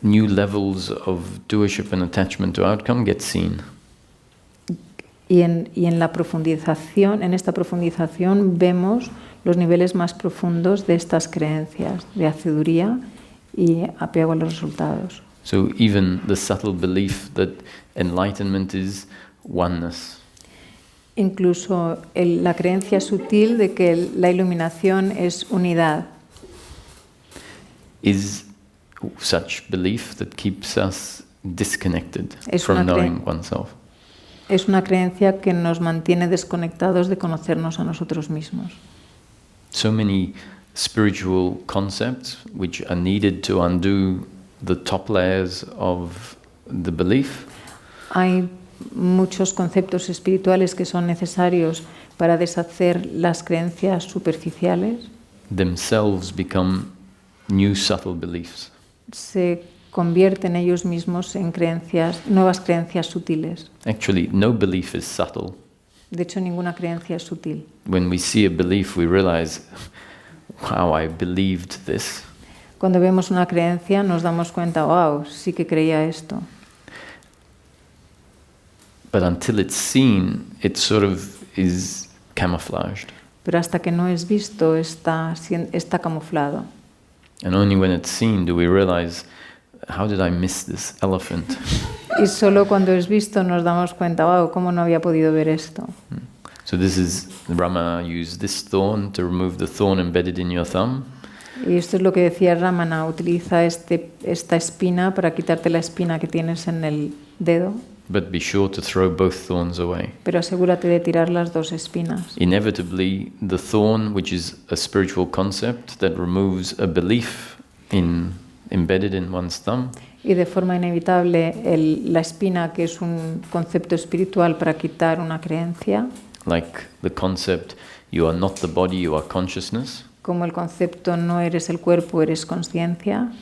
new levels of doership and attachment to outcome get seen. Y en la profundización, en esta profundización vemos los niveles más profundos de estas creencias de haceduría y apego a los resultados. So even the subtle belief that enlightenment is oneness. Incluso la creencia sutil de que la iluminación es unidad Is such belief that keeps us disconnected Es from una knowing oneself. es una creencia que nos mantiene desconectados de conocernos a nosotros mismos. So many spiritual concepts which are needed to undo the top layers of the belief Hay muchos conceptos espirituales que son necesarios para deshacer las creencias superficiales. themselves become new subtle beliefs. Se convierten ellos mismos en nuevas creencias sutiles. Actually, no belief is subtle. De hecho, ninguna creencia es sutil. When we see a belief, we realize, wow, I believed this. Cuando vemos una creencia nos damos cuenta, wow, sí que creía esto. But until it's seen, it sort of is camouflaged. Pero hasta que no es visto está camuflado. And only when it's seen do we realize, how did I miss this elephant? Y solo cuando es visto nos damos cuenta, wow, ¿cómo no había podido ver esto? So this is, Rama used this thorn to remove the thorn embedded in your thumb. Y esto es lo que decía Ramana, utiliza esta espina para quitarte la espina que tienes en el dedo, But be sure to throw both thorns away. pero asegúrate de tirar las dos espinas. Inevitably, the thorn, which is a spiritual concept that removes a belief embedded in one's thumb, Y de forma inevitable, la espina, que es un concepto espiritual para quitar una creencia, like the concept, you are not the body, you are consciousness, como el concepto no eres el cuerpo, eres conciencia,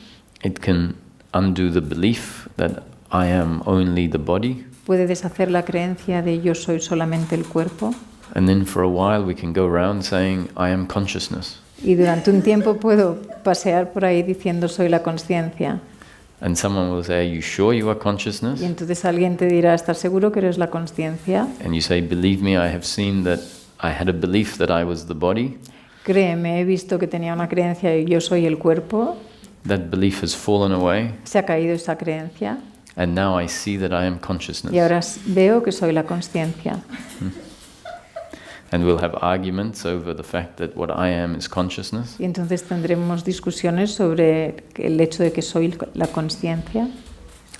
it can undo the belief that I am only the body. puede deshacer la creencia de yo soy solamente el cuerpo. And then for a while we can go around saying, I am consciousness. Y durante un tiempo puedo pasear por ahí diciendo soy la conciencia. And someone will say, are you sure you are consciousness? Y entonces alguien te dirá, ¿estás seguro que eres la conciencia? And you say, believe me, I have seen that I had a belief that I was the body. Créeme, he visto que tenía una creencia y yo soy el cuerpo. That belief has fallen away. Se ha caído esa creencia. And now I see that I am consciousness. Y ahora veo que soy la conciencia. And we'll have arguments over the fact that what I am is consciousness. Y entonces tendremos discusiones sobre el hecho de que soy la conciencia.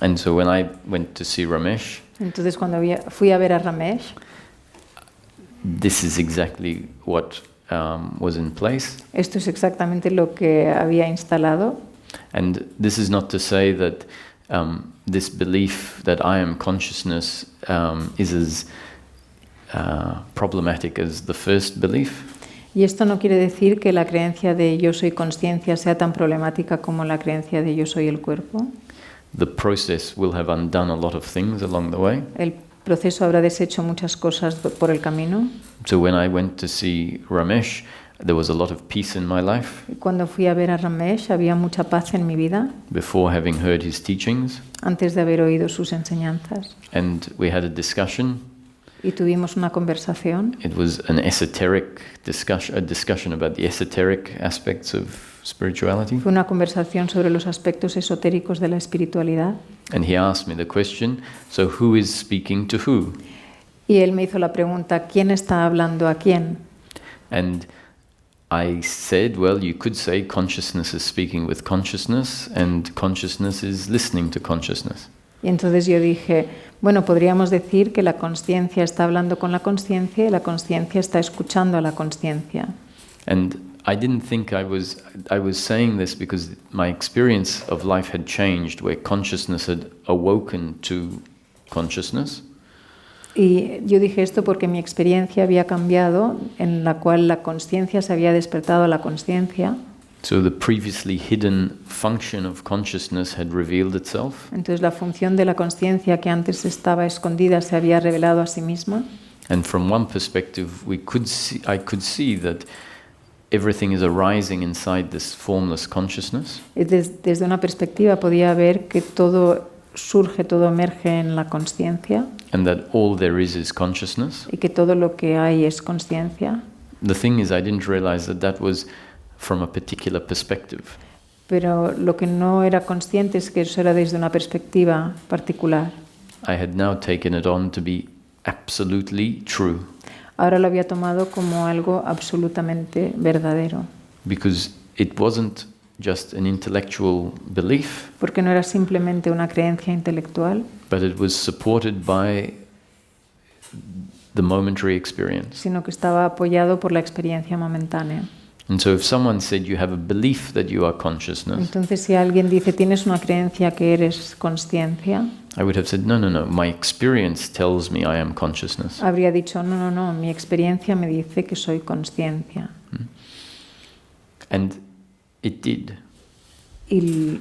And so when I went to see Ramesh, Entonces cuando fui a ver a Ramesh, this is exactly what was in place. esto es exactamente lo que había instalado. And this is not to say that this belief that I am consciousness is as problematic as the first belief. Y esto no quiere decir que la creencia de yo soy conciencia sea tan problemática como la creencia de yo soy el cuerpo. The process will have undone a lot of things along the way. El proceso habrá deshecho muchas cosas por el camino. So when I went to see Ramesh, there was a lot of peace in my life Cuando fui a ver a Ramesh había mucha paz en mi vida before having heard his teachings. antes de haber oído sus enseñanzas. And we had a discussion. Y tuvimos una conversación. It was an esoteric discussion, a discussion about the esoteric aspects of spirituality. Fue una conversación sobre los aspectos esotéricos de la espiritualidad. And he asked me the question, so who is speaking to who? Y él me hizo la pregunta, ¿quién está hablando a quién? And I said, well, you could say consciousness is speaking with consciousness and consciousness is listening to consciousness. Y entonces yo dije, bueno, podríamos decir que la consciencia está hablando con la consciencia y la consciencia está escuchando a la consciencia. And I didn't think I was saying this because my experience of life had changed, where consciousness had awoken to consciousness. Y yo dije esto porque mi experiencia había cambiado, en la cual la consciencia se había despertado a la consciencia. So the previously hidden function of consciousness had revealed itself. Entonces la función de la consciencia que antes estaba escondida se había revelado a sí misma. And from one perspective, I could see that everything is arising inside this formless consciousness. Y desde una perspectiva podía ver que todo surge, todo emerge en la consciencia. And that all there is consciousness. Y que todo lo que hay es consciencia. The thing is, I didn't realize that was from a particular perspective. Pero lo que no era consciente es que eso era desde una perspectiva particular. I had now taken it on to be absolutely true. Ahora lo había tomado como algo absolutamente verdadero. Because it wasn't just an intellectual belief, Porque no era simplemente una creencia intelectual, but it was supported by the momentary experience. sino que estaba apoyado por la experiencia momentánea. And so if someone said you have a belief that you are consciousness, Entonces, si alguien dice, tienes una creencia que eres consciencia, I would have said, no, my experience tells me I am consciousness. habría dicho, no, mi experiencia me dice que soy consciencia. And it did, Y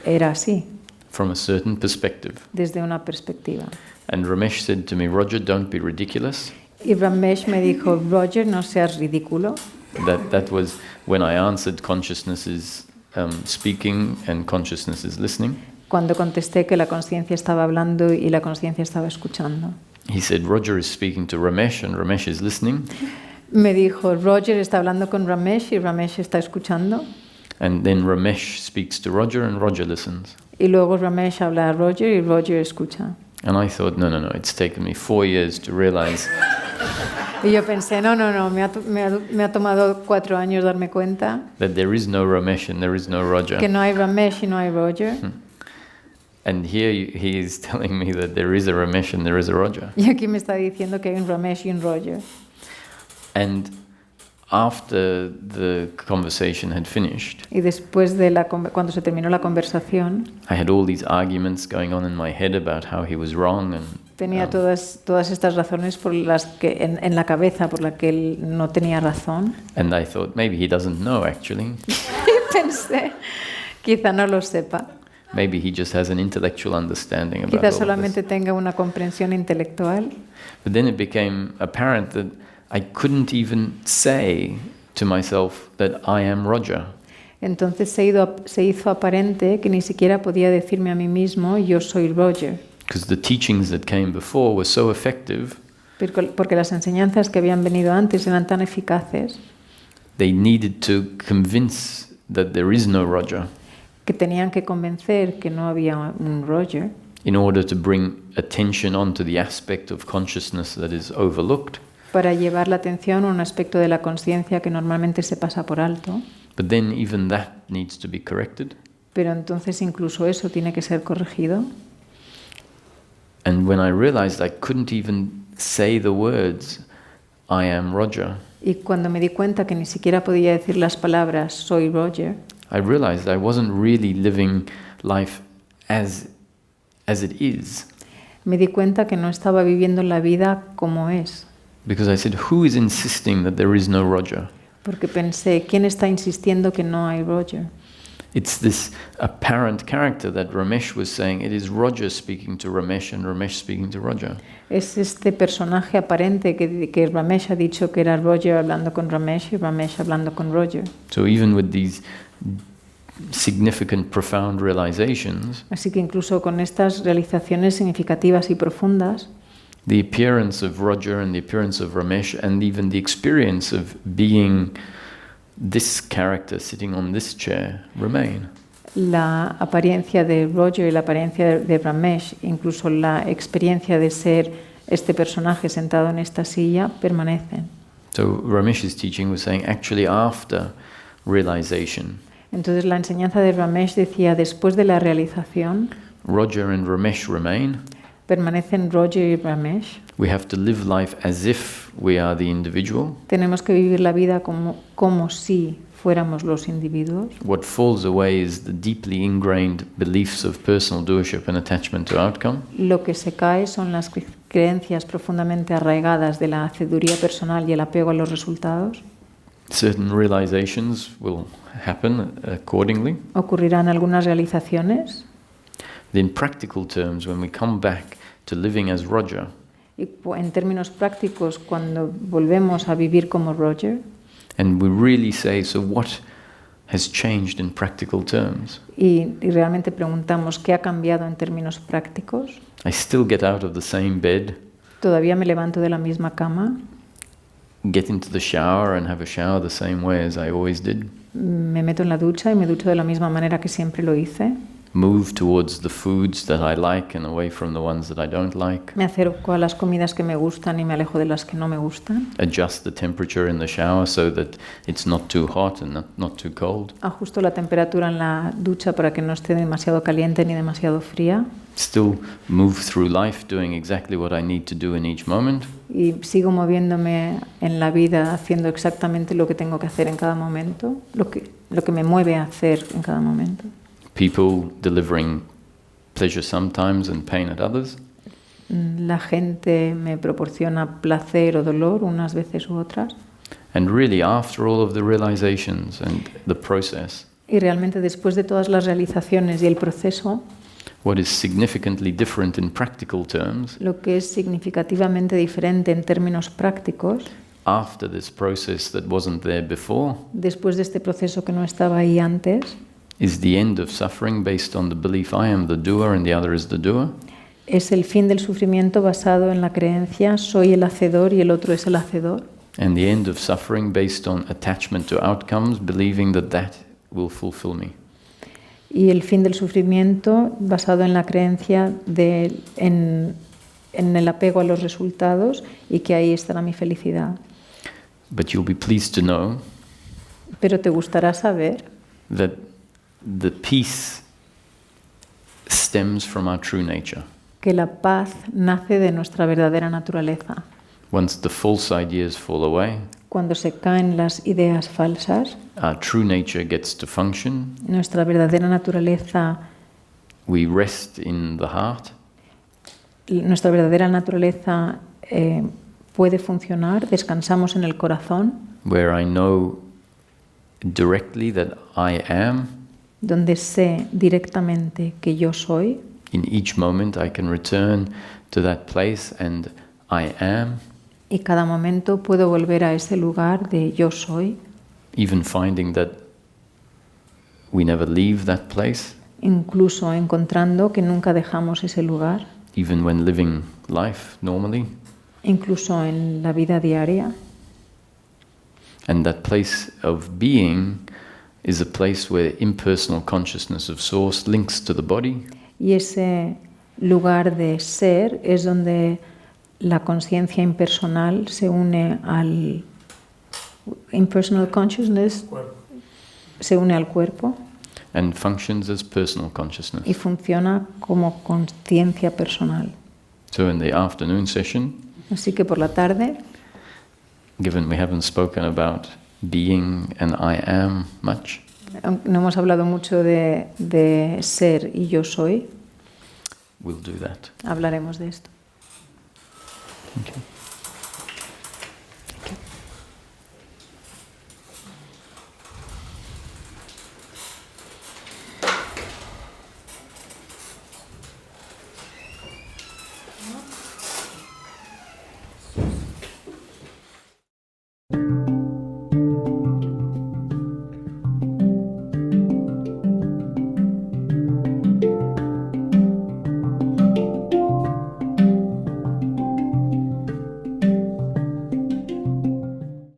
era así, from a certain perspective. desde una perspectiva. And Ramesh said to me, Roger, don't be ridiculous. Y Ramesh me dijo, Roger, no seas ridículo. That was when I answered consciousness is speaking and consciousness is listening. Cuando contesté que la conciencia estaba hablando y la conciencia estaba escuchando. He said, Roger is speaking to Ramesh and Ramesh is listening. Me dijo, Roger está hablando con Ramesh y Ramesh está escuchando. And then Ramesh speaks to Roger and Roger listens. Y luego Ramesh habla a Roger y Roger escucha. And I thought, no, it's taken me 4 years to realize Y yo pensé, no, me ha tomado 4 años darme cuenta that there is no Ramesh and there is no Roger. que no hay Ramesh y no hay Roger. And here he is telling me that there is a Ramesh and there is a Roger. Y aquí me está diciendo que hay un Ramesh y un Roger. And after the conversation had finished, Y después de cuando se terminó la conversación, I had all these arguments going on in my head about how he was wrong and tenía todas estas razones por las que en la cabeza por las que él no tenía razón. and I thought maybe he doesn't know actually. Y pensé, quizá no lo sepa. Maybe he just has an intellectual understanding about all Quizá of this. solamente tenga una comprensión intelectual. But then it became apparent that I couldn't even say to myself that I am Roger. Entonces se hizo aparente que ni siquiera podía decirme a mí mismo, yo soy Roger. Because the teachings that came before were so effective, Porque las enseñanzas que habían venido antes eran tan eficaces they needed to convince that there is no Roger que tenían que convencer que no había un Roger in order to bring attention onto the aspect of consciousness that is overlooked. para llevar la atención a un aspecto de la conciencia que normalmente se pasa por alto. But then even that needs to be corrected. Pero entonces incluso eso tiene que ser corregido. And when I realized I couldn't even say the words, I am Roger, Y cuando me di cuenta que ni siquiera podía decir las palabras soy Roger, I realized I wasn't really living life as it is. me di cuenta que no estaba viviendo la vida como es. Because I said, who is insisting that there is no Roger? Porque pensé, ¿quién está insistiendo que no hay Roger? It's this apparent character that Ramesh was saying. It is Roger speaking to Ramesh and Ramesh speaking to Roger. Es este personaje aparente que Ramesh ha dicho que era Roger hablando con Ramesh y Ramesh hablando con Roger. So even with these significant, profound realizations, Así que incluso con estas realizaciones significativas y profundas, the appearance of Roger and the appearance of Ramesh and even the experience of being this character sitting on this chair remain. la apariencia de Roger y la apariencia de Ramesh, incluso la experiencia de ser este personaje sentado en esta silla, permanecen. So Ramesh's teaching was saying actually after realization, Entonces la enseñanza de Ramesh decía, después de la realización, Roger and Ramesh remain. permanecen Roger y Ramesh. We have to live life as if we are the individual. Tenemos que vivir la vida como si fuéramos los individuos. What falls away is the deeply ingrained beliefs of personal doership and attachment to outcome. Lo que se cae son las creencias profundamente arraigadas de la haceduría personal y el apego a los resultados. Certain realizations will happen accordingly. Ocurrirán algunas realizaciones In practical terms, when we come back to living as Roger, y en términos prácticos cuando volvemos a vivir como Roger and we really say, so what has changed in practical terms? y realmente preguntamos qué ha cambiado en términos prácticos. I still get out of the same bed, Todavía me levanto de la misma cama, get into the shower and have a shower the same way as I always did, me meto en la ducha y me ducho de la misma manera que siempre lo hice. move towards the foods that I like and away from the ones that I don't like, Me acerco a las comidas que me gustan y me alejo de las que no me gustan. adjust the temperature in the shower so that it's not too hot and not too cold, Ajusto la temperatura en la ducha para que no esté demasiado caliente ni demasiado fría. still move through life doing exactly what I need to do in each moment, Y sigo moviéndome en la vida haciendo exactamente lo que tengo que hacer en cada momento, lo que me mueve a hacer en cada momento. people delivering pleasure sometimes and pain at others, La gente me proporciona placer o dolor unas veces u otras. and really after all of the realizations and the process, Y realmente después de todas las realizaciones y el proceso, what is significantly different in practical terms lo que es significativamente diferente en términos prácticos, after this process that wasn't there before después de este proceso que no estaba ahí antes, is the end of suffering based on the belief I am the doer and the other is the doer, Es el fin del sufrimiento basado en la creencia soy el hacedor y el otro es el hacedor. And the end of suffering based on attachment to outcomes, believing that that will fulfill me. Y el fin del sufrimiento basado en la creencia en el apego a los resultados y que ahí estará mi felicidad. But you'll be pleased to know Pero te gustará saber that the peace stems from our true nature. que la paz nace de nuestra verdadera naturaleza. Once the false ideas fall away, Cuando se caen las ideas falsas, our true nature gets to function. nuestra verdadera naturaleza, We rest in the heart, nuestra verdadera naturaleza puede funcionar, descansamos en el corazón, where I know directly that I am. donde sé directamente que yo soy. In each moment I can return to that place and I am, Y cada momento puedo volver a ese lugar de yo soy, even finding that we never leave that place, incluso encontrando que nunca dejamos ese lugar, even when living life normally. incluso en la vida diaria. And that place of being is a place where impersonal consciousness of source links to the body. Y ese lugar de ser es donde la conciencia impersonal se une al impersonal consciousness, se une al cuerpo And functions as personal consciousness. y funciona como conciencia personal. So in the afternoon session, Así que por la tarde, given we haven't spoken about being and I am much, aunque no hemos hablado mucho de ser y yo soy, we'll do that. hablaremos de esto. Okay.